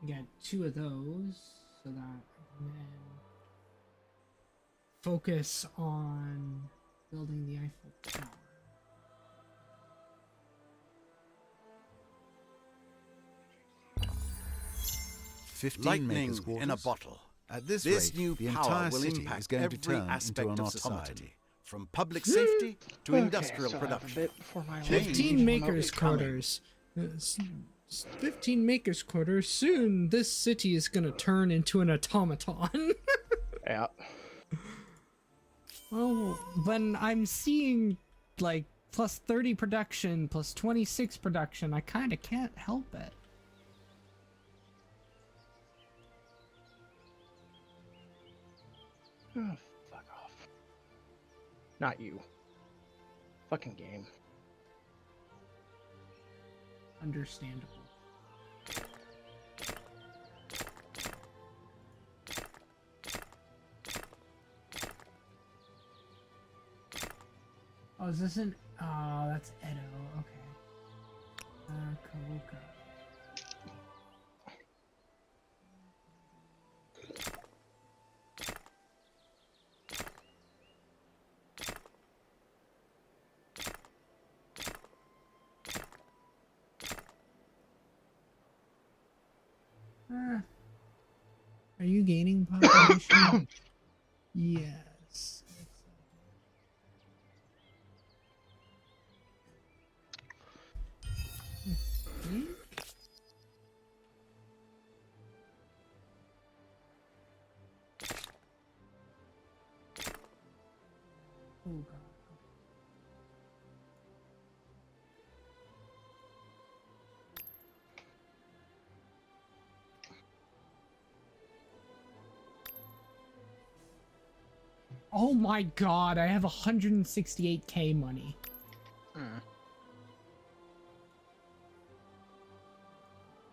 Get 2 of those so that I can then focus on building the Eiffel Tower. Lightning in a bottle. At this rate, new the power entire will city impact is going to every turn aspect into an of automaton. society, from public safety to industrial so I have a production. bit before my 15 makers quarters. 15 makers quarters. Soon this city is gonna turn into an automaton. Yeah. Well, when I'm seeing like plus 30 production, plus 26 production, I kind of can't help it. Oh, fuck off. Not you. Fucking game. Understandable. Oh, is this an... Oh, that's Edo. Okay. Karuka. Are you gaining population? Yes. Oh god. Oh my god, I have 168k money.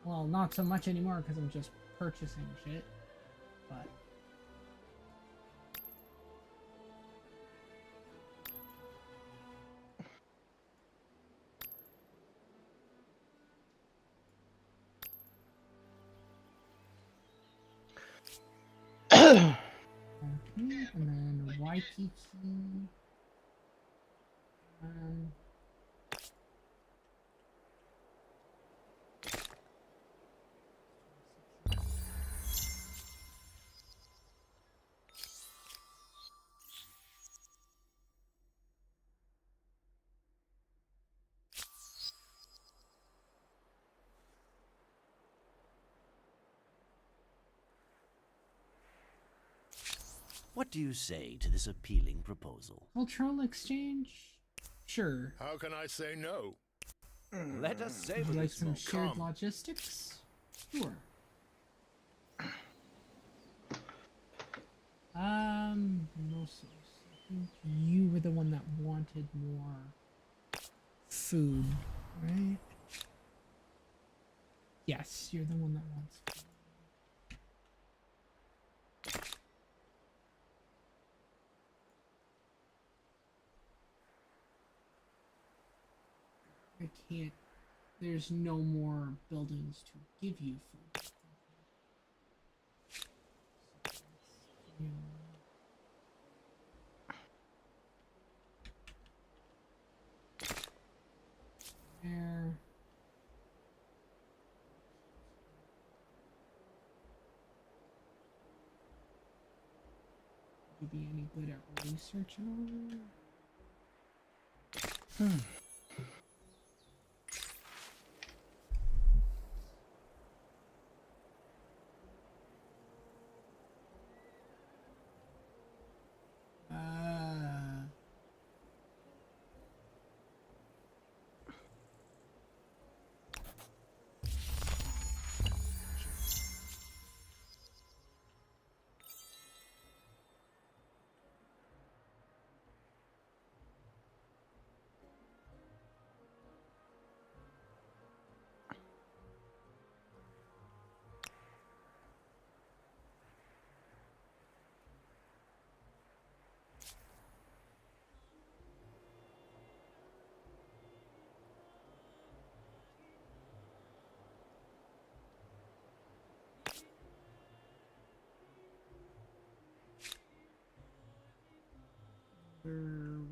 Well, not so much anymore because I'm just purchasing shit, but... And then Waikiki. What do you say to this appealing proposal? Cultural exchange? Sure. How can I say no? Let us Would savor you like this some moment. shared Come. logistics? Sure. Moses, I think you were the one that wanted more food, right? Yes, you're the one that wants food. I can't. There's no more buildings to give you food. Yeah. There. Would you be any good at research and all that?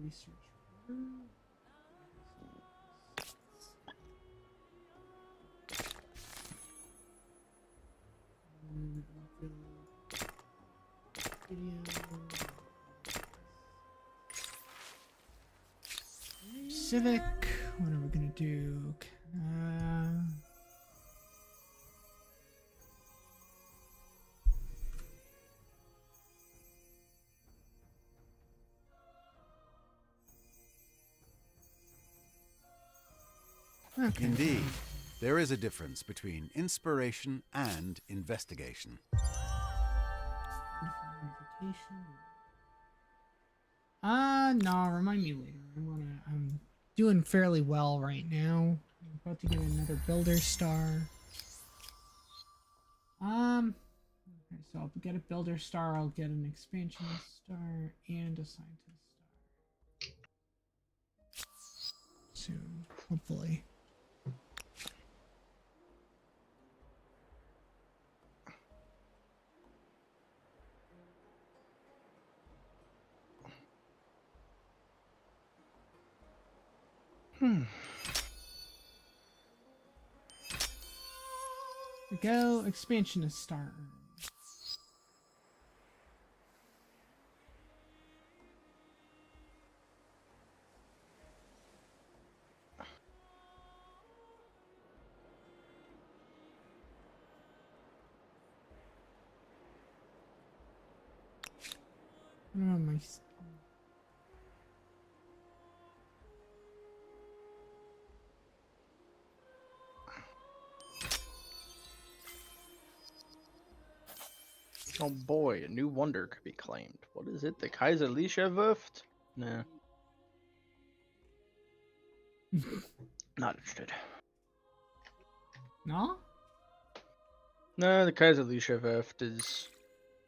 Research. Civic. What are we gonna do? Okay. Indeed, there is a difference between inspiration and investigation. No, remind me later. I'm doing fairly well right now. I'm about to get another builder star. Okay, so I'll get a builder star, I'll get an expansionist star, and a scientist star. Soon, hopefully. There we go, expansionist star. I don't know, my... Oh boy, a new wonder could be claimed. What is it? The Kaiserliche Wirft? Nah. Not interested. No? No, the Kaiserliche Wirft is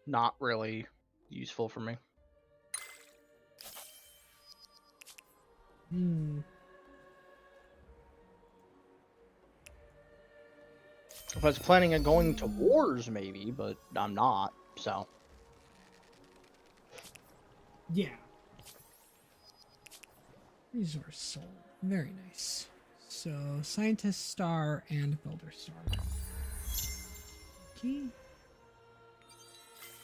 not really useful for me. If I was planning on going to wars, maybe, but I'm not, so. Yeah. Resource sold. Very nice. So, scientist star and builder star. Okay.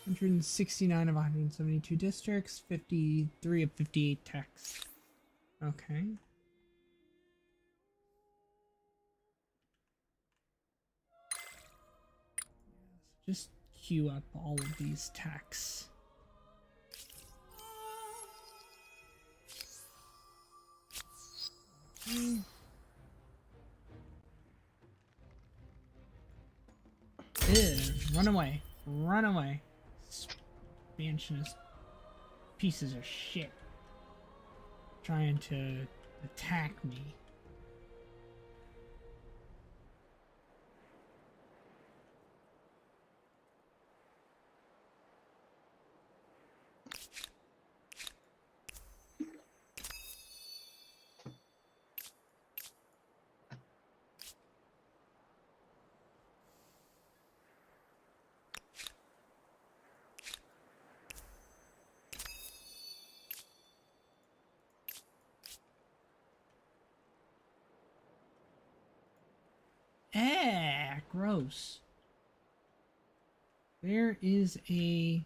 169 of 172 districts, 53 of 58 techs. Okay. Just queue up all of these techs. Ew, run away. Run away. Expansionist pieces of shit. Trying to attack me. Gross. There is a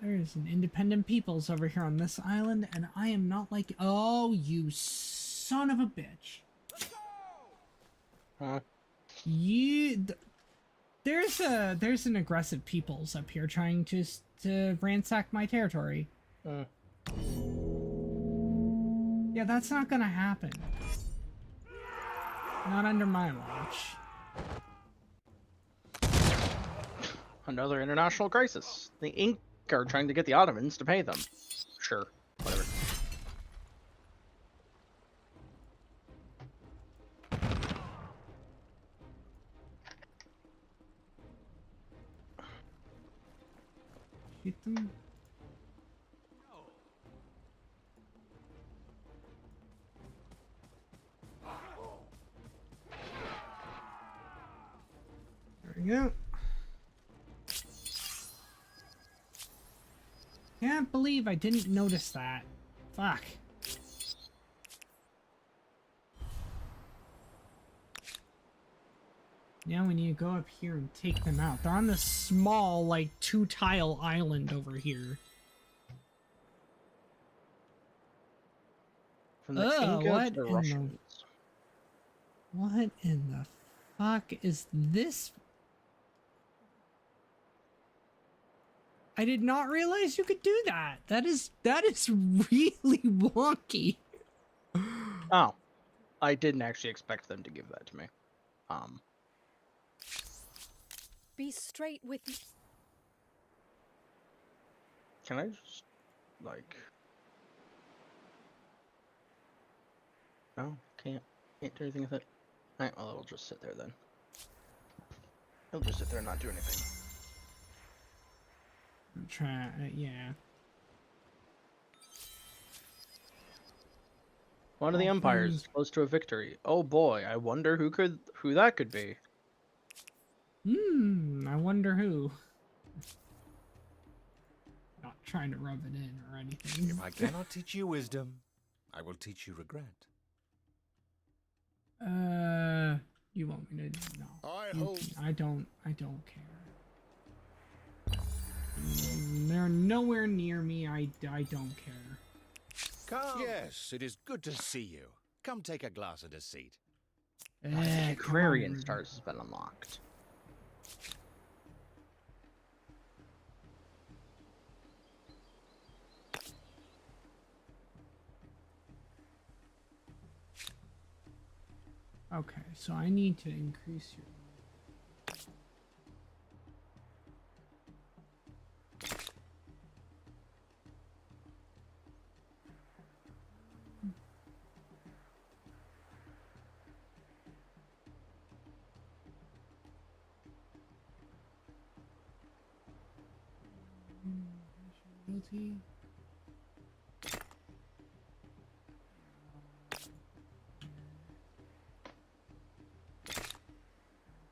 there's an independent peoples over here on this island, and I am not like, oh, you son of a bitch. Huh? There's an aggressive peoples up here trying to ransack my territory. Yeah, that's not gonna happen. Not under my watch. Another international crisis. The Inca are trying to get the Ottomans to pay them. Sure, whatever. Shoot them. There we go. Can't believe I didn't notice that. Fuck. Now we need to go up here and take them out. They're on this small, like, 2-tile island over here. From the Inca what to the in Russians. What in the fuck is this? I did not realize you could do that. That is really wonky. Oh, I didn't actually expect them to give that to me. Be straight with me. Can I just, like... No, can't do anything with it. Alright, well, it'll just sit there then. It'll just sit there and not do anything. Try, yeah. One of the empires is close to a victory. Oh boy, I wonder who that could be. I wonder who. Not trying to rub it in or anything. If I cannot teach you wisdom, I will teach you regret. You want me to? No. I don't care. They're nowhere near me. I don't care. Come. Yes, it is good to see you. Come take a glass at a seat. Agrarian stars has been unlocked. Okay, so I need to increase your... Guilty.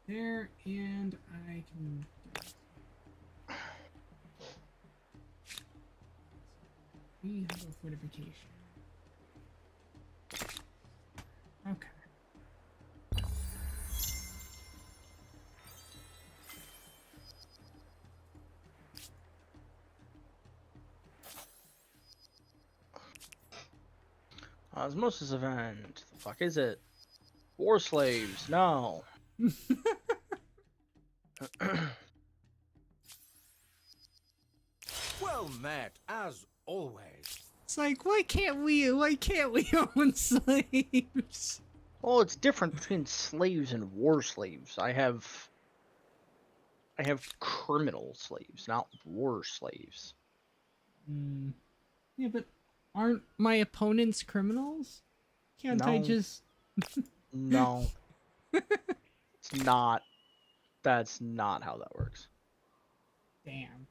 There, and I can... We have a fortification. Okay. Osmosis event. The fuck is it? War slaves. No. Well met, as always. It's like, why can't we own slaves? Well, it's different between slaves and war slaves. I have criminal slaves, not war slaves. Yeah, but aren't my opponents criminals? Can't I No. just... No. It's not. That's not how that works. Damn.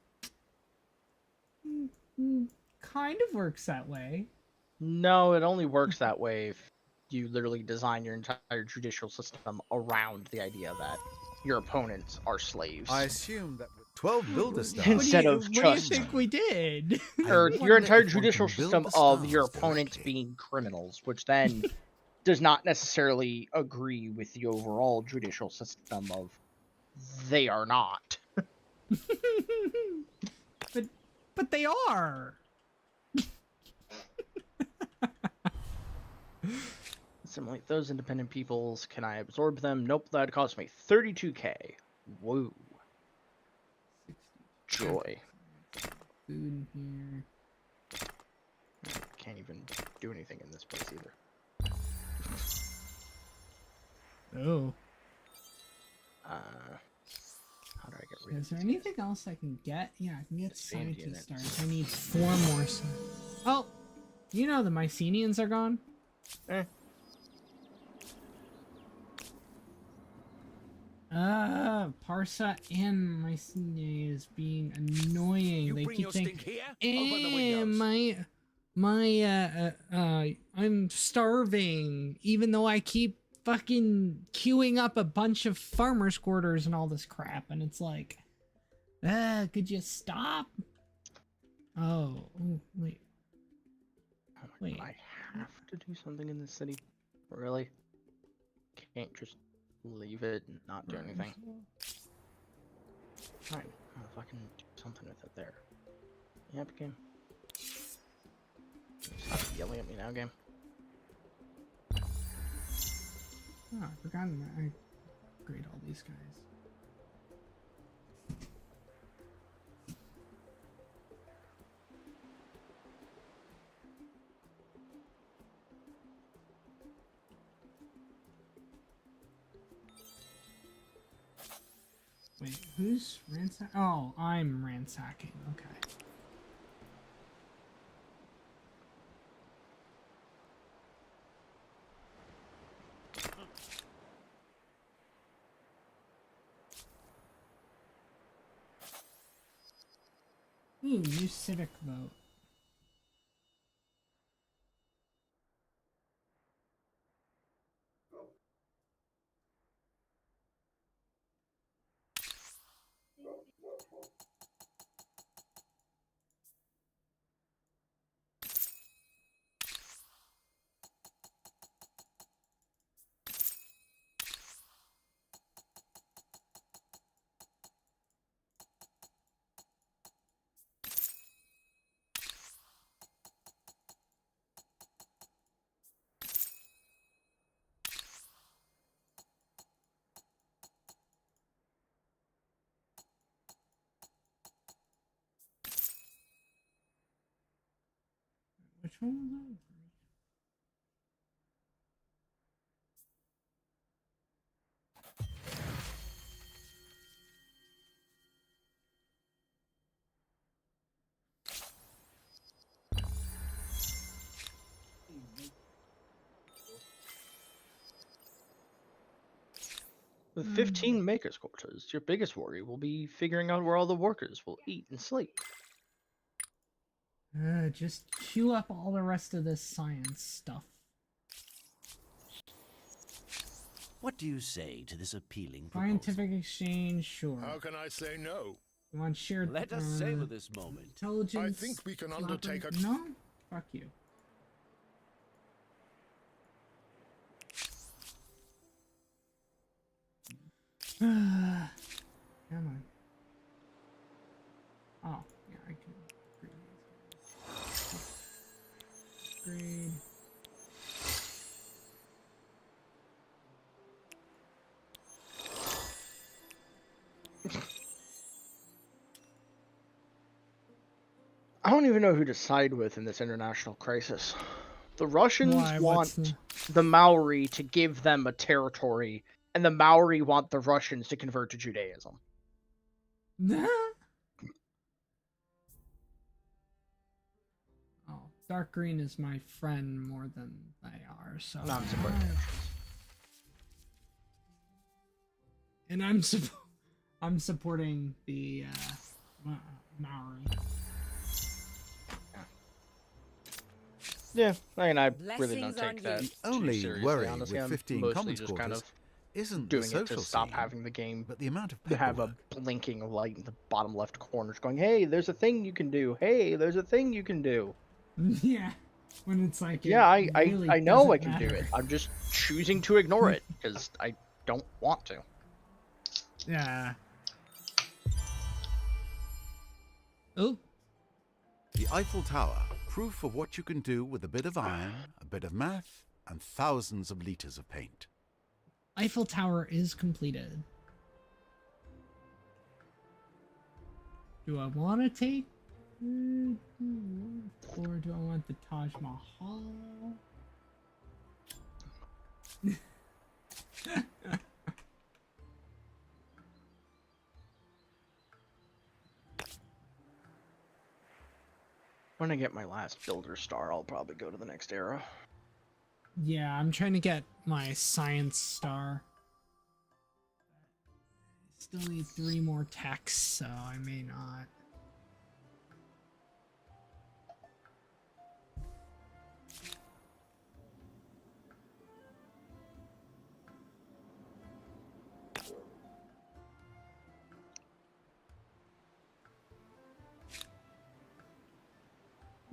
Kind of works that way. No, it only works that way if you literally design your entire judicial system around the idea that your opponents are slaves. I assume that with 12 builder stars. Instead of what do you just... think we did? Or I your entire wonder if one judicial can build system the of your stars opponents directly. being criminals, which then does not necessarily agree with the overall judicial system of they are not. But they are. Assimilate those independent peoples. Can I absorb them? Nope, that'd cost me 32k. Whoa. Joy. Food here. Can't even do anything in this place either. Oh. How do I get rid of Is there these anything else I can get? Yeah, I can get Expand Psyche unit. stars. I need 4 more. Oh, you know the Mycenians are gone. Eh. Parsa and Mycenia is being annoying. You They bring keep your saying, stink here? Open the windows. I'm starving, even though I keep fucking queuing up a bunch of farmers' quarters and all this crap, and it's like, could you stop? Oh, wait. Wait. I have to do something in this city? Really? Can't just leave it and not do anything. Fine. I'll fucking do something with it there. Yep, game. Stop yelling at me now, game. Oh, I forgot I upgrade all these guys. Wait, who's ransacking? Oh, I'm ransacking. Okay. Ooh, new civic vote. Which one was that? With 15 makers quarters, your biggest worry will be figuring out where all the workers will eat and sleep. Just queue up all the rest of this science stuff. What do you say to this appealing proposal? Scientific exchange, sure. How can I say no? You want shared? Let us savor this moment. Intelligence. I think we can undertake a... No. Fuck you. Come on. Oh, yeah, I can upgrade. I don't even know who to side with in this international crisis. The Russians want the Maori to give them a territory, and the Maori want the Russians to convert to Judaism. Oh, dark green is my friend more than they are, so. No, I'm supporting And I'm supporting the Maori. Yeah, I mean, I really Blessings don't on take that you. too Only seriously, worry honestly. with I'm 15 mostly commons just kind quarters of isn't doing the it to social stop scene, having the game but the amount of to have a paperwork. blinking light in the bottom left corner going, hey, there's a thing you can do. Hey, there's a thing you can do. Yeah, when it's like, Yeah, it really I know I doesn't can do matter. it. I'm just choosing to ignore it because I don't want to. Yeah. Oh. The Eiffel Tower, proof of what you can do with a bit of iron, a bit of math, and thousands of liters of paint. Eiffel Tower is completed. Do I want to take... or do I want the Taj Mahal? When I get my last builder star, I'll probably go to the next era. Yeah, I'm trying to get my science star. Still need 3 more techs, so I may not.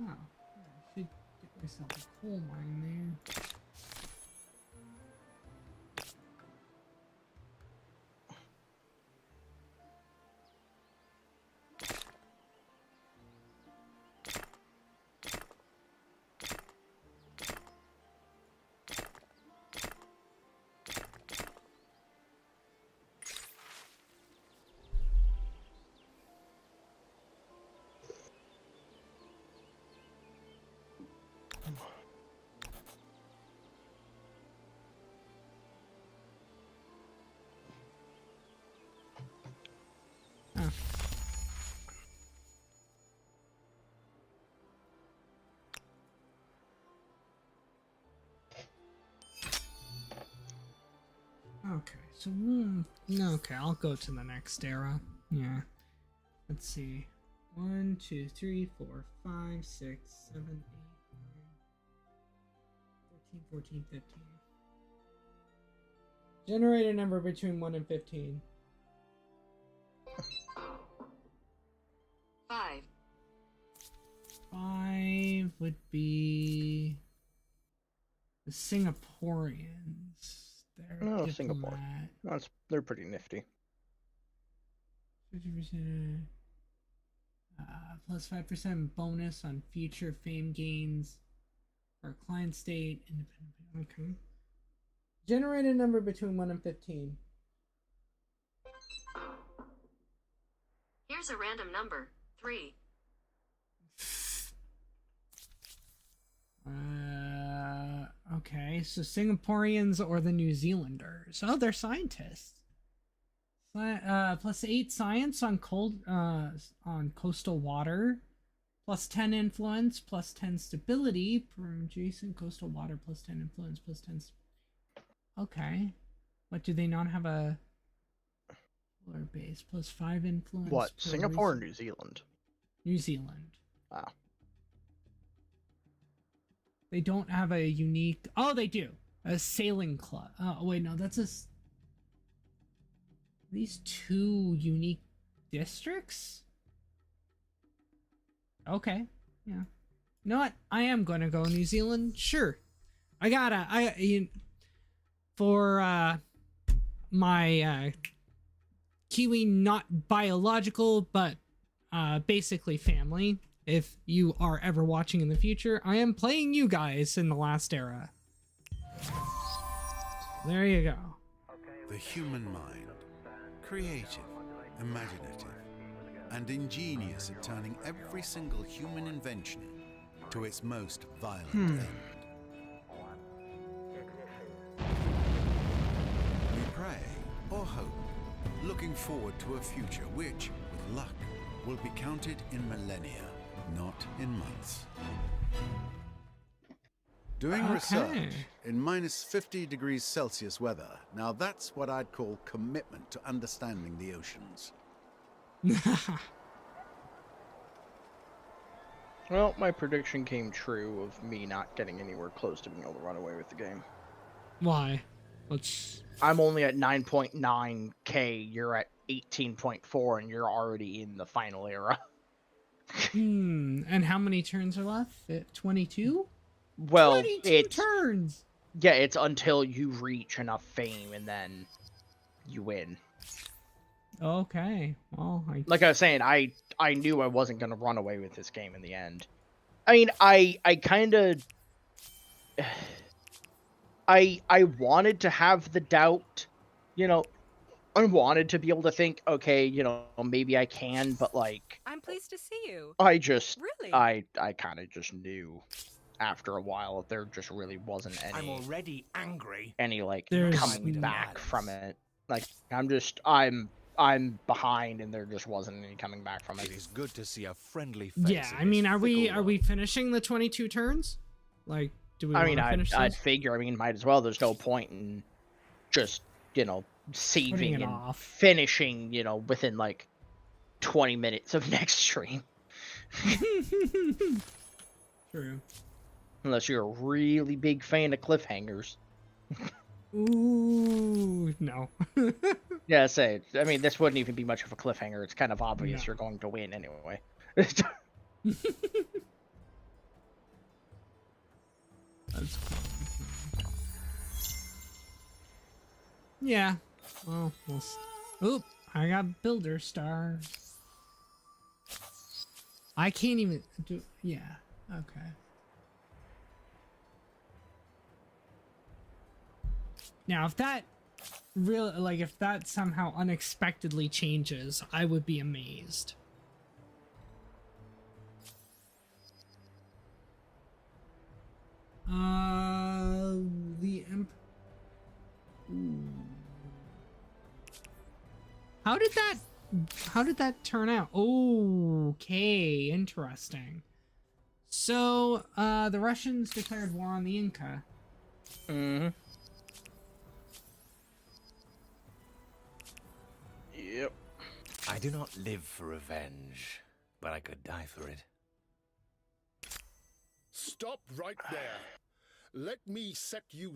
Oh, I should get myself a coal mine there. Okay, so okay, I'll go to the next era. Yeah. Let's see. 1, 2, 3, 4, 5, 6, 7, 8, 9, 13, 14, 15. Generate a number between 1 and 15. 5. 5 would be the Singaporeans. Oh, Singapore. They're pretty nifty. 50%, plus 5% bonus on future fame gains for client state. Independent. Okay. Generate a number between 1 and 15. Here's a random number. 3. Okay, so Singaporeans or the New Zealanders? Oh, they're scientists. Plus 8 science on coastal water. Plus 10 influence, plus 10 stability from adjacent coastal water. Plus 10 influence, plus 10. Okay, what do they not have a polar base? Plus 5 influence. What? Singapore or New Zealand? New Zealand. Wow. They don't have a unique... Oh, they do. A sailing club. Oh, wait, no, that's these 2 unique districts? Okay, yeah. You know what? I am going to go New Zealand. Sure. For my Kiwi, not biological, but basically family. If you are ever watching in the future, I am playing you guys in the last era. There you go. The human mind, creative, imaginative, and ingenious at turning every single human invention to its most violent end. We pray or hope, looking forward to a future which, with luck, will be counted in millennia, not in months. Doing research in minus 50 degrees Celsius weather, now that's what I'd call commitment to understanding the oceans. Well, my prediction came true of me not getting anywhere close to being able to run away with the game. Why? I'm only at 9.9k, you're at 18.4, and you're already in the final era. And how many turns are left? 22? Well, 22 turns! Yeah, it's until you reach enough fame, and then you win. Okay, well, like I was saying, I knew I wasn't going to run away with this game in the end. I mean, I kind of... I wanted to have the doubt, you know, I wanted to be able to think, okay, you know, maybe I can, but like... I'm pleased to see you. Really? I kind of just knew after a while there just really wasn't any... I'm already angry. Any, like, coming back from it. Like, I'm behind, and there just wasn't any coming back from it. It is good to see a friendly face. Yeah, I mean, are we finishing the 22 turns? Like, do we want to finish this? I'd figure, might as well. There's no point in just, you know, saving and finishing, you know, within, like, 20 minutes of next stream. True. Unless you're a really big fan of cliffhangers. Ooh, no. Yeah, I mean, this wouldn't even be much of a cliffhanger. It's kind of obvious you're going to win anyway. That's cool. Yeah. Well, oop, I got Builder Star. I can't even do... Yeah, okay. Now, if that really, like, if that somehow unexpectedly changes, I would be amazed. The How did that turn out? Okay, interesting. So, the Russians declared war on the Inca. Mm-hmm. Yep. I do not live for revenge, but I could die for it. Stop right there. Let me set you...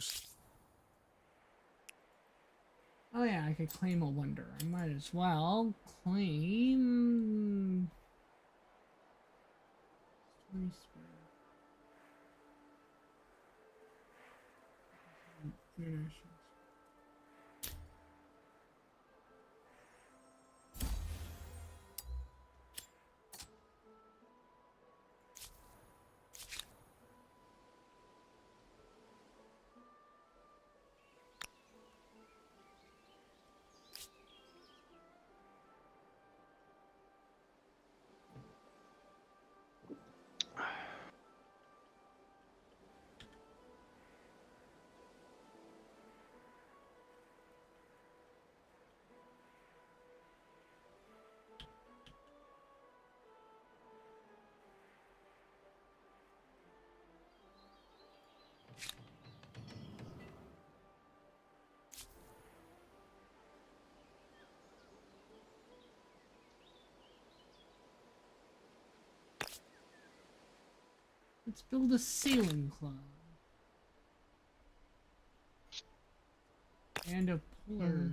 Oh yeah, I could claim a wonder. I might as well claim... International. Let's build a sailing club. And a polar.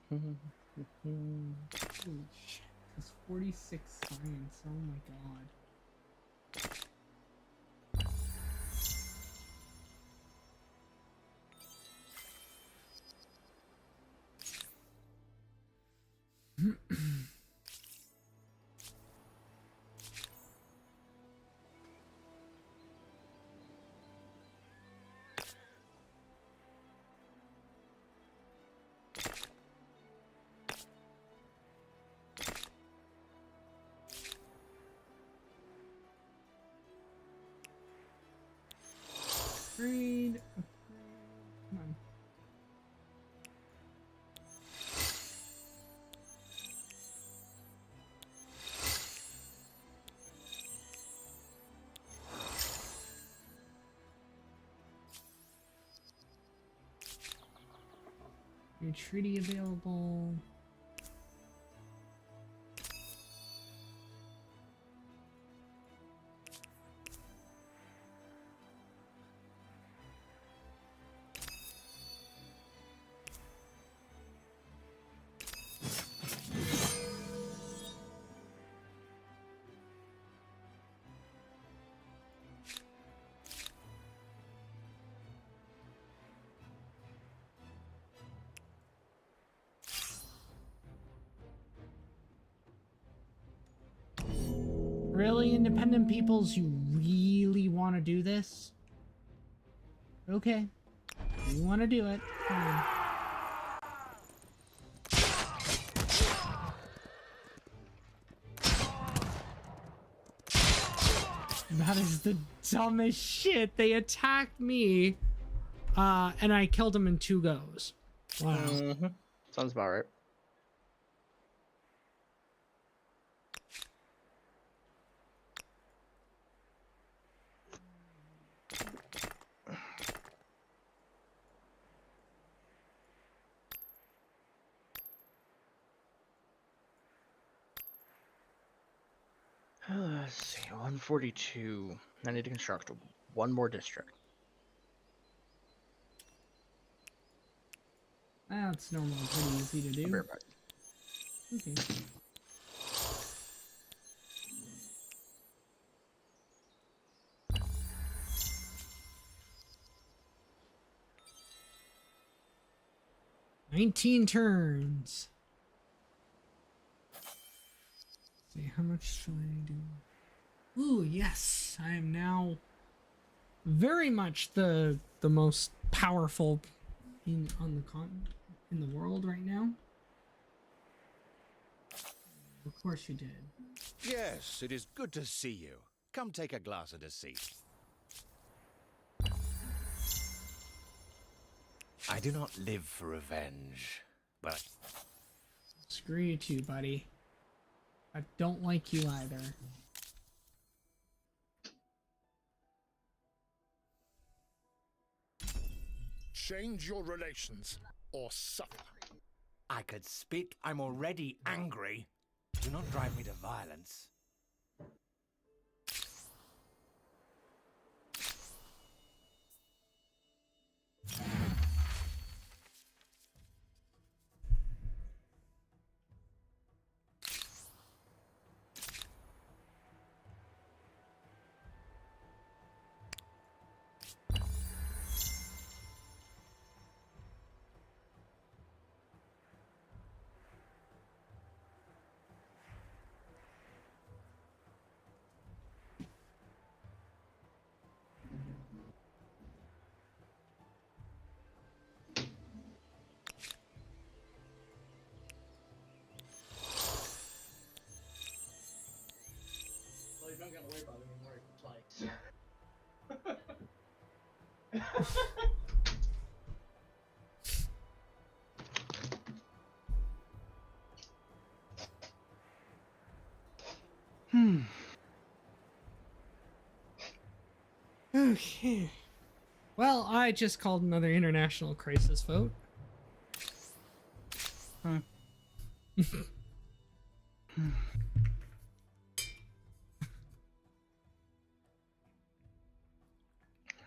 Holy shit. That's 46 science. Oh my god. New treaty available. Really, independent peoples, you really want to do this? Okay. You want to do it. Fine. That is the dumbest shit. They attacked me, and I killed them in 2 goes. Wow. Mm-hmm. Sounds about right. Let's see, 142. I need to construct 1 more district. That's normally pretty easy to do. Okay. "19 turns." Let's see, how much should I do? Ooh, yes. I am now very much the most powerful in the world right now. Of course you did. Yes, it is good to see you. Come take a glass at a seat. I do not live for revenge, but... Screw you too, buddy. I don't like you either. Change your relations or suffer. I could speak. I'm already angry. Do not drive me to violence. Well, you don't gotta worry about it anymore. Twice. Okay. Well, I just called another international crisis vote.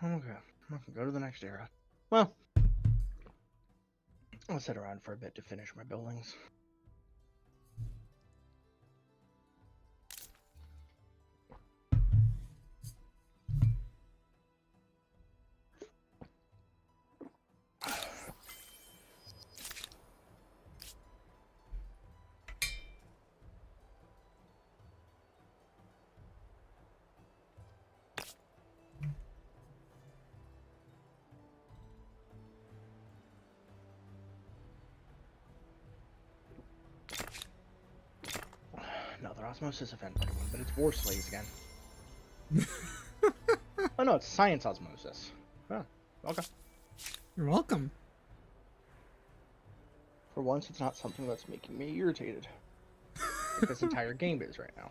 Okay, I can go to the next era. Well, I'll sit around for a bit to finish my buildings. Another osmosis event, but it's war slaves again. Oh no, it's science osmosis. Oh, okay. You're welcome. For once, it's not something that's making me irritated. Like this entire game is right now.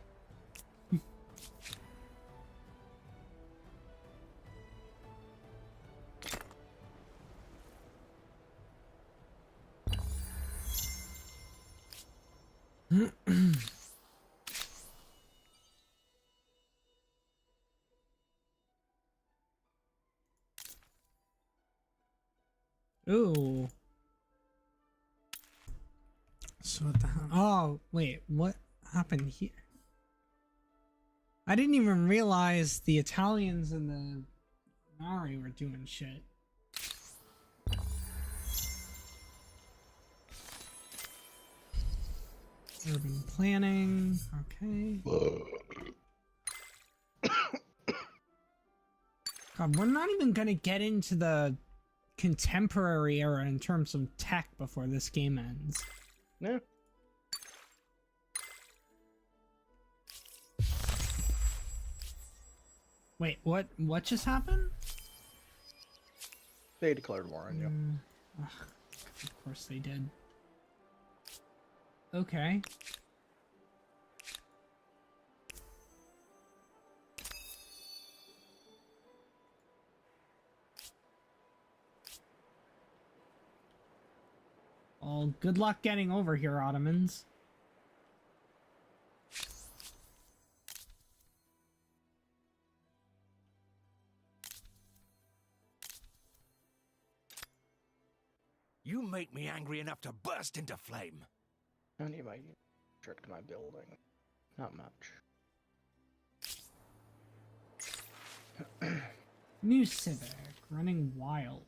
Ooh. So what the hell? Oh, wait, what happened here? I didn't even realize the Italians and the Maori were doing shit. Urban planning, okay. God, we're not even gonna get into the contemporary era in terms of tech before this game ends. Yeah. Wait, what just happened? They declared war on you. Ugh, of course they did. Okay. Well, good luck getting over here, Ottomans. You make me angry enough to burst into flame. I need my trick to my building. Not much. New Civic, running wild.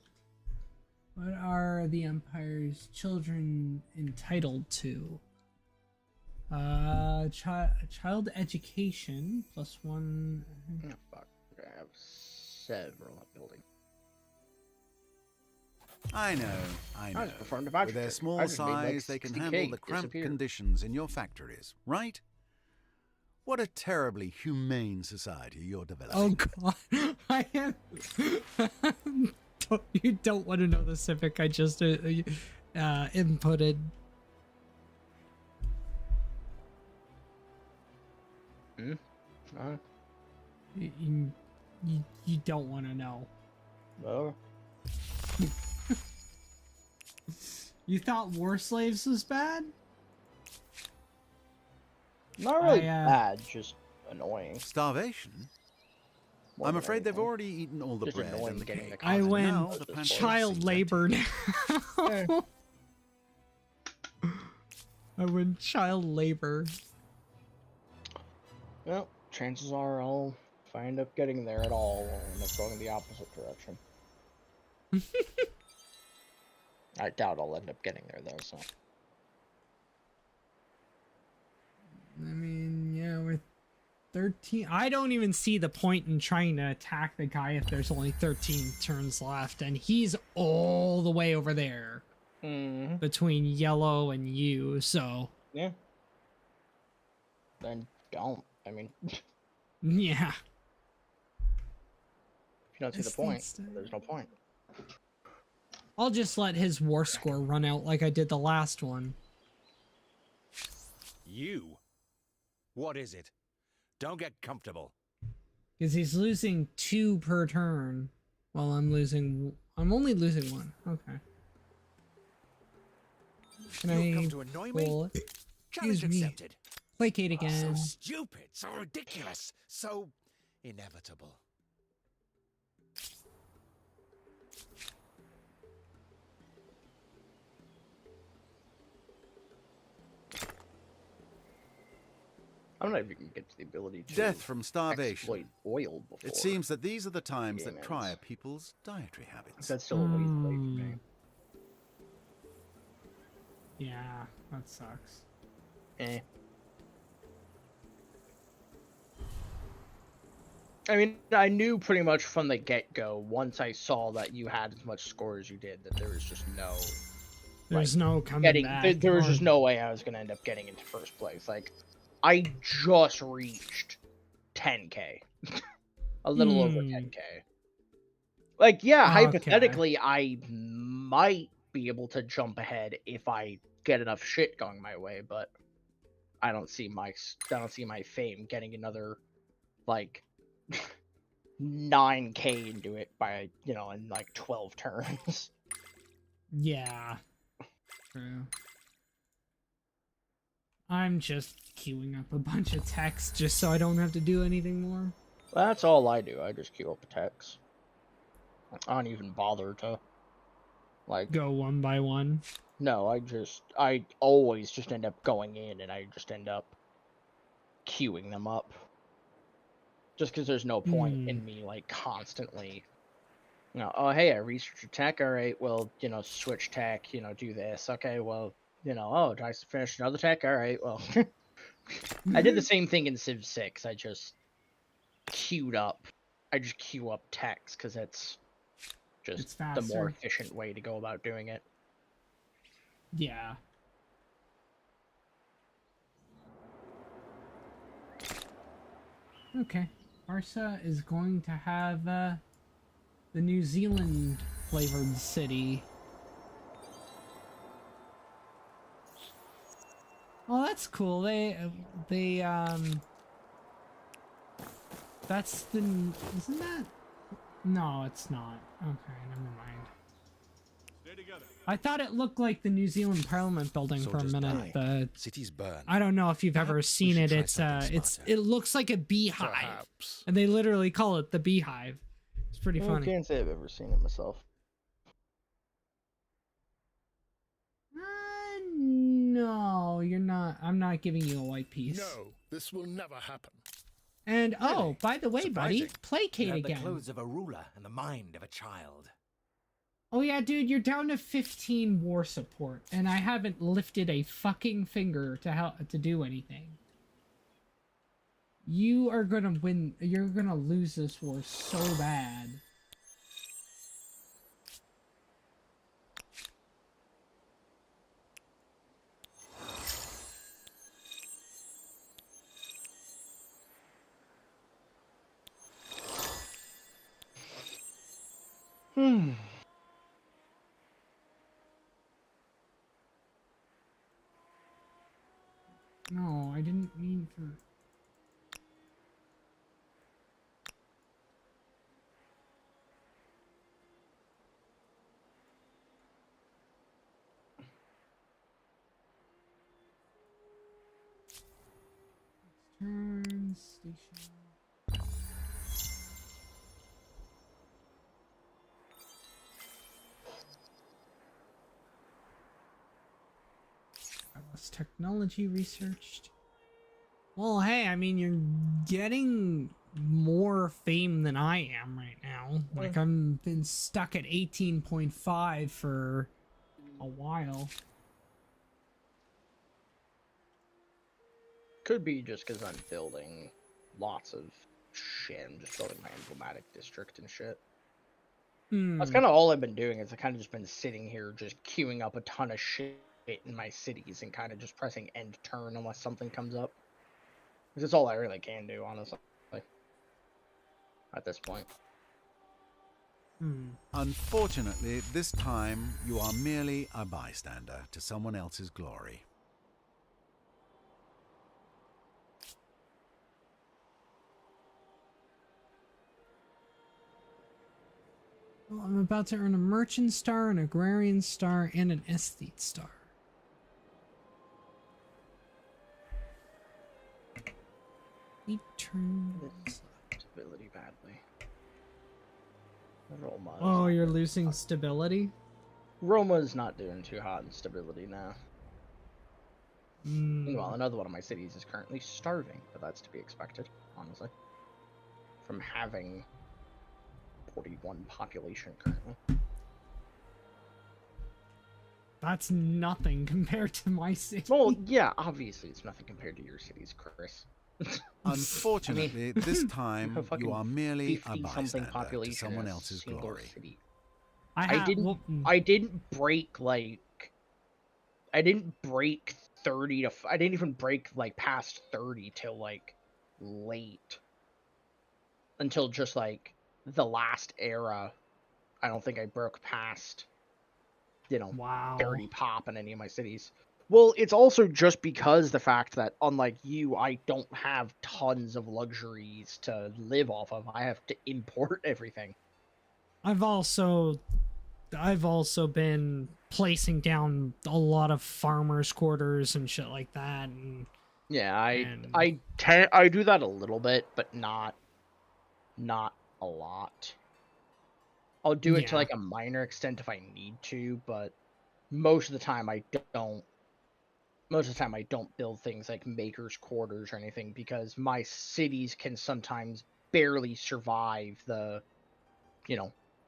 What are the Empire's children entitled to? Child education, +1. Oh, fuck. I have several buildings. I know. With their small size, they can handle the cramped conditions in your factories, right? What a terribly humane society you're developing. Oh god, I am. You don't want to know the Civic I just inputted. You don't want to know. No. You thought War Slaves was bad? Not really bad, just annoying. Starvation? I'm afraid they've already eaten all the just bread and the getting cake. I went Now the pantry child seems labor empty. now. I went child labor. Well, chances are if I end up getting there at all, I'll end up going the opposite direction. I doubt I'll end up getting there though, so. I mean, yeah, we're 13. I don't even see the point in trying to attack the guy if there's only 13 turns left, and he's all the way over there between yellow and you, so. Yeah. Then don't. I mean, if yeah. you don't see the point, there's no point. I'll just let his war score run out like I did the last one. You? What is it? Don't get comfortable. Because he's losing 2 per turn, while I'm only losing 1. Okay. Can You've I come to annoy me? Challenge Excuse me. accepted. Placate again. So stupid, so ridiculous, so inevitable. I don't know if you can get the ability to Death from starvation. exploit oil before. It seems that these are the times that Gamers. try people's dietary habits. That's still a waste for me. Yeah, that sucks. Eh. I mean, I knew pretty much from the get-go, once I saw that you had as much score as you did, that there was just no... There's no coming back. There was just no way I was going to end up getting into first place. Like, I just reached 10k. A little over 10k. Like, yeah, hypothetically, I might be able to jump ahead if I get enough shit going my way, but I don't see my fame getting another, like, 9k into it by, in like 12 turns. Yeah. True. I'm just queuing up a bunch of text just so I don't have to do anything more. That's all I do. I just queue up attacks. I don't even bother to, like... Go one by one? No, I always just end up going in and I just end up queuing them up. Just because there's no point in me, like, constantly... You know, oh, hey, I researched a tech, alright, well, you know, switch tech, you know, do this. Okay, well, you know, oh, did I finish another tech? Alright, well... I did the same thing in Civ 6. I just queued up. I just queue up techs, because it's just the more efficient way to go about doing it. Yeah. Okay. Arsa is going to have the New Zealand flavored city. Well, that's cool. That's the... Isn't that... No, it's not. Okay, never mind. Stay together. I thought it looked like the New Zealand Parliament building for a minute. The city's burned. I don't know if you've ever seen it. It looks like a beehive, Perhaps. and they literally call it the beehive. It's pretty funny. I can't say I've ever seen it myself. No, you're not. I'm not giving you a white piece. No, this will never happen. And oh, by the way, buddy, Surprising. placate You have again. the clothes of a ruler and the mind of a child. Oh yeah, dude, you're down to 15 war support, and I haven't lifted a fucking finger to help to do anything. You are gonna win. You're gonna lose this war so bad. No, I didn't mean for... Turn station. Technology researched. Well, hey, I mean, you're getting more fame than I am right now. Like, I've been stuck at 18.5 for a while. Could be just because I'm building lots of shit. I'm just building my emblematic district and shit. That's kind of all I've been doing, is I've kind of just been sitting here just queuing up a ton of shit in my cities and kind of just pressing end turn unless something comes up. Because that's all I really can do, honestly, at this point. Unfortunately, this time you are merely a bystander to someone else's glory. Well, I'm about to earn a merchant star, an agrarian star, and an aesthete star. Turns. Stability badly. Oh, you're losing stability? Roma's not doing too hot in stability now. Meanwhile, another one of my cities is currently starving, but that's to be expected, honestly. From having 41 population currently. That's nothing compared to my city. Well, yeah, obviously it's nothing compared to your cities, Chris. Unfortunately, this time you are merely a bystander to population someone in a else's single glory. city. I didn't break like I didn't break 30 to I didn't even break like past 30 till like late, until just like the last era. I don't think I broke past, you know, 30 pop in any of my cities. Well, it's also just because the fact that, unlike you, I don't have tons of luxuries to live off of. I have to import everything. I've also I've also been placing down a lot of farmers' quarters and shit like that. And yeah, I do that a little bit, but not a lot. I'll do it to like a minor extent if I need to, but most of the time I don't. Most of the time I don't build things like makers' quarters or anything because my cities can sometimes barely survive the,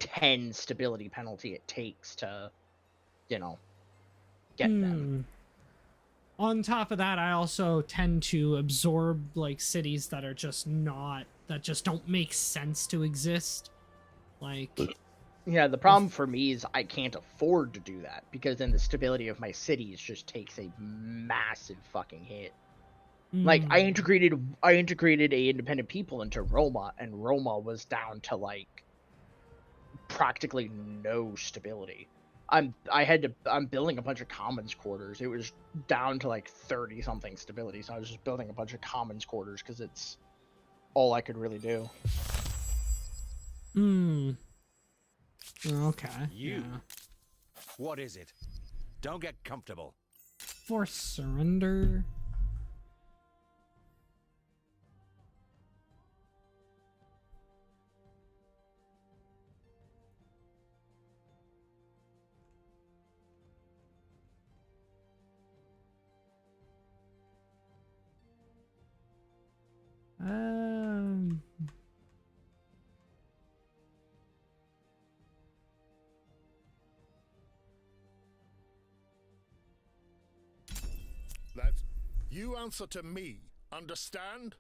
10 stability penalty it takes to, get them. On top of that, I also tend to absorb like cities that are just don't make sense to exist. Like, yeah, the problem for me is I can't afford to do that because then the stability of my cities just takes a massive fucking hit. Like I integrated a independent people into Roma, and Roma was down to like practically no stability. I'm building a bunch of commons quarters. It was down to like 30 something stability, so I was just building a bunch of commons quarters because it's all I could really do. Okay. You. What is it? Don't get comfortable. Forced surrender. That's... You answer to me, understand?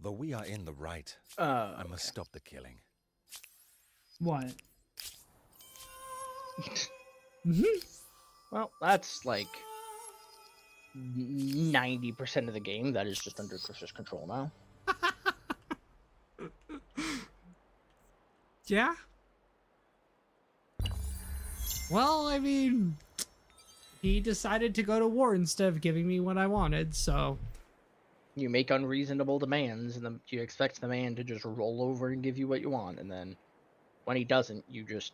Though we are in the right, I I must stop the killing. What? Well, that's like 90% of the game that is just under Chris's control now. Yeah. Well, I mean, he decided to go to war instead of giving me what I wanted, so... You make unreasonable demands, and then you expect the man to just roll over and give you what you want, and then when he doesn't, you just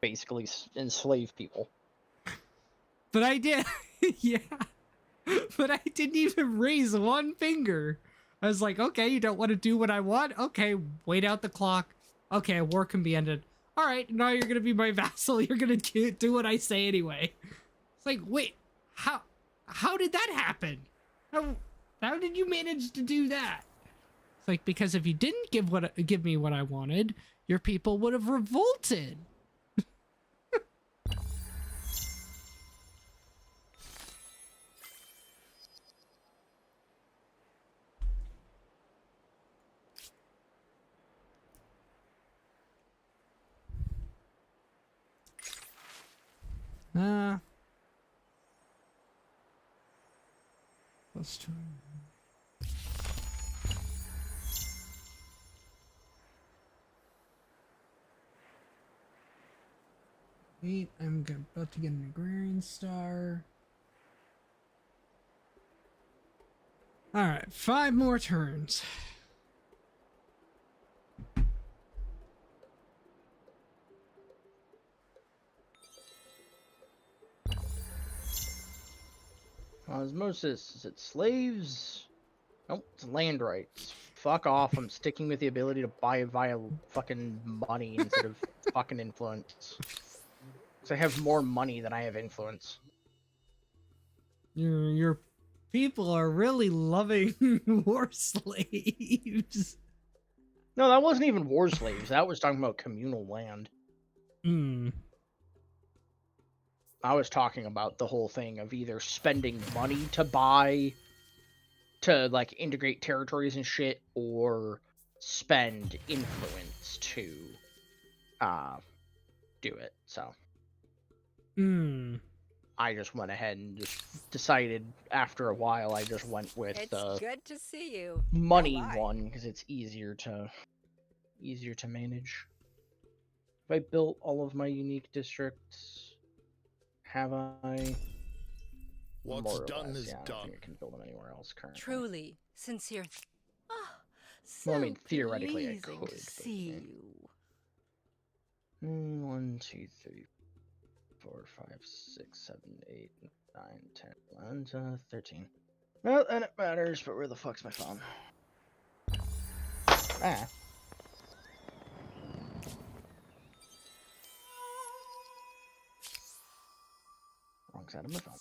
basically enslave people. But I did, yeah. But I didn't even raise one finger. I was like, okay, you don't want to do what I want? Okay, wait out the clock. Okay, war can be ended. All right, now you're going to be my vassal. You're going to do what I say anyway. It's like, wait, how did that happen? How did you manage to do that? It's like, because if you didn't give me what I wanted, your people would have revolted. Plus 2. Wait, I'm about to get an agrarian star. Alright, 5 more turns. Osmosis, is it slaves? Nope, it's land rights. Fuck off, I'm sticking with the ability to buy via fucking money instead of fucking influence. Because I have more money than I have influence. Your people are really loving war slaves. No, that wasn't even war slaves. That was talking about communal land. I was talking about the whole thing of either spending money to buy, to like integrate territories and shit, or spend influence to do it. So I just went ahead and just decided after a while I just went with the good to see you. money one because it's easier to manage. Have I built all of my unique districts? Have I? What's done is yeah, I don't done. think I can build them anywhere else currently. Truly, sincere. Oh, Well, I mean, theoretically I pleasing could. to see you. 1, 2, 3, 4, 5, 6, 7, 8, 9, 10, 11, 13. Well, and it matters, but where the fuck's my phone? Ah. Wrong side of my phone.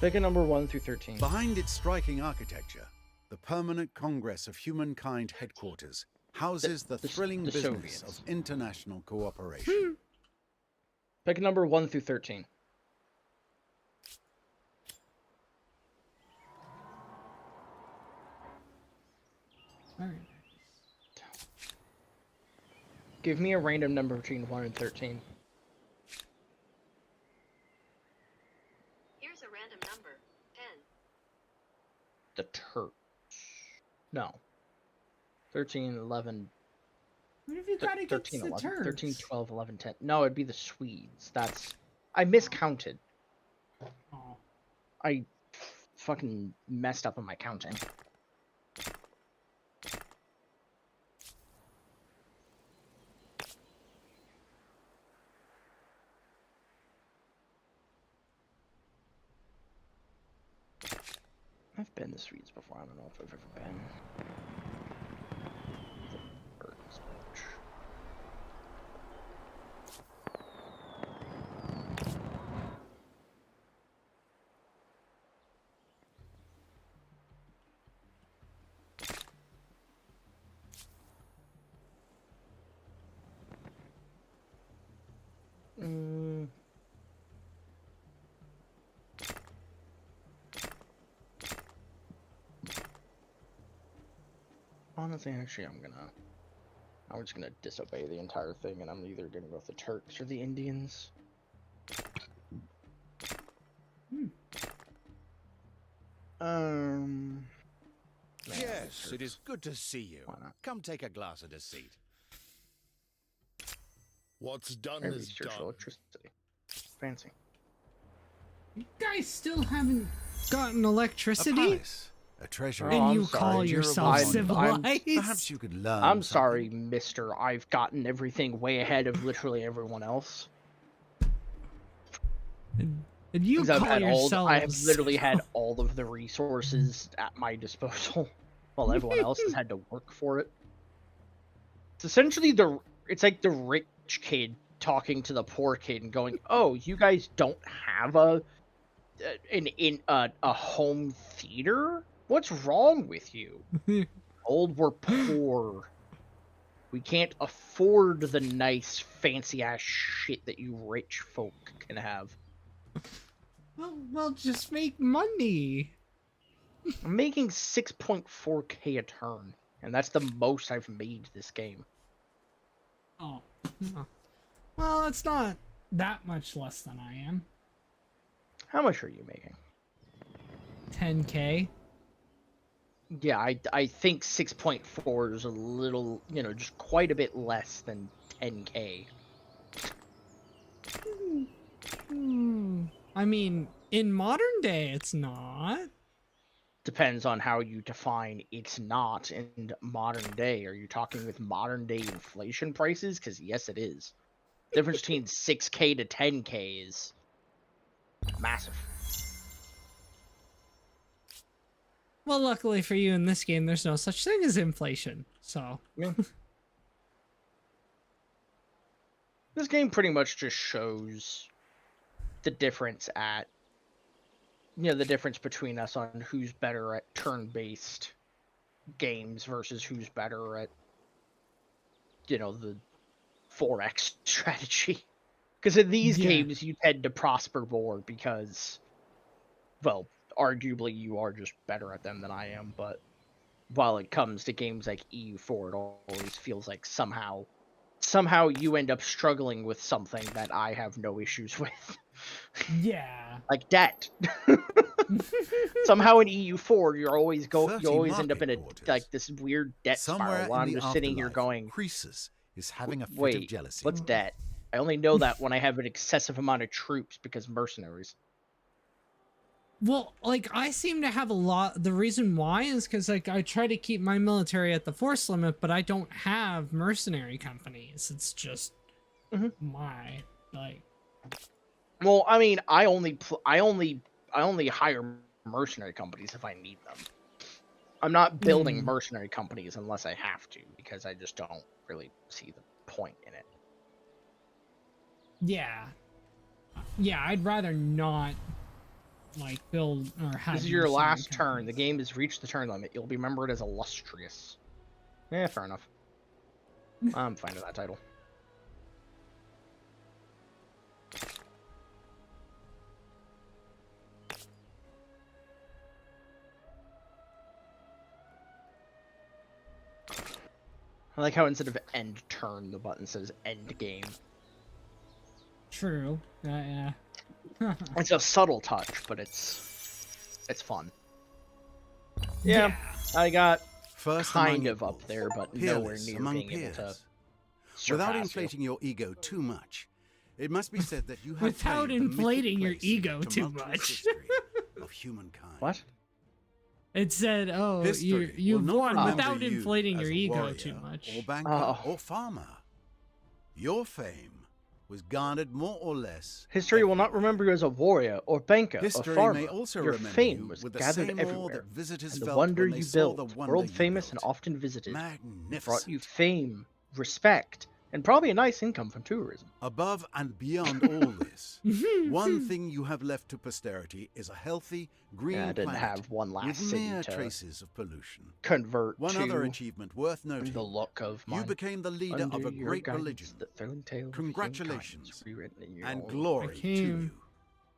Pick a number 1 through 13. Behind its striking architecture, the Permanent Congress of Humankind headquarters houses the thrilling business Soviets. of international cooperation. Pick a number 1 through 13. Alright. Give me a random number between 1 and 13. Here's a random number. 10. The Turks. No. 13, 11. What have you got against 13, the 11, Turks? 13, 12, 11, 10. No, it'd be the Swedes. I miscounted. Oh. I fucking messed up on my counting. I've been to Swedes before. I don't know if I've ever been. The birds, bitch. Honestly, actually, I'm just gonna disobey the entire thing, and I'm either gonna go with the Turks or the Indians. Man, Yes, it is good to see you. Why not? Come take a glass at a seat. What's done Maybe is church done. electricity. Fancy. You guys still haven't gotten A electricity? palace, a treasure. Oh, And I'm you sorry. call Durable yourself monument. civilized? Perhaps you could learn. I'm sorry, something. mister. I've gotten everything way ahead of literally everyone else. And you Because call yourself I have literally had all of the resources at my disposal, while everyone else has had to work for it. It's essentially it's like the rich kid talking to the poor kid and going, "Oh, you guys don't have a home theater? What's wrong with you? We're poor. We can't afford the nice, fancy ass shit that you rich folk can have." Well, just make money. I'm making 6.4k a turn, and that's the most I've made this game. Oh. Well, it's not that much less than I am. How much are you making? 10K. Yeah, I think 6.4 is a little, just quite a bit less than 10k. I mean, in modern day, it's not. Depends on how you define it's not in modern day. Are you talking with modern day inflation prices? Because yes, it is. The difference between 6k to 10k is massive. Well, luckily for you in this game, there's no such thing as inflation. So. Yeah. This game pretty much just shows the difference the difference between us on who's better at turn-based games versus who's better at, the 4X strategy. Because in these games, you tend to prosper more because, well, arguably you are just better at them than I am, but while it comes to games like EU4, it always feels like somehow you end up struggling with something that I have no issues with. Yeah. Like debt. Somehow in EU4, you always end up in this weird debt spiral while I'm just sitting here going, Croesus is having a fit of wait, jealousy. what's debt? I only know that when I have an excessive amount of troops because mercenaries. Well, like, I seem to have a lot. The reason why is because, like, I try to keep my military at the force limit, but I don't have mercenary companies. It's just my, like. Well, I mean, I only hire mercenary companies if I need them. I'm not building mercenary companies unless I have to, because I just don't really see the point in it. Yeah. Yeah, I'd rather not, like, build or have. This is your last turn. The game has reached the turn limit. You'll be remembered as illustrious. Yeah, fair enough. I'm fine with that title. I like how instead of end turn, the button says end game. True. Yeah. It's a subtle touch, but it's fun. Yeah. I got First kind of up there, but nowhere near being able to surpass Without inflating your ego too much, it must be said that you have without played the inflating your mythic ego place too tumultuous much. history of humankind. What? It said, "Oh, History you've will not won remember without you inflating as your a ego warrior too much." or banker or farmer. Your fame was garnered more or less. History will not remember you as a warrior or banker History or farmer. may also Your remember fame you was with the gathered same awe everywhere, that visitors and the felt wonder when they you saw the built, wonder world you famous built. and often visited, Magnificent. brought you fame, respect, and probably a nice income from tourism. Above and beyond all this, one thing you have left to posterity is a healthy, green I didn't planet have one last with city mere to traces of pollution. convert One to other achievement worth noting: the look of you mine. became the leader Under of a your great guidance, religion. the thrilling tale of Congratulations humankind is rewritten in your and own glory to you.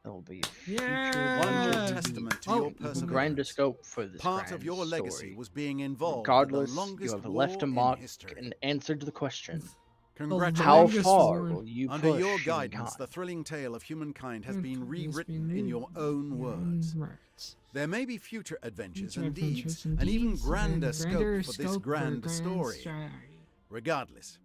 There'll be Yeah. One more Uh, testament to oh, your grander perseverance. scope for this Part grand of your legacy story. was being involved Regardless, in the you longest have war left a in mark history. and answered the question: Congratulations. how longest far war. will you Under push your guidance, humankind? the thrilling tale of humankind has been Has rewritten been in your own words. Words. There may be future adventures Future and deeds, adventures and even deeds, grander and scope for this scope grand story. story. Regardless,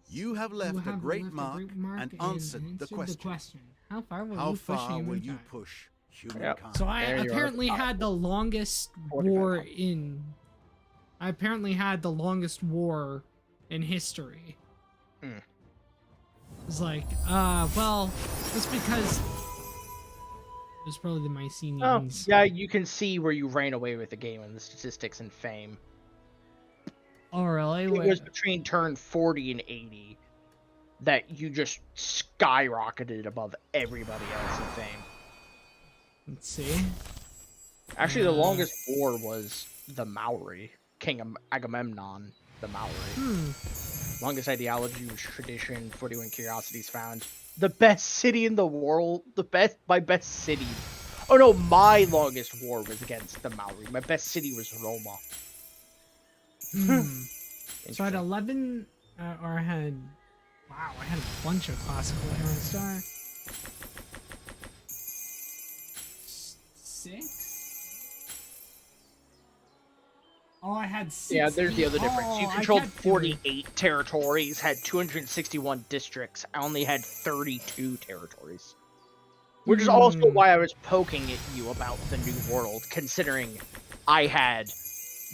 you have left a great mark and answered the question. How far will How you push far will you humankind? push humankind? So I There you are, apparently the had the longest 45 war miles. in. I apparently had the longest war in history. It's like, well, that's because it was probably the Oh, Mycenaeans. yeah, you can see where you ran away with the game in the statistics and fame. Oh, really? It was between turn 40 and 80 that you just skyrocketed above everybody else in fame. Let's see. Actually, the longest war was the Maori, King Agamemnon, the Maori. Longest ideology was tradition, 41 curiosities found. The best city in the world, my best city. Oh no, my longest war was against the Maori. My best city was Roma. So I had 11, or I had, wow, I had a bunch of classical Iron Star. 6? Oh, I had 6. Yeah, there's the other difference. You I controlled kept 48 territories, had 261 districts. I only had 32 territories. Which is also why I was poking at you about the New World, considering I had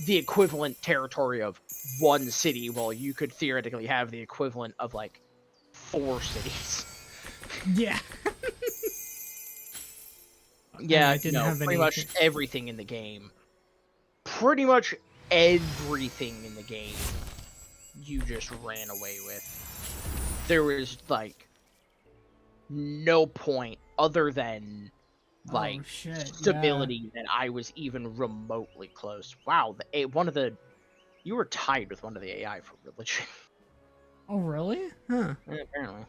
the equivalent territory of one city, while you could theoretically have the equivalent of, like, 4 cities. Yeah. Yeah, I didn't have pretty any. much everything in the game. Pretty much everything in the game you just ran away with. There was, like, no point other than, like, stability that I was even remotely close. Wow, you were tied with one of the AI for religion. Oh, really? Huh. Yeah, apparently.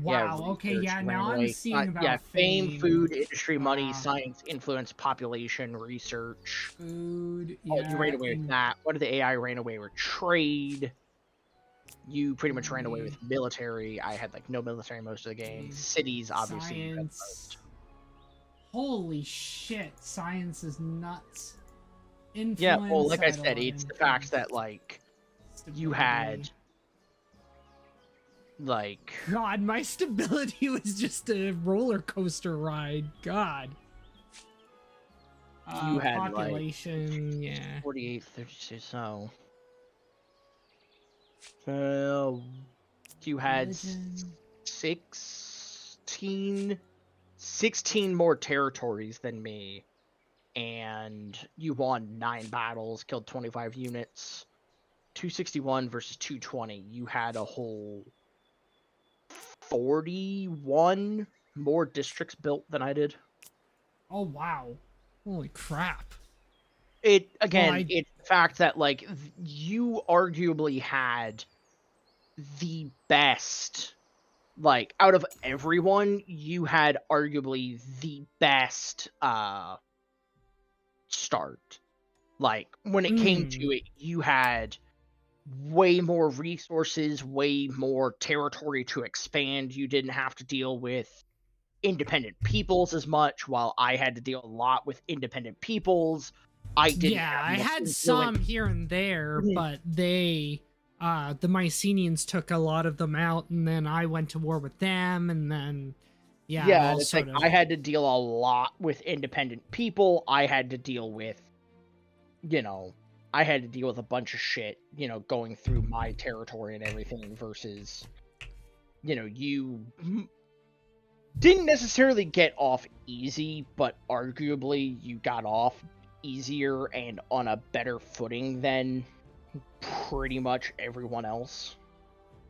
Wow, Yeah, okay, yeah, now I'm randomly. seeing about yeah, fame, food, industry, money, Wow. science, influence, population, research. Food, Oh, you ran away with that. One of the AI ran away with trade. You pretty much ran away with military. I had, like, no military most of the game. Cities, obviously. You had most. Holy shit, science is nuts. Influence, Yeah, well, like I had a said, lot of it's the fact that, like, you had, stability. like... God, my stability was just a roller coaster ride. God. You had population, yeah. 48, 32, so. You had Religion. 16 more territories than me. And you won 9 battles, killed 25 units. 261 versus 220. You had a whole 41 more districts built than I did. Oh wow. Holy crap. It's Well, the fact that like you arguably had the best, like out of everyone, you had arguably the best start. Like when it came to it, you had way more resources, way more territory to expand. You didn't have to deal with independent peoples as much, while I had to deal a lot with independent peoples. I didn't have I much had influence. some here and there, but they the Mycenaeans took a lot of them out, and then I went to war with them, and then it's like I had to deal a lot with independent people. I had to deal with, I had to deal with a bunch of shit, going through my territory and everything versus, you didn't necessarily get off easy, but arguably you got off easier and on a better footing than pretty much everyone else.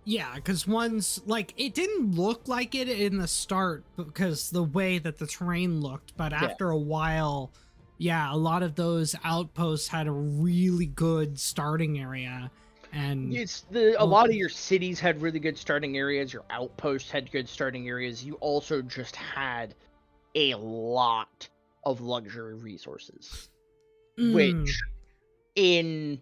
Yeah, because one's like it didn't look like it in the start because the way that the terrain looked, but after a while, a lot of those outposts had a really good starting area, and a lot of your cities had really good starting areas. Your outposts had good starting areas. You also just had a lot of luxury resources, which in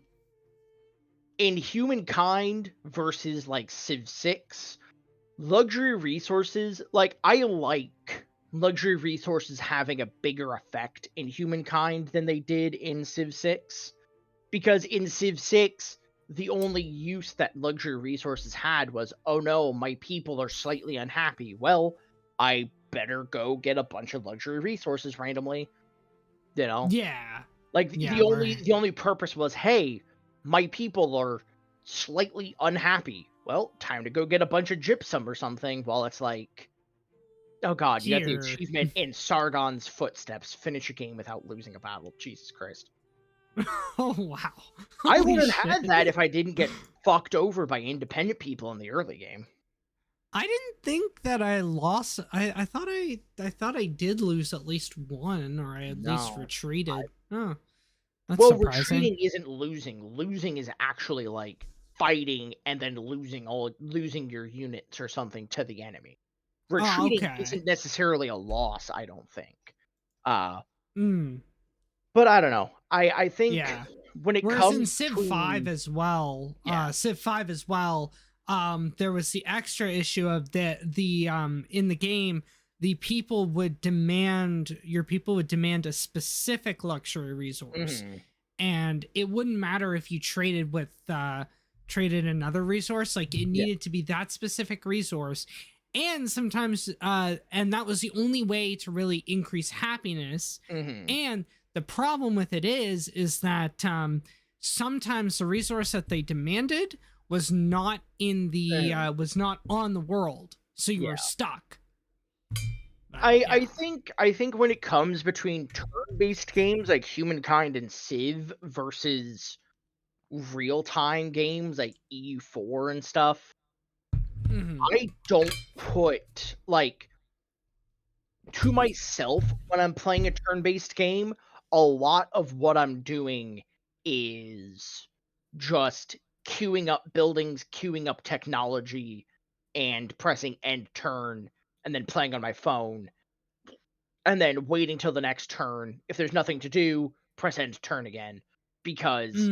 Humankind versus like Civ 6, luxury resources, like I like luxury resources having a bigger effect in Humankind than they did in Civ 6, because in Civ 6 the only use that luxury resources had was, oh no, my people are slightly unhappy. Well, I better go get a bunch of luxury resources randomly. Yeah. Like the only purpose was, hey, my people are slightly unhappy. Well, time to go get a bunch of gypsum or something. Well, it's like, oh god, you got the achievement in Sargon's footsteps. Finish a game without losing a battle. Jesus Christ. Oh wow. I would have had that if I didn't get fucked over by independent people in the early game. I didn't think that I lost. I thought I did lose at least one, or I at least retreated. That's surprising. Retreating isn't losing. Losing is actually like fighting and then losing your units or something to the enemy. Retreating isn't necessarily a loss, I don't think. But I don't know. I think when it comes in Civ 5 as well, Civ 5 as well, there was the extra issue of the in the game, your people would demand a specific luxury resource, and it wouldn't matter if you traded another resource. Like it needed to be that specific resource, and sometimes and that was the only way to really increase happiness. And the problem with it is that sometimes the resource that they demanded was not in the was not on the world, so you were stuck. I think when it comes between turn-based games like Humankind and Civ versus real-time games like EU4 and stuff, I don't put, like, to myself, when I'm playing a turn-based game, a lot of what I'm doing is just queuing up buildings, queuing up technology, and pressing end turn, and then playing on my phone, and then waiting till the next turn. If there's nothing to do, press end turn again, because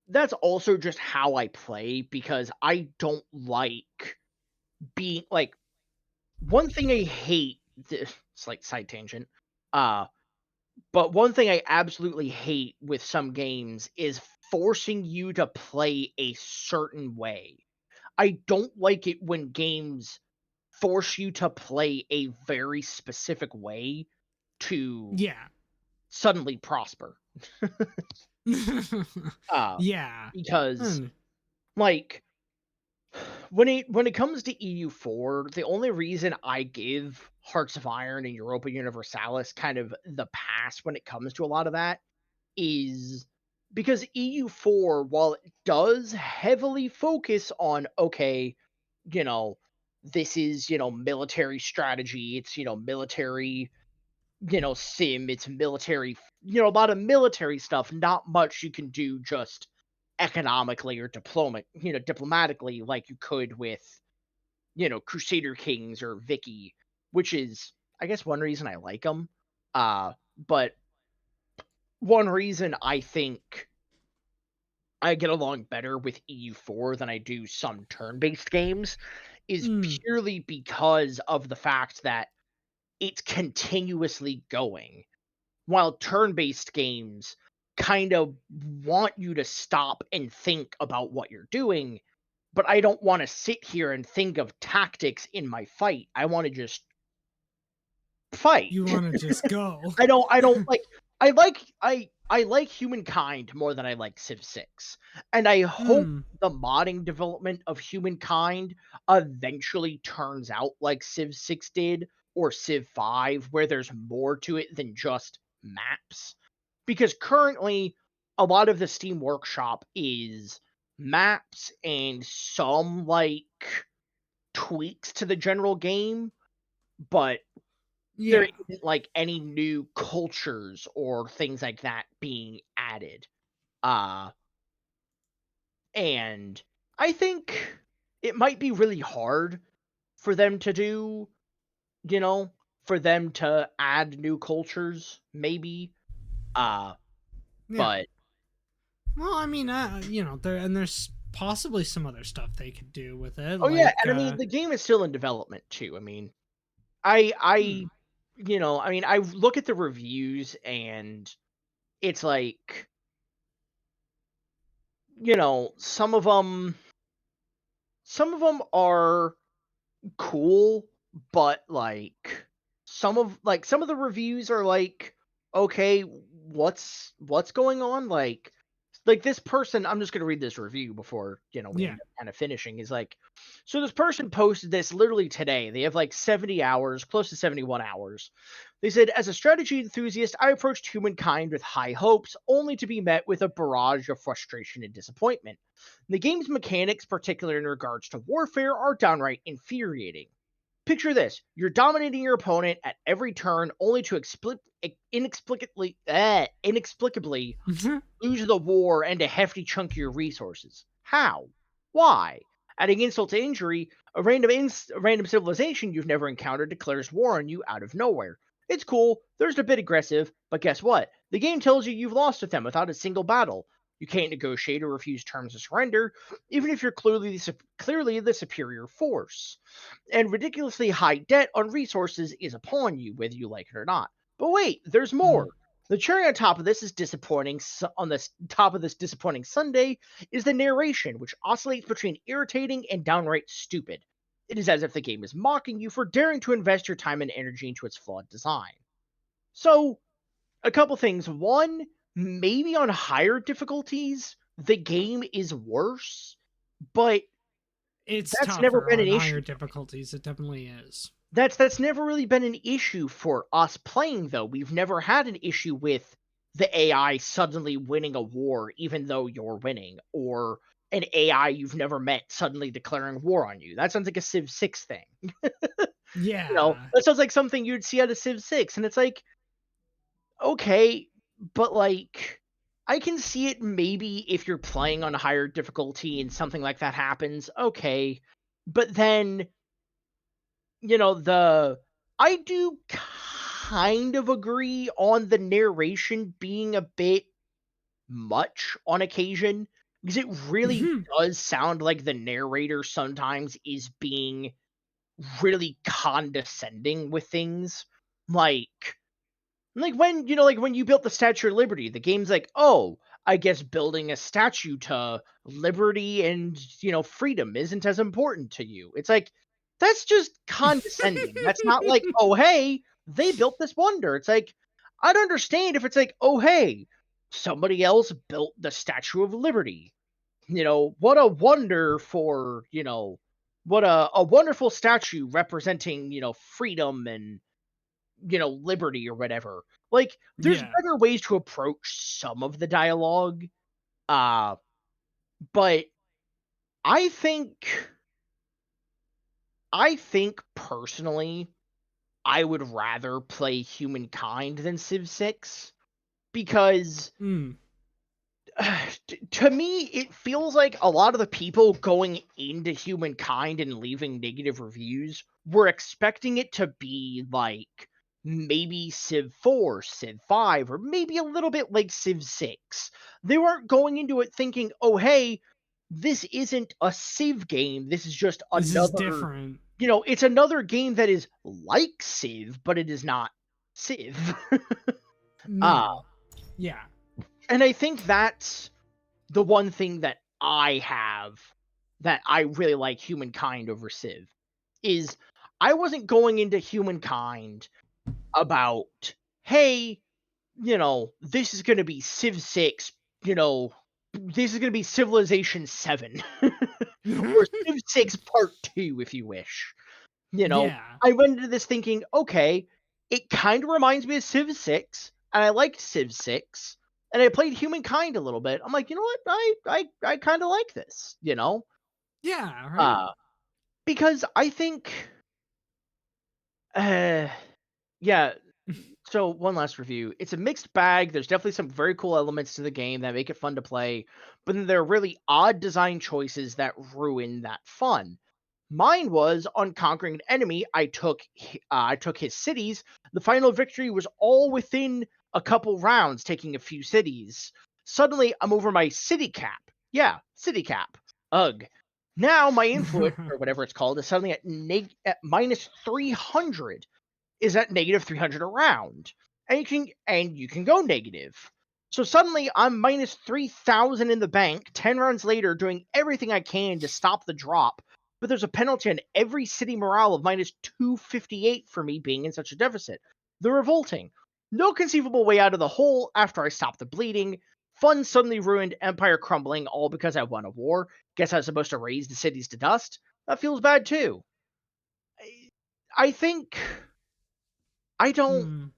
that's also just how I play, because I don't like being like, one thing I hate, slight side tangent, but one thing I absolutely hate with some games is forcing you to play a certain way. I don't like it when games force you to play a very specific way to Yeah. suddenly prosper. Yeah. Because like when it comes to EU4, the only reason I give Hearts of Iron and Europa Universalis kind of the pass when it comes to a lot of that is because EU4, while it does heavily focus on, okay, this is, military strategy, it's, military, sim, it's military, a lot of military stuff, not much you can do just economically or diplomatically like you could with, Crusader Kings or Vicky, which is, I guess, one reason I like them. But one reason I think I get along better with EU4 than I do some turn-based games is purely because of the fact that it's continuously going, while turn-based games kind of want you to stop and think about what you're doing, but I don't want to sit here and think of tactics in my fight. I want to just fight. You want to just go. I don't I like Humankind more than I like Civ 6. And I hope the modding development of Humankind eventually turns out like Civ 6 did, or Civ 5, where there's more to it than just maps. Because currently, a lot of the Steam Workshop is maps and some, like, tweaks to the general game, but there isn't, like, any new cultures or things like that being added. And I think it might be really hard for them to do, for them to add new cultures, maybe. But well, I mean, there's possibly some other stuff they could do with it. Oh, yeah, and I mean, the game is still in development too. I mean, I look at the reviews and it's like, some of them are cool, but like some of the reviews are like, okay, what's going on? Like this person, I'm just gonna read this review before we end up kind of finishing. Is like, so this person posted this literally today. They have like 70 hours, close to 71 hours. They said, as a strategy enthusiast, I approached Humankind with high hopes, only to be met with a barrage of frustration and disappointment. The game's mechanics, particularly in regards to warfare, are downright infuriating. Picture this: you're dominating your opponent at every turn, only to inexplicably lose the war and a hefty chunk of your resources. How? Why? Adding insult to injury, a random civilization you've never encountered declares war on you out of nowhere. It's cool, they're just a bit aggressive, but guess what? The game tells you you've lost with them without a single battle. You can't negotiate or refuse terms of surrender, even if you're clearly the superior force. And ridiculously high debt on resources is upon you, whether you like it or not. But wait, there's more. The cherry on top of this is disappointing. On the top of this disappointing sundae is the narration, which oscillates between irritating and downright stupid. It is as if the game is mocking you for daring to invest your time and energy into its flawed design. So, a couple things. One, maybe on higher difficulties, the game is worse, but that's never been an issue. Higher difficulties, it definitely is. That's never really been an issue for us playing, though. We've never had an issue with the AI suddenly winning a war even though you're winning, or an AI you've never met suddenly declaring war on you. That sounds like a Civ 6 thing. Yeah. That sounds like something you'd see out of Civ 6, and it's like, okay, but like, I can see it maybe if you're playing on a higher difficulty and something like that happens, okay. But then, I do kind of agree on the narration being a bit much on occasion, because it really does sound like the narrator sometimes is being really condescending with things. Like when when you built the Statue of Liberty, the game's like, oh, I guess building a statue to liberty and freedom isn't as important to you. It's like, that's just condescending. That's not like, oh, hey, they built this wonder. It's like, I'd understand if it's like, oh, hey, somebody else built the Statue of Liberty. What a wonder for, what a wonderful statue representing, freedom and, liberty or whatever. Like, there's Yeah. better ways to approach some of the dialogue. But I think personally, I would rather play Humankind than Civ 6 because to me, it feels like a lot of the people going into Humankind and leaving negative reviews were expecting it to be like maybe Civ 4, Civ 5, or maybe a little bit like Civ 6. They weren't going into it thinking, oh, hey, this isn't a Civ game. This is just This is another, different. it's another game that is like Civ, but it is not Civ. No. Yeah. And I think that's the one thing that I have that I really like Humankind over Civ is I wasn't going into Humankind about, hey, this is going to be Civ 6, this is going to be Civilization 7 or Civ 6 Part 2, if you wish. Yeah. I went into this thinking, okay, it kind of reminds me of Civ 6, and I liked Civ 6, and I played Humankind a little bit. I'm like, you know what? I kind of like this, Yeah, right. because I think, yeah. So one last review. It's a mixed bag. There's definitely some very cool elements to the game that make it fun to play, but then there are really odd design choices that ruin that fun. Mine was on conquering an enemy. I took his cities. The final victory was all within a couple rounds, taking a few cities. Suddenly, I'm over my city cap. Yeah, city cap. Ugh. Now my influence, or whatever it's called, is suddenly at minus 300. Is at negative 300 a round, and you can go negative. So suddenly I'm minus 3,000 in the bank. 10 rounds later, doing everything I can to stop the drop, but there's a penalty on every city morale of minus 258 for me being in such a deficit. The revolting. No conceivable way out of the hole after I stop the bleeding. Fun suddenly ruined, empire crumbling, all because I won a war. Guess I was supposed to raise the cities to dust? That feels bad too. I think I don't.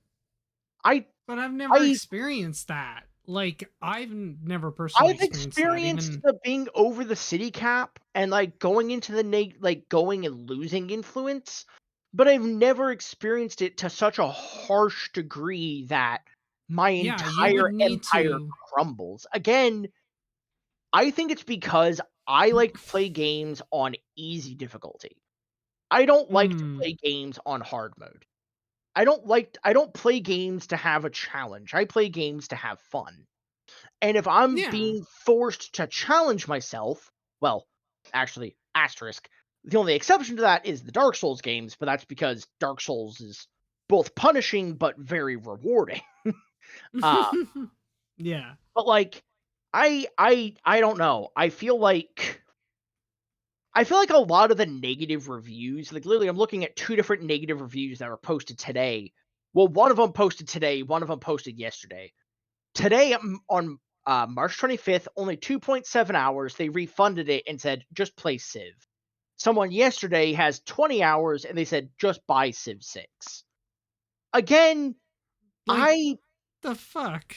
But I've never experienced that. Like, I've never personally I've experienced the being over the city cap and like going into the going and losing influence, but I've never experienced it to such a harsh degree that my entire empire crumbles. Again, I think it's because I like to play games on easy difficulty. I don't like to play games on hard mode. I don't play games to have a challenge. I play games to have fun. And if I'm being forced to challenge myself, well, actually, asterisk. The only exception to that is the Dark Souls games, but that's because Dark Souls is both punishing but very rewarding. Yeah. But like I don't know. I feel like a lot of the negative reviews, like literally I'm looking at 2 different negative reviews that were posted today. Well, one of them posted today, one of them posted yesterday. Today on March 25th, only 2.7 hours, they refunded it and said, just play Civ. Someone yesterday has 20 hours and they said, just buy Civ 6. Again, the fuck?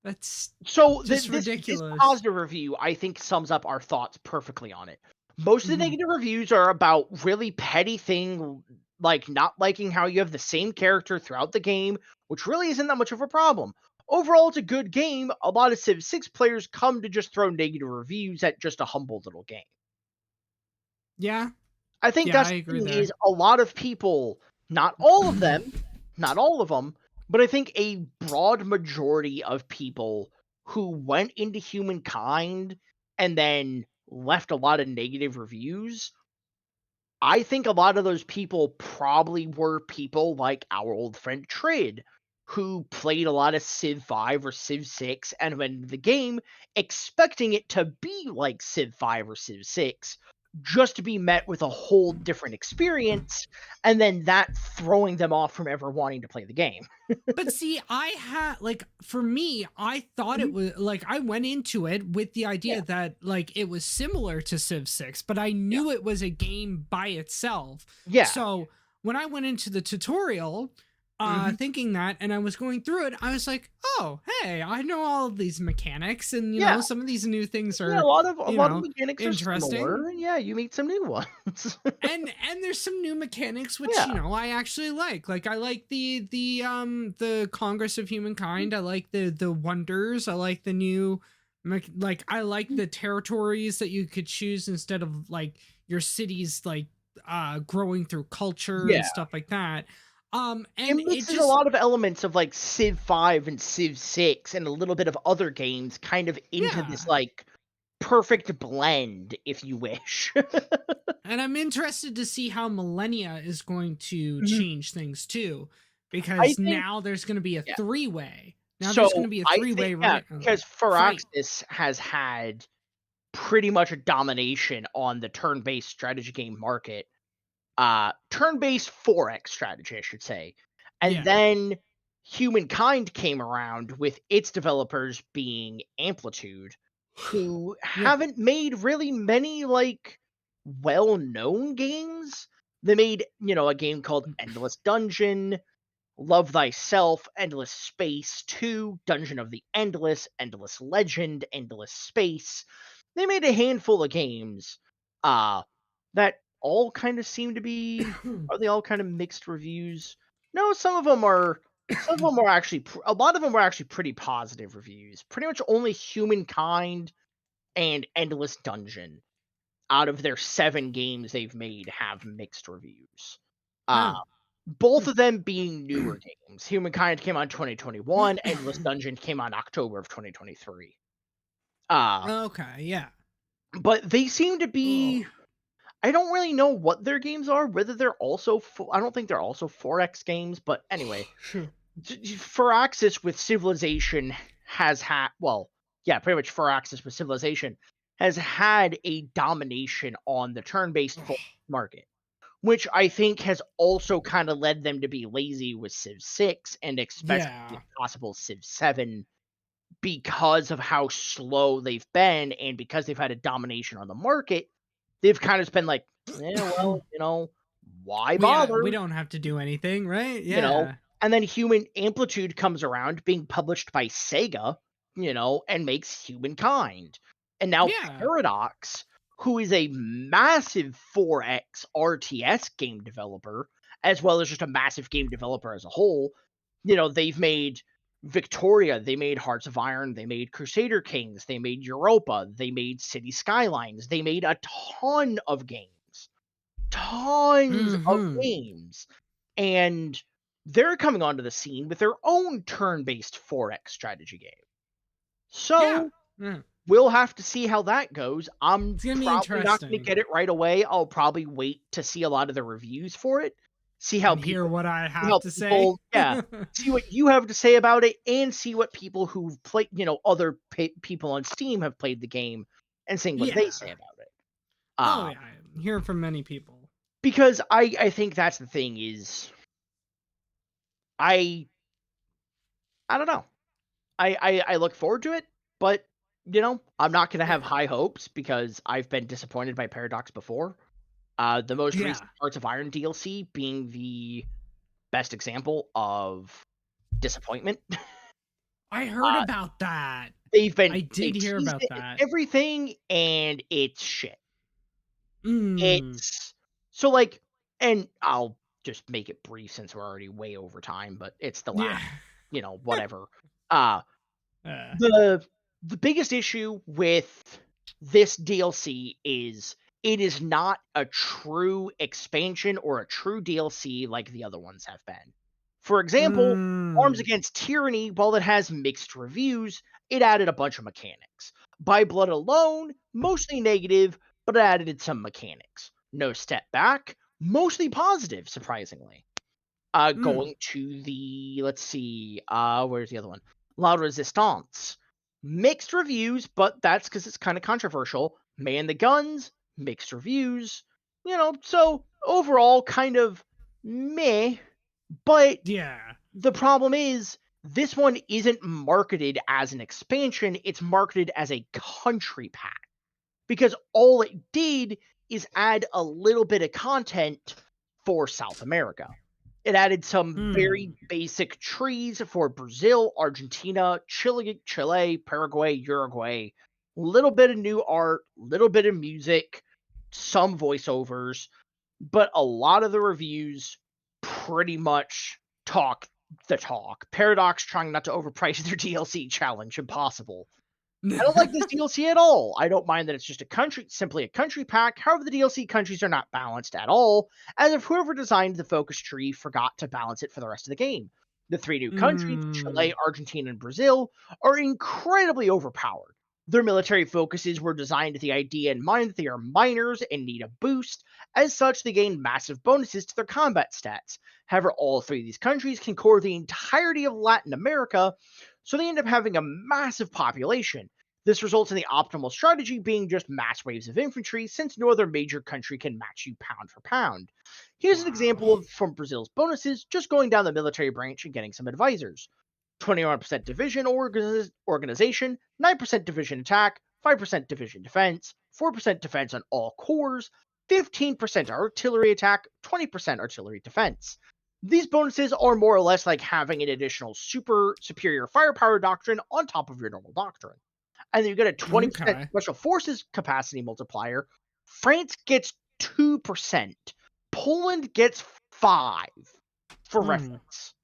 That's so just ridiculous. This positive review, I think, sums up our thoughts perfectly on it. Most of the negative reviews are about really petty thing, like not liking how you have the same character throughout the game, which really isn't that much of a problem. Overall, it's a good game. A lot of Civ 6 players come to just throw negative reviews at just a humble little game. Yeah. I think that's the thing is a lot of people, not all of them, but I think a broad majority of people who went into Humankind and then left a lot of negative reviews, I think a lot of those people probably were people like our old friend Trid, who played a lot of Civ 5 or Civ 6 and went into the game expecting it to be like Civ 5 or Civ 6, just to be met with a whole different experience, and then that throwing them off from ever wanting to play the game. But see, I had like for me, I thought it was like I went into it with the idea that like it was similar to Civ 6, but I knew it was a game by itself. Yeah. So when I went into the tutorial, thinking that, and I was going through it, I was like, oh, hey, I know all of these mechanics, and you know, some of these new things are a lot of mechanics interesting. are similar, and you meet some new ones. and there's some new mechanics which you know I actually like. Like I like the Congress of Humankind. I like the wonders. I like the new I like the territories that you could choose instead of like your cities like growing through culture and stuff like that. And it mixes a lot of elements of like Civ 5 and Civ 6 and a little bit of other games kind of into this like perfect blend, if you wish. And I'm interested to see how Millennia is going to change things too, because now there's going to be a three-way. Now there's going to be a three-way, right? Because Firaxis has had pretty much a domination on the turn-based strategy game market. Turn-based 4X strategy, I should say. And then Humankind came around with its developers being Amplitude, who haven't made really many like well-known games. They made, a game called Endless Dungeon, Love Thyself, Endless Space 2, Dungeon of the Endless, Endless Legend, Endless Space. They made a handful of games that all kind of seem to be are they all kind of mixed reviews? No, some of them are actually a lot of them were actually pretty positive reviews. Pretty much only Humankind and Endless Dungeon out of their 7 games they've made have mixed reviews. Both of them being newer games. Humankind came out in 2021, Endless Dungeon came out in October of 2023. Okay, yeah. But they seem to be I don't really know what their games are, whether they're also I don't think they're also 4X games, but anyway. Firaxis with Civilization has had pretty much Firaxis with Civilization has had a domination on the turn-based market, which I think has also kind of led them to be lazy with Civ 6 and especially if possible Civ 7 because of how slow they've been and because they've had a domination on the market. They've kind of just been like, why bother? We don't have to do anything, right? Yeah. And then Human Amplitude comes around being published by Sega, and makes Humankind. And now Paradox, who is a massive 4X RTS game developer, as well as just a massive game developer as a whole, they've made Victoria, they made Hearts of Iron, they made Crusader Kings, they made Europa, they made City Skylines, they made a ton of games. Tons of games. And they're coming onto the scene with their own turn-based 4X strategy game. So, we'll have to see how that goes. I'm probably not going to get it right away. I'll probably wait to see a lot of the reviews for it. See how people hear what I have to say. See what you have to say about it, and see what people who've played, other people on Steam have played the game, and seeing what they say about it. I hear from many people because I think that's the thing is, I don't know. I look forward to it, but I'm not gonna have high hopes because I've been disappointed by Paradox before. The most recent Hearts of Iron DLC being the best example of disappointment. I heard about that. I did hear about that. Everything, and it's shit. It's so like, and I'll just make it brief since we're already way over time, but it's the last, whatever. The biggest issue with this DLC is it is not a true expansion or a true DLC like the other ones have been. For example, Arms Against Tyranny, while it has mixed reviews, it added a bunch of mechanics. By Blood alone, mostly negative, but it added some mechanics. No Step Back, mostly positive, surprisingly. Going to the, let's see, where's the other one? La Resistance. Mixed reviews, but that's because it's kind of controversial. Man the Guns, mixed reviews, so overall kind of meh, but Yeah. the problem is this one isn't marketed as an expansion, it's marketed as a country pack. Because all it did is add a little bit of content for South America. It added some very basic trees for Brazil, Argentina, Chile, Paraguay, Uruguay. Little bit of new art, little bit of music, some voiceovers, but a lot of the reviews pretty much talk the talk. Paradox trying not to overprice their DLC challenge, impossible. I don't like this DLC at all. I don't mind that it's just simply a country pack. However, the DLC countries are not balanced at all, as if whoever designed the focus tree forgot to balance it for the rest of the game. The 3 new countries, Chile, Argentina, and Brazil, are incredibly overpowered. Their military focuses were designed with the idea in mind that they are minors and need a boost. As such, they gain massive bonuses to their combat stats. However, all 3 of these countries can core the entirety of Latin America, so they end up having a massive population. This results in the optimal strategy being just mass waves of infantry, since no other major country can match you pound for pound. Here's an example from Brazil's bonuses, just going down the military branch and getting some advisors. 21% division organization, 9% division attack, 5% division defense, 4% defense on all cores, 15% artillery attack, 20% artillery defense. These bonuses are more or less like having an additional superior firepower doctrine on top of your normal doctrine. And then you get a 20% special forces capacity multiplier. France gets 2%. Poland gets 5 for reference.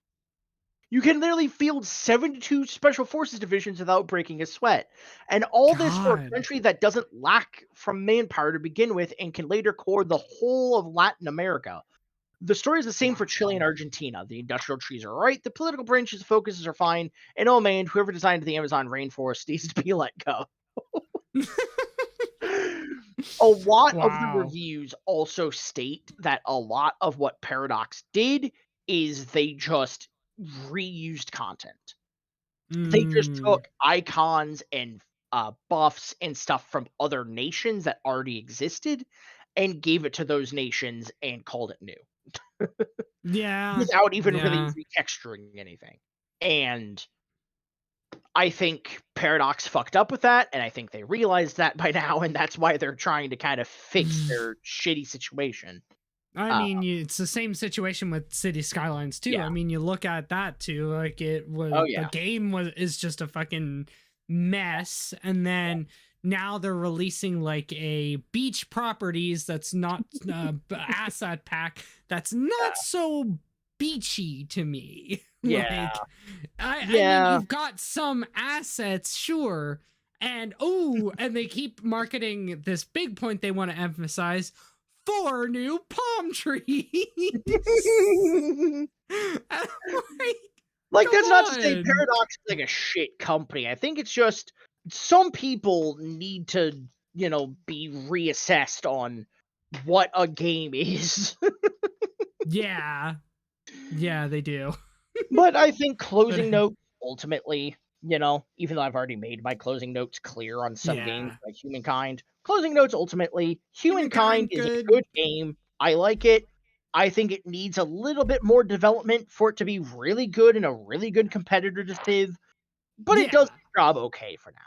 You can literally field 72 special forces divisions without breaking a sweat. And all this for a country that doesn't lack from manpower to begin with and can later core the whole of Latin America. The story is the same for Chile and Argentina. The industrial trees are right, the political branches focuses are fine, and oh man, whoever designed the Amazon rainforest needs to be let go. A lot of the reviews also state that a lot of what Paradox did is they just reused content. They just took icons and buffs and stuff from other nations that already existed and gave it to those nations and called it new. Without even really retexturing anything. And I think Paradox fucked up with that, and I think they realized that by now, and that's why they're trying to kind of fix their shitty situation. I mean, it's the same situation with City Skylines too. I mean, you look at that too, like it was the game is just a fucking mess, and then now they're releasing like a beach properties that's not asset pack that's not so beachy to me. I mean, you've got some assets, sure, and and they keep marketing this big point they want to emphasize: 4 new palm trees. Like that's not to say Paradox is like a shit company. I think it's just some people need to, be reassessed on what a game is. Yeah, they do. But I think closing note ultimately, even though I've already made my closing notes clear on some games like Humankind, closing notes ultimately, Humankind is a good game. I like it. I think it needs a little bit more development for it to be really good and a really good competitive, but it does the job okay for now.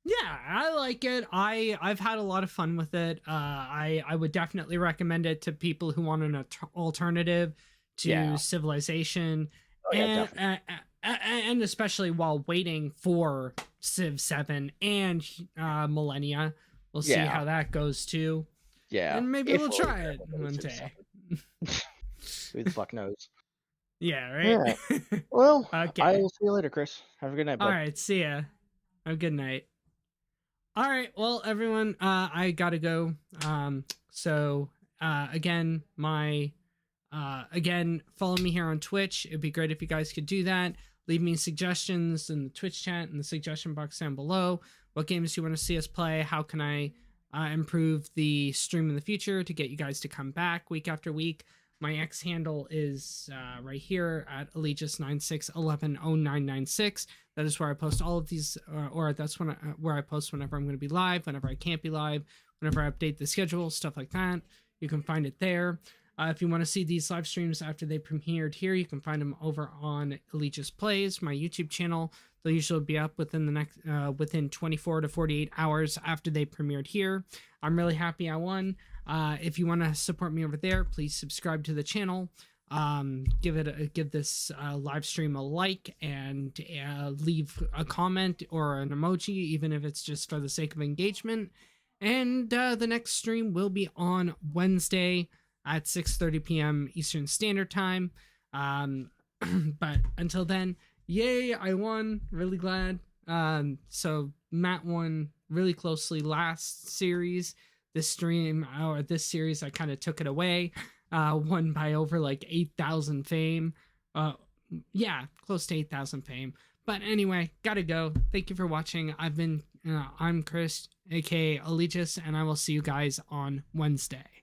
Yeah, I like it. I've had a lot of fun with it. I would definitely recommend it to people who want an alternative to Civilization, and especially while waiting for Civ 7 and Millennia. We'll see how that goes too. Yeah, and maybe we'll try it one day. Who the fuck knows? Yeah, right. Yeah. Well, okay. I will see you later, Chris. Have a good night, bud. All right, see ya. Have a good night. All right, well, everyone, I gotta go. Again, follow me here on Twitch. It'd be great if you guys could do that. Leave me suggestions in the Twitch chat in the suggestion box down below. What games do you want to see us play? How can I improve the stream in the future to get you guys to come back week after week? My X handle is right here at Allegis96110996. That is where I post all of these, or that's where I post whenever I'm going to be live, whenever I can't be live, whenever I update the schedule, stuff like that. You can find it there. If you want to see these live streams after they premiered here, you can find them over on Allegis Plays, my YouTube channel. They'll usually be up within the next within 24 to 48 hours after they premiered here. I'm really happy I won. If you want to support me over there, please subscribe to the channel. Give this live stream a like, and leave a comment or an emoji, even if it's just for the sake of engagement. And the next stream will be on Wednesday at 6:30 p.m. Eastern Standard Time. But until then, yay, I won. Really glad. So Matt won really closely last series. This stream, or this series, I kind of took it away. Won by over like 8,000 fame. Yeah, close to 8,000 fame. But anyway, gotta go. Thank you for watching. I'm Chris, aka Allegis, and I will see you guys on Wednesday.